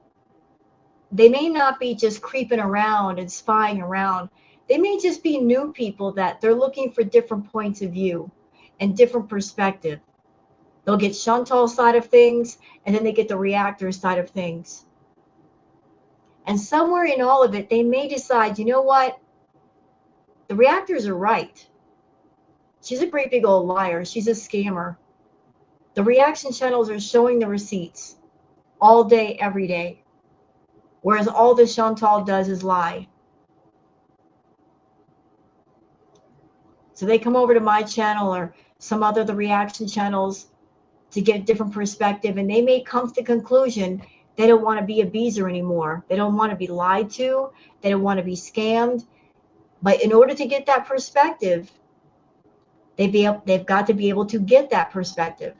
they may not be just creeping around and spying around. They may just be new people that they're looking for different points of view and different perspective. They'll get Chantal's side of things, and then they get the reactor side of things. And somewhere in all of it, they may decide, you know what? The reactors are right. She's a great big old liar. She's a scammer. The reaction channels are showing the receipts all day, every day. Whereas all that Chantal does is lie. So they come over to my channel or some other the reaction channels to get a different perspective, and they may come to the conclusion they don't want to be a beezer anymore. They don't want to be lied to. They don't want to be scammed. But in order to get that perspective, they've got to be able to get that perspective.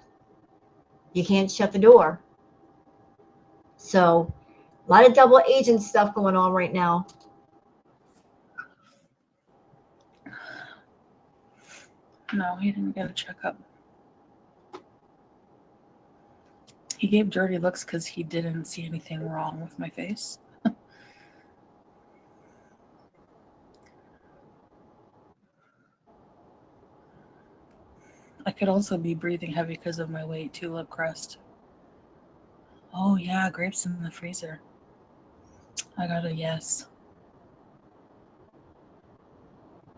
You can't shut the door. So a lot of double agent stuff going on right now. No, he didn't get a checkup. He gave dirty looks because he didn't see anything wrong with my face. I could also be breathing heavy because of my weight too, lip crust. Oh yeah, grapes in the freezer. I got a yes.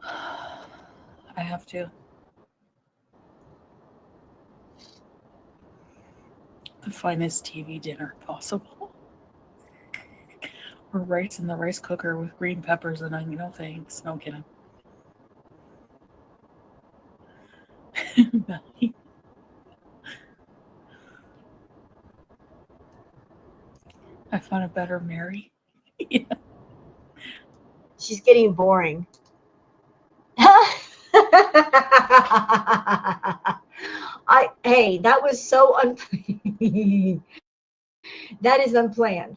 I have to. The finest TV dinner possible. Or rice in the rice cooker with green peppers and onion. No thanks. No kidding. Belly. I found a better Mary. Yeah. She's getting boring. Hey, that was so that is unplanned.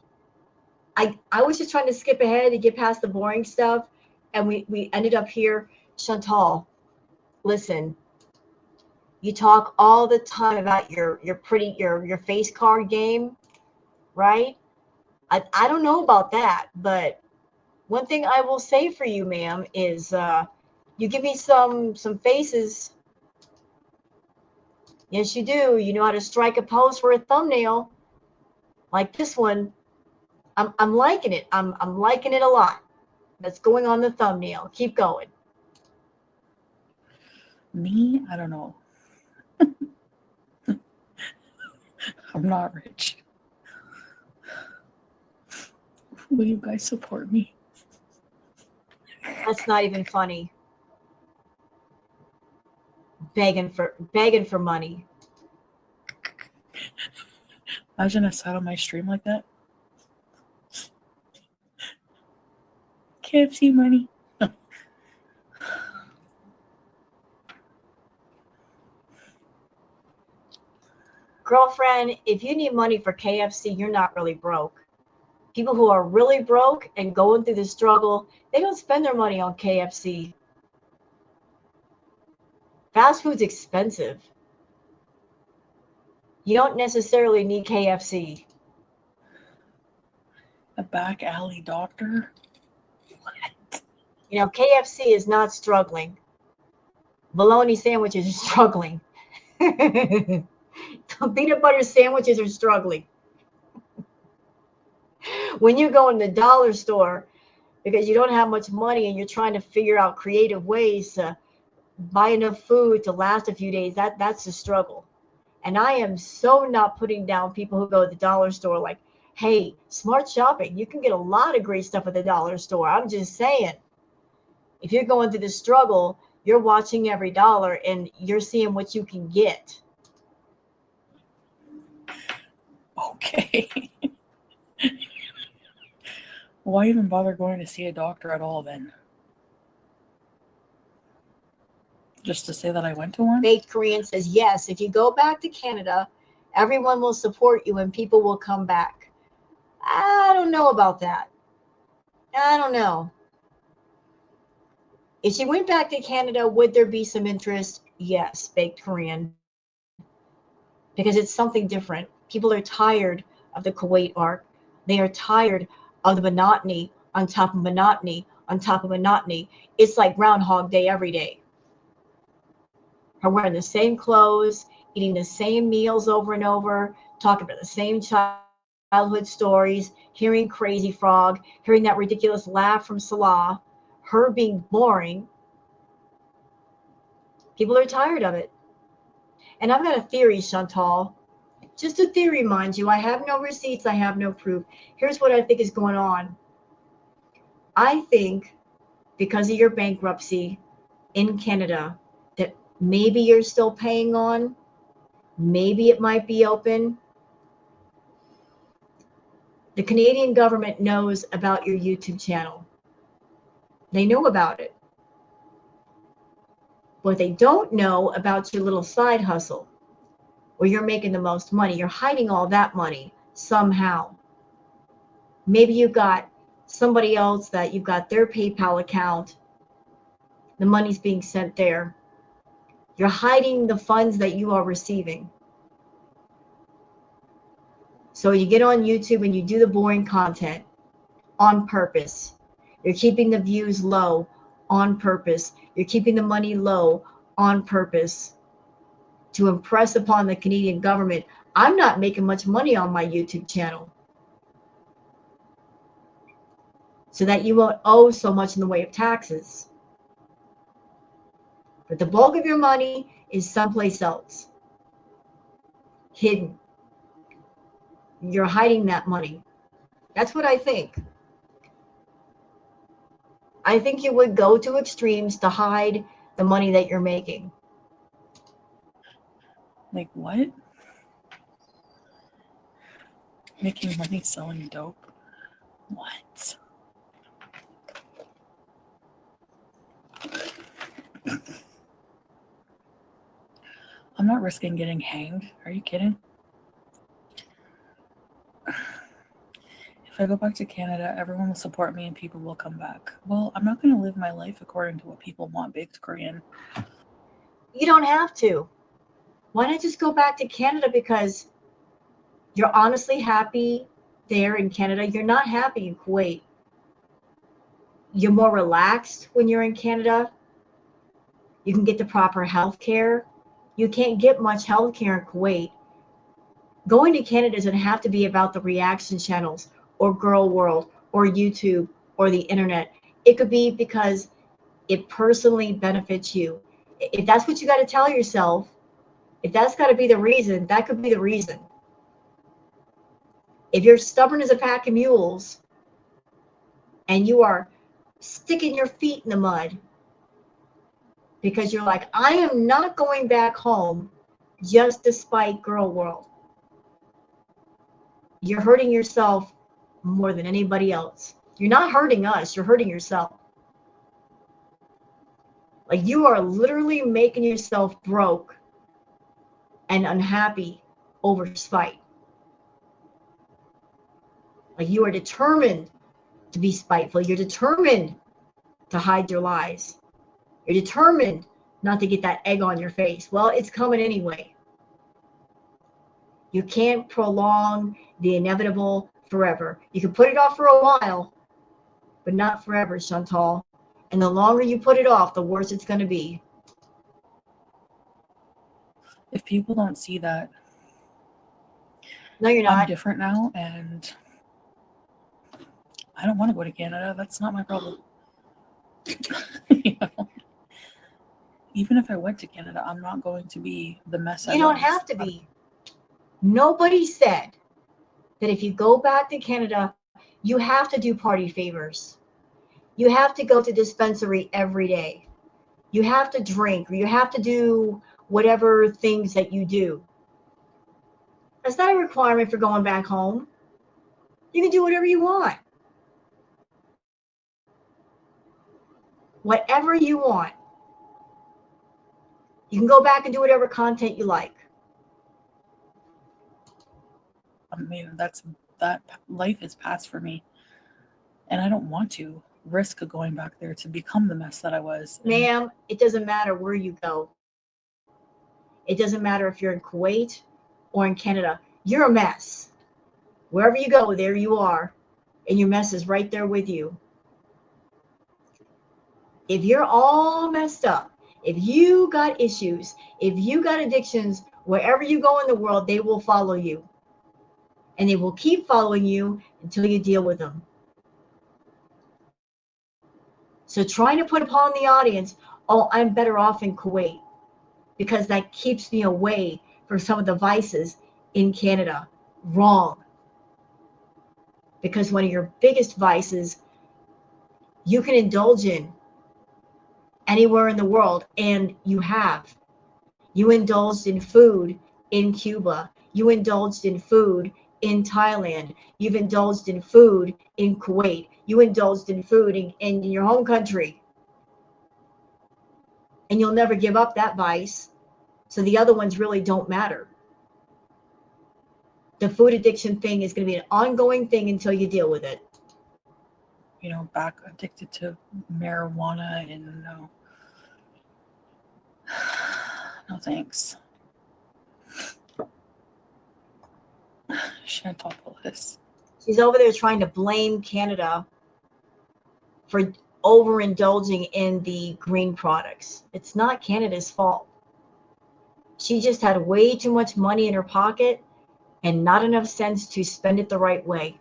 I was just trying to skip ahead and get past the boring stuff, and we ended up here. Chantal, listen, you talk all the time about your face card game, right? I don't know about that, but one thing I will say for you, ma'am, is you give me some faces. Yes, you do. You know how to strike a pose for a thumbnail, like this one. I'm liking it. I'm liking it a lot. That's going on the thumbnail. Keep going. Me? I don't know. I'm not rich. Will you guys support me? That's not even funny. Begging for money. Imagine I sat on my stream like that. KFC money. Girlfriend, if you need money for KFC, you're not really broke. People who are really broke and going through the struggle, they don't spend their money on KFC. Fast food's expensive. You don't necessarily need KFC. A back alley doctor? What? You know, KFC is not struggling. Bologna sandwiches are struggling. Peanut butter sandwiches are struggling. When you go in the dollar store because you don't have much money and you're trying to figure out creative ways to buy enough food to last a few days, that's a struggle. And I am so not putting down people who go to the dollar store like, hey, smart shopping. You can get a lot of great stuff at the dollar store. I'm just saying, if you're going through the struggle, you're watching every dollar and you're seeing what you can get. Okay. Why even bother going to see a doctor at all then? Just to say that I went to one? Baked Korean says, yes, if you go back to Canada, everyone will support you and people will come back. I don't know about that. I don't know. If she went back to Canada, would there be some interest? Yes, Baked Korean. Because it's something different. People are tired of the Kuwait arc. They are tired of the monotony on top of monotony on top of monotony. It's like Groundhog Day every day. Her wearing the same clothes, eating the same meals over and over, talking about the same childhood stories, hearing Crazy Frog, hearing that ridiculous laugh from Salah, her being boring. People are tired of it. And I've got a theory, Chantal. Just a theory, mind you. I have no receipts, I have no proof. Here's what I think is going on. I think because of your bankruptcy in Canada, that maybe you're still paying on, maybe it might be open. The Canadian government knows about your YouTube channel. They know about it. What they don't know about your little side hustle, where you're making the most money. You're hiding all that money somehow. Maybe you've got somebody else that you've got their PayPal account. The money's being sent there. You're hiding the funds that you are receiving. So you get on YouTube and you do the boring content on purpose. You're keeping the views low on purpose. You're keeping the money low on purpose to impress upon the Canadian government, I'm not making much money on my YouTube channel. So that you won't owe so much in the way of taxes. But the bulk of your money is someplace else, hidden. You're hiding that money. That's what I think. I think you would go to extremes to hide the money that you're making. Like what? Making money selling dope? What? I'm not risking getting hanged. Are you kidding? If I go back to Canada, everyone will support me and people will come back. Well, I'm not going to live my life according to what people want, Baked Korean. You don't have to. Why not just go back to Canada because you're honestly happy there in Canada? You're not happy in Kuwait. You're more relaxed when you're in Canada. You can get the proper health care. You can't get much health care in Kuwait. Going to Canada doesn't have to be about the reaction channels or Girl World or YouTube or the internet. It could be because it personally benefits you. If that's what you got to tell yourself, if that's got to be the reason, that could be the reason. If you're stubborn as a pack of mules and you are sticking your feet in the mud because you're like, I am not going back home just to spite Girl World, you're hurting yourself more than anybody else. You're not hurting us, you're hurting yourself. Like you are literally making yourself broke and unhappy over spite. Like you are determined to be spiteful. You're determined to hide your lies. You're determined not to get that egg on your face. Well, it's coming anyway. You can't prolong the inevitable forever. You can put it off for a while, but not forever, Chantal. And the longer you put it off, the worse it's going to be. If people don't see that, No, you're not. I'm different now, and I don't want to go to Canada. That's not my problem. you know? even if I went to Canada, I'm not going to be the mess I You don't was. have to be. Nobody said that if you go back to Canada, you have to do party favors. You have to go to dispensary every day. You have to drink, or you have to do whatever things that you do. That's not a requirement for going back home. You can do whatever you want. Whatever you want. You can go back and do whatever content you like. I mean, that life is past for me, and I don't want to risk going back there to become the mess that I was. Ma'am, it doesn't matter where you go. It doesn't matter if you're in Kuwait or in Canada. You're a mess. Wherever you go, there you are, and your mess is right there with you. If you're all messed up, if you got issues, if you got addictions, wherever you go in the world, they will follow you. And they will keep following you until you deal with them. So trying to put upon the audience, oh, I'm better off in Kuwait because that keeps me away from some of the vices in Canada. Wrong. Because one of your biggest vices you can indulge in anywhere in the world, and you have. You indulged in food in Cuba. You indulged in food in Thailand. You've indulged in food in Kuwait. You indulged in food in your home country. And you'll never give up that vice. So the other ones really don't matter. The food addiction thing is going to be an ongoing thing until you deal with it. You know, back addicted to marijuana, and no thanks. Chantel this. She's over there trying to blame Canada for overindulging in the green products. It's not Canada's fault. She just had way too much money in her pocket and not enough sense to spend it the right way.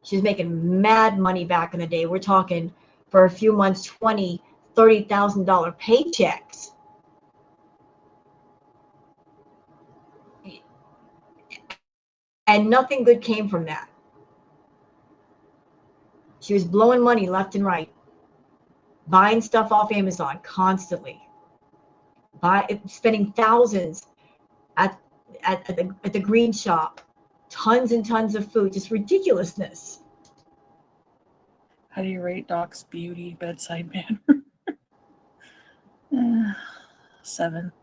She was making mad money back in the day. We're talking for a few months, $20,000, $30,000 paychecks. And nothing good came from that. She was blowing money left and right, buying stuff off Amazon constantly, spending thousands at the green shop, tons and tons of food, just ridiculousness. How do you rate Doc's beauty bedside manner? 7.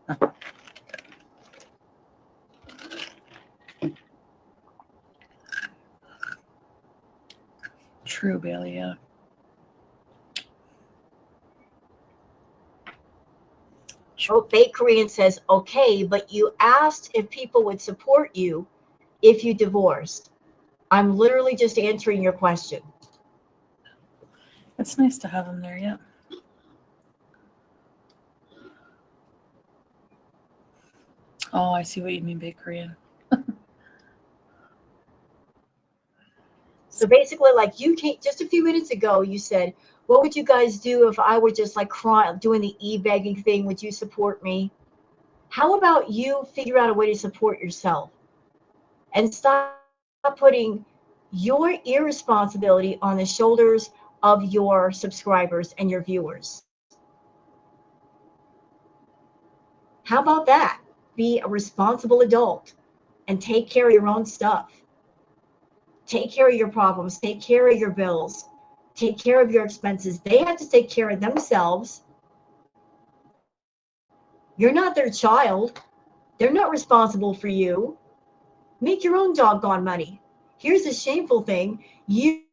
True, Bailey, yeah. Oh, Fake Korean says, okay, but you asked if people would support you if you divorced. I'm literally just answering your question. It's nice to have them there, yeah. Oh, I see what you mean, Big Korean. So basically, like you can't, just a few minutes ago, you said, what would you guys do if I were just like crying, doing the e-begging thing? Would you support me? How about you figure out a way to support yourself and stop putting your irresponsibility on the shoulders of your subscribers and your viewers? How about that? Be a responsible adult and take care of your own stuff. Take care of your problems, take care of your bills, take care of your expenses. They have to take care of themselves. You're not their child. They're not responsible for you. Make your own doggone money. Here's the shameful thing. You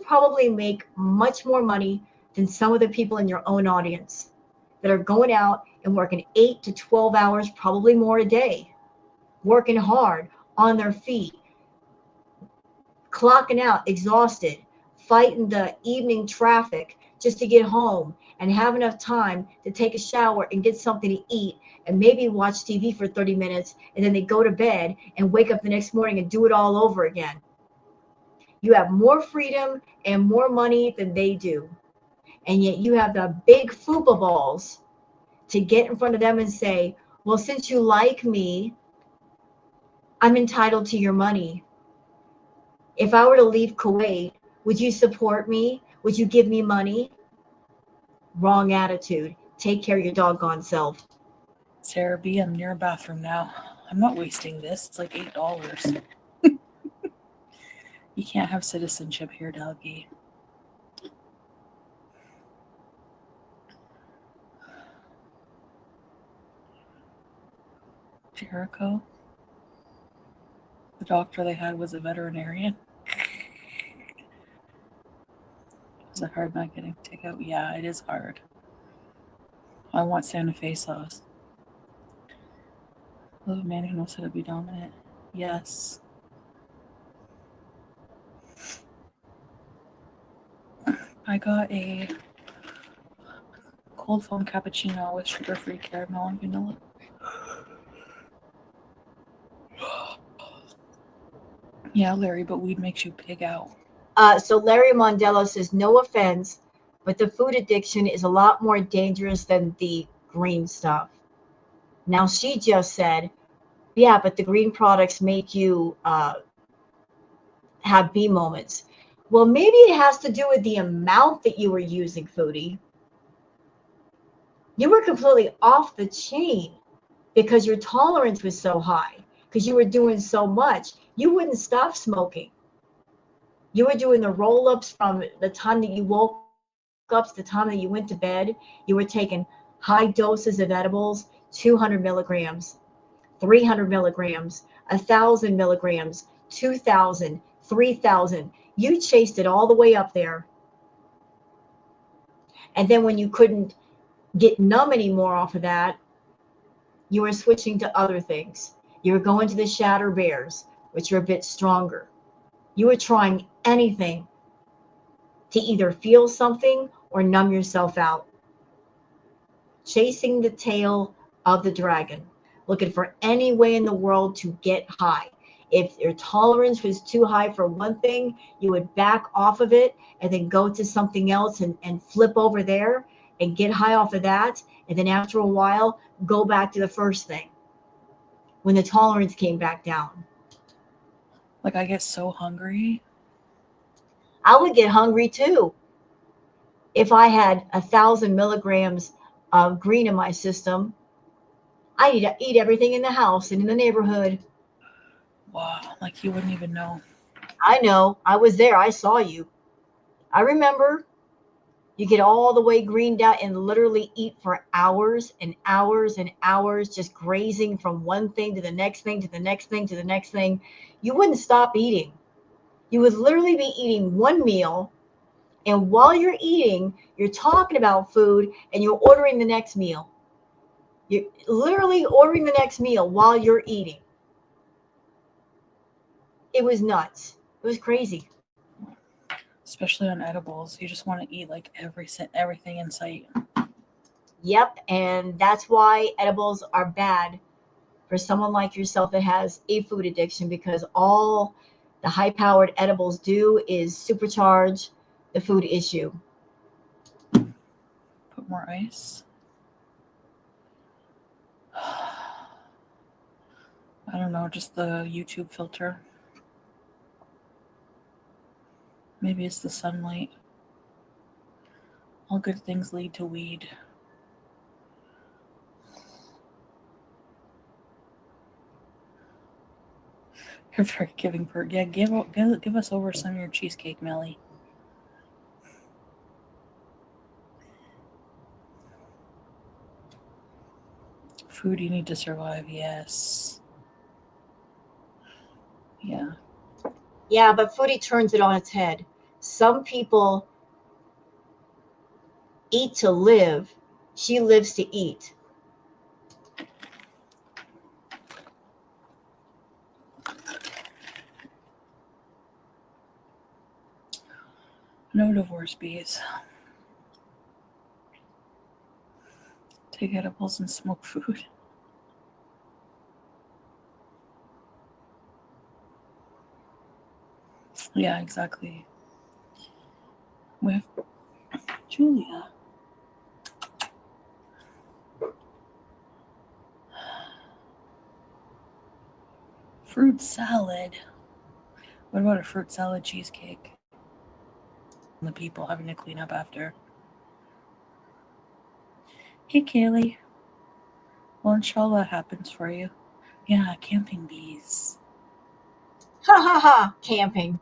probably make much more money than some of the people in your own audience that are going out and working 8 to 12 hours, probably more a day, working hard on their feet, clocking out exhausted, fighting the evening traffic just to get home and have enough time to take a shower and get something to eat and maybe watch TV for 30 minutes, and then they go to bed and wake up the next morning and do it all over again. You have more freedom and more money than they do. And yet you have the big fupa balls to get in front of them and say, well, since you like me, I'm entitled to your money. If I were to leave Kuwait, would you support me? Would you give me money? Wrong attitude. Take care of your doggone self. Sarah B, I'm near a bathroom now. I'm not wasting this. It's like $8. You can't have citizenship here, doggy. Jericho? The doctor they had was a veterinarian. Is it hard not getting takeout? Yeah, it is hard. I want Santa Fe sauce. Love a man who knows how to be dominant. Yes. I got a cold foam cappuccino with sugar-free caramel and vanilla. Yeah, Larry, but weed makes you pig out. So Larry Mondello says, no offense, but the food addiction is a lot more dangerous than the green stuff. Now she just said, yeah, but the green products make you have B moments. Well, maybe it has to do with the amount that you were using, Foodie. You were completely off the chain because your tolerance was so high, because you were doing so much. You wouldn't stop smoking. You were doing the roll-ups from the time that you woke up to the time that you went to bed. You were taking high doses of edibles, 200 milligrams, 300 milligrams, 1,000 milligrams, 2,000, 3,000. You chased it all the way up there. And then when you couldn't get numb anymore off of that, you were switching to other things. You were going to the shatter bears, which are a bit stronger. You were trying anything to either feel something or numb yourself out. Chasing the tail of the dragon, looking for any way in the world to get high. If your tolerance was too high for one thing, you would back off of it and then go to something else and flip over there and get high off of that. And then after a while, go back to the first thing when the tolerance came back down. Like, I get so hungry. I would get hungry too if I had 1,000 milligrams of green in my system. I eat everything in the house and in the neighborhood. Wow, like you wouldn't even know. I know. I was there. I saw you. I remember you get all the way greened out and literally eat for hours and hours and hours, just grazing from one thing to the next thing to the next thing to the next thing. You wouldn't stop eating. You would literally be eating one meal. And while you're eating, you're talking about food and you're ordering the next meal. You're literally ordering the next meal while you're eating. It was nuts. It was crazy. Especially on edibles, you just want to eat like everything in sight. Yep. And that's why edibles are bad for someone like yourself that has a food addiction, because all the high powered edibles do is supercharge the food issue. Put more ice. I don't know, just the YouTube filter. Maybe it's the sunlight. All good things lead to weed. You're very giving bird. Yeah, give us over some of your cheesecake, Melly. Food you need to survive, yes. Yeah. Yeah, but Foodie turns it on its head. Some people eat to live, she lives to eat. No divorce bees. Take edibles and smoke food. Yeah, exactly. We have Julia. Fruit salad. What about a fruit salad cheesecake? The people having to clean up after. Hey, Kaylee. Well, inshallah happens for you. Yeah, camping bees. Ha ha ha. Camping.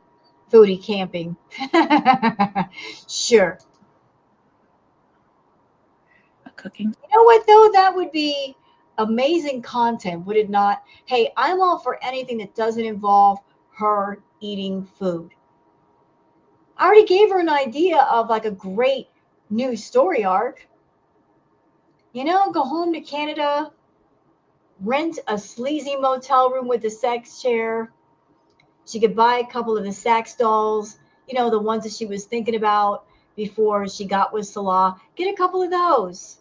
Foodie camping. Sure. A cooking. You know what, though? That would be amazing content, would it not? Hey, I'm all for anything that doesn't involve her eating food. I already gave her an idea of like a great new story arc. Go home to Canada, rent a sleazy motel room with a sex chair. She could buy a couple of the sex dolls, the ones that she was thinking about before she got with Salah. Get a couple of those.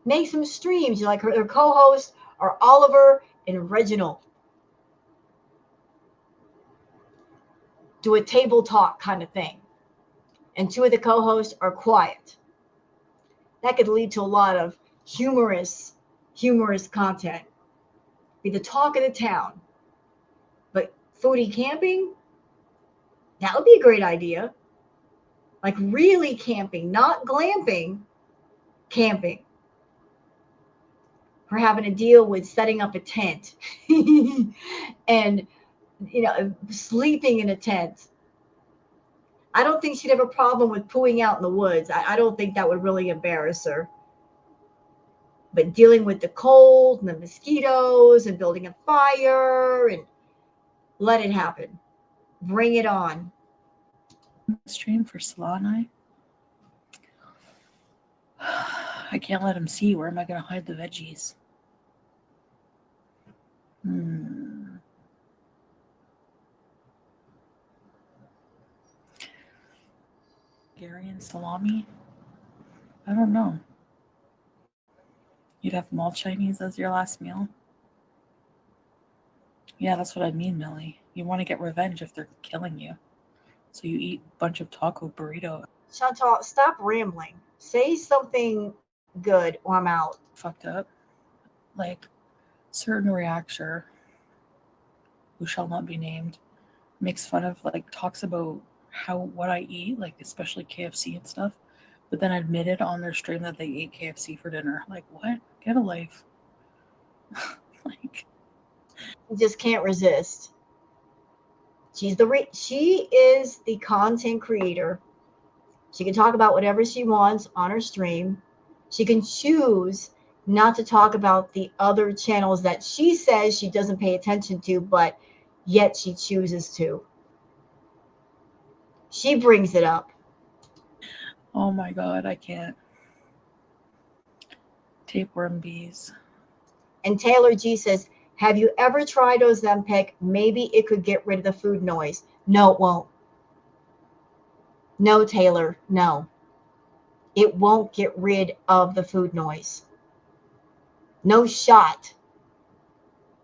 Make some streams. Like her co-hosts are Oliver and Reginald. Do a table talk kind of thing. And two of the co-hosts are quiet. That could lead to a lot of humorous content. Be the talk of the town. But foodie camping, that would be a great idea. Like really camping, not glamping, camping. Her having to deal with setting up a tent and sleeping in a tent. I don't think she'd have a problem with pooing out in the woods. I don't think that would really embarrass her. But dealing with the cold and the mosquitoes and building a fire and let it happen. Bring it on. Stream for Salah and I can't let him see. Where am I going to hide the veggies? Hungarian salami? I don't know. You'd have mall Chinese as your last meal? Yeah, that's what I mean, Millie. You want to get revenge if they're killing you. So you eat a bunch of taco burrito. Chantal, stop rambling. Say something good or I'm out. Fucked up. Like, certain reactor, who shall not be named, makes fun of, like, talks about what I eat, like, especially KFC and stuff, but then admitted on their stream that they ate KFC for dinner. Like, what? Get a life. Like, You just can't resist. She is the content creator. She can talk about whatever she wants on her stream. She can choose not to talk about the other channels that she says she doesn't pay attention to, but yet she chooses to. She brings it up. oh my god, I can't. Tapeworm bees. And Taylor G says, have you ever tried Ozempic? Maybe it could get rid of the food noise. No, it won't. No, Taylor, no. It won't get rid of the food noise. No shot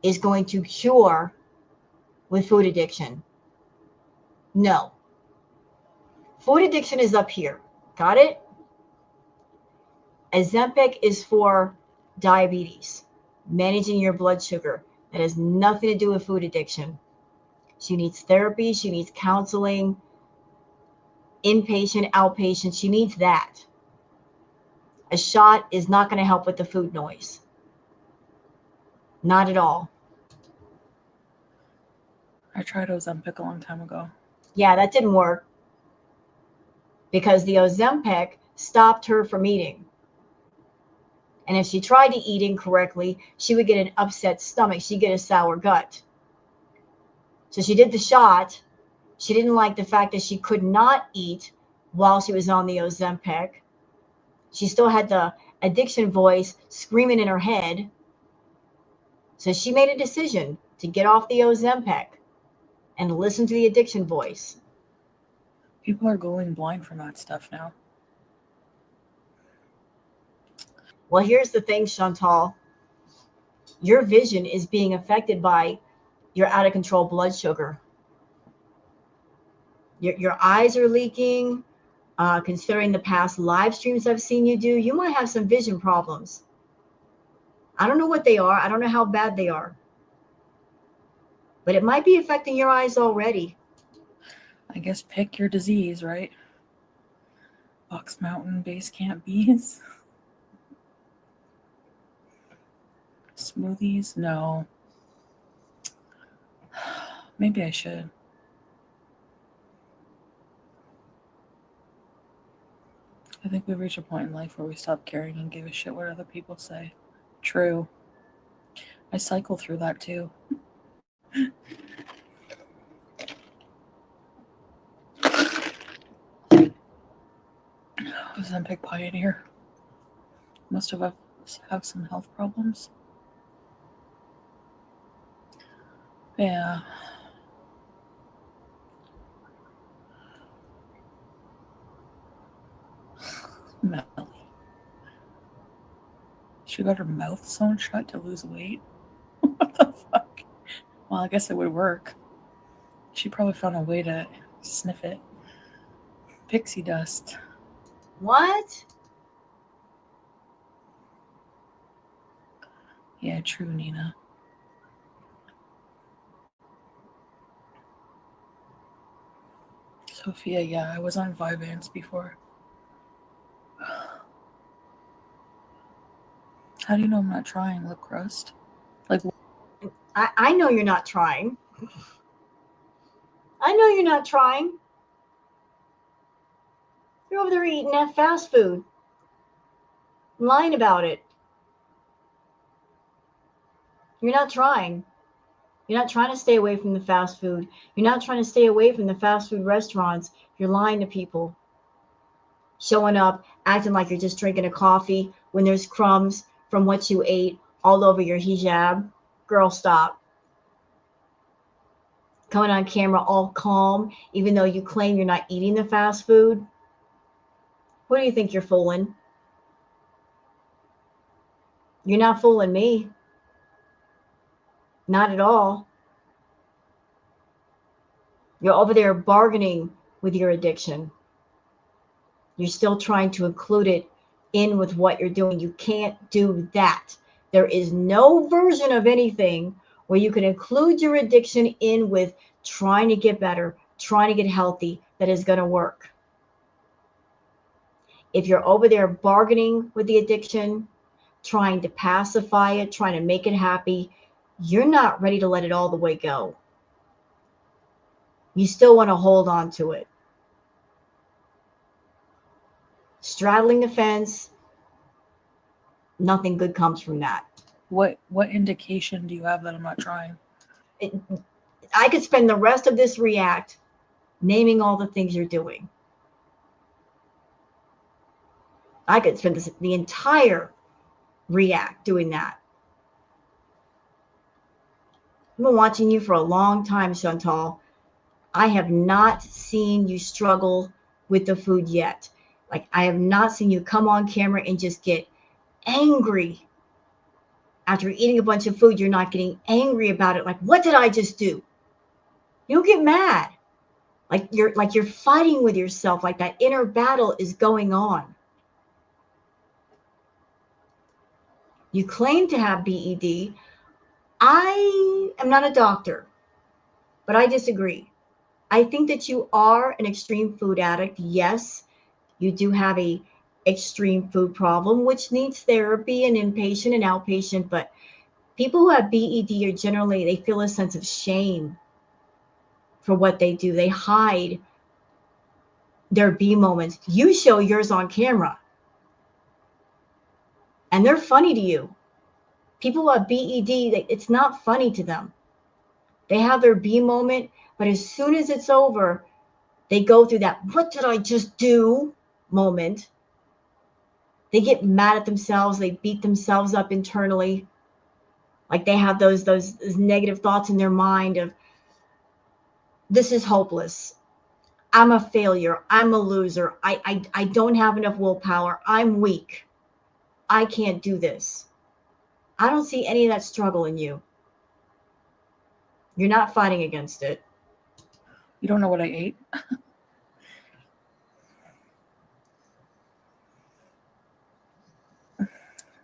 is going to cure with food addiction. No. Food addiction is up here. Got it? Ozempic is for diabetes, managing your blood sugar. That has nothing to do with food addiction. She needs therapy. She needs counseling, inpatient, outpatient. She needs that. A shot is not going to help with the food noise. Not at all. I tried Ozempic a long time ago. Yeah, that didn't work because the Ozempic stopped her from eating. And if she tried to eat incorrectly, she would get an upset stomach. She'd get a sour gut. So she did the shot. She didn't like the fact that she could not eat while she was on the Ozempic. She still had the addiction voice screaming in her head. So she made a decision to get off the Ozempic and listen to the addiction voice. People are going blind from that stuff now. Well, here's the thing, Chantal. Your vision is being affected by your out of control blood sugar. Your eyes are leaking. Considering the past live streams I've seen you do, you might have some vision problems. I don't know what they are. I don't know how bad they are. But it might be affecting your eyes already. I guess pick your disease, right? Box Mountain Base Camp Bees. Smoothies? No. Maybe I should. I think we reach a point in life where we stop caring and give a shit what other people say. True. I cycle through that too. Ozempic Pioneer. Most of us have some health problems. Yeah. Melly. She got her mouth sewn shut to lose weight? What the fuck? Well, I guess it would work. She probably found a way to sniff it. Pixie dust. What? Yeah, true, Nina. Sophia, yeah, I was on Vyvanse before. How do you know I'm not trying, lip crust? Like, I know you're not trying. I know you're not trying. You're over there eating that fast food, lying about it. You're not trying. You're not trying to stay away from the fast food. You're not trying to stay away from the fast food restaurants. You're lying to people. Showing up, acting like you're just drinking a coffee when there's crumbs from what you ate all over your hijab. Girl, stop. Coming on camera all calm, even though you claim you're not eating the fast food. Who do you think you're fooling? You're not fooling me. Not at all. You're over there bargaining with your addiction. You're still trying to include it in with what you're doing. You can't do that. There is no version of anything where you can include your addiction in with trying to get better, trying to get healthy, that is going to work. If you're over there bargaining with the addiction, trying to pacify it, trying to make it happy, you're not ready to let it all the way go. You still want to hold on to it. Straddling the fence, nothing good comes from that. what indication do you have that I'm not trying? It, I could spend the rest of this react naming all the things you're doing. I could spend the entire react doing that. I've been watching you for a long time, Chantal. I have not seen you struggle with the food yet. Like, I have not seen you come on camera and just get angry after eating a bunch of food. You're not getting angry about it. Like, what did I just do? You don't get mad. Like you're fighting with yourself. Like that inner battle is going on. You claim to have BED. I am not a doctor, but I disagree. I think that you are an extreme food addict. Yes, you do have a extreme food problem, which needs therapy and inpatient and outpatient. But people who have BED are generally, they feel a sense of shame for what they do. They hide their B moments. You show yours on camera, and they're funny to you. People who have BED, it's not funny to them. They have their B moment, but as soon as it's over, they go through that, what did I just do moment. They get mad at themselves. They beat themselves up internally. Like they have those negative thoughts in their mind of, this is hopeless. I'm a failure. I'm a loser. I don't have enough willpower. I'm weak. I can't do this. I don't see any of that struggle in you. You're not fighting against it. You don't know what I ate?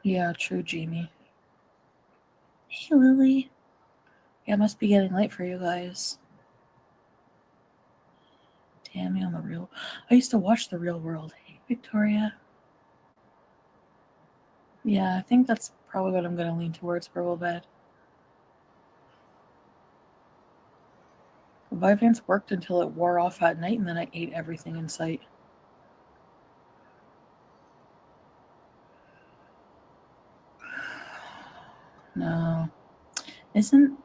Yeah, true, Jamie. Hey, Lily. Yeah, it must be getting late for you guys. Damn me on the real. I used to watch The Real World. Hey, Victoria. Yeah, I think that's probably what I'm going to lean towards for a little bit. Vyvanse worked until it wore off at night, and then I ate everything in sight. No. Isn't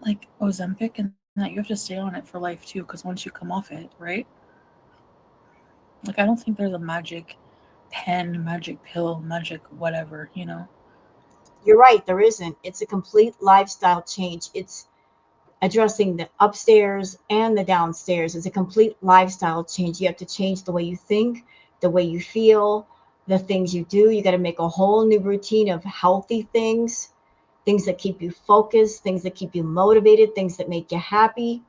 like Ozempic and that you have to stay on it for life too, because once you come off it, right? Like, I don't think there's a magic pen, magic pill, magic whatever, you know? You're right, there isn't. It's a complete lifestyle change. It's addressing the upstairs and the downstairs. It's a complete lifestyle change. You have to change the way you think, the way you feel, the things you do. You got to make a whole new routine of healthy things that keep you focused, things that keep you motivated, things that make you happy.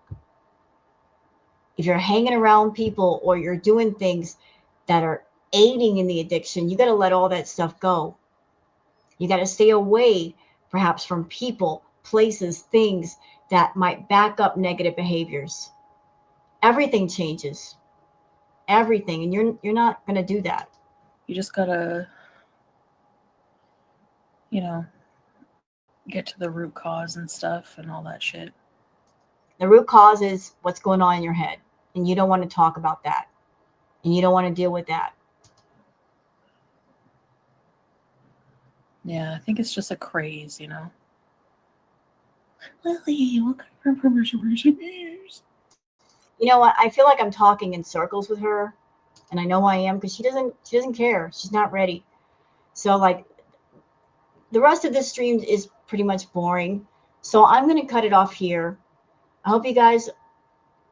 If you're hanging around people or you're doing things that are aiding in the addiction, you got to let all that stuff go. You got to stay away, perhaps, from people, places, things that might back up negative behaviors. Everything changes, everything, and you're not going to do that. You just gotta, you know, get to the root cause and stuff and all that shit. The root cause is what's going on in your head, and you don't want to talk about that, and you don't want to deal with that. Yeah, I think it's just a craze, you know? Lily, what kind of information is? You know what? I feel like I'm talking in circles with her, and I know I am because she doesn't care. She's not ready. So like the rest of this stream is pretty much boring. So I'm going to cut it off here. I hope you guys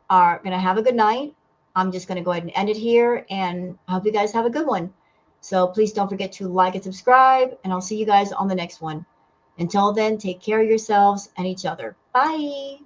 are going to have a good night. I'm just going to go ahead and end it here, and I hope you guys have a good one. So please don't forget to like and subscribe, and I'll see you guys on the next one. Until then, take care of yourselves and each other. Bye.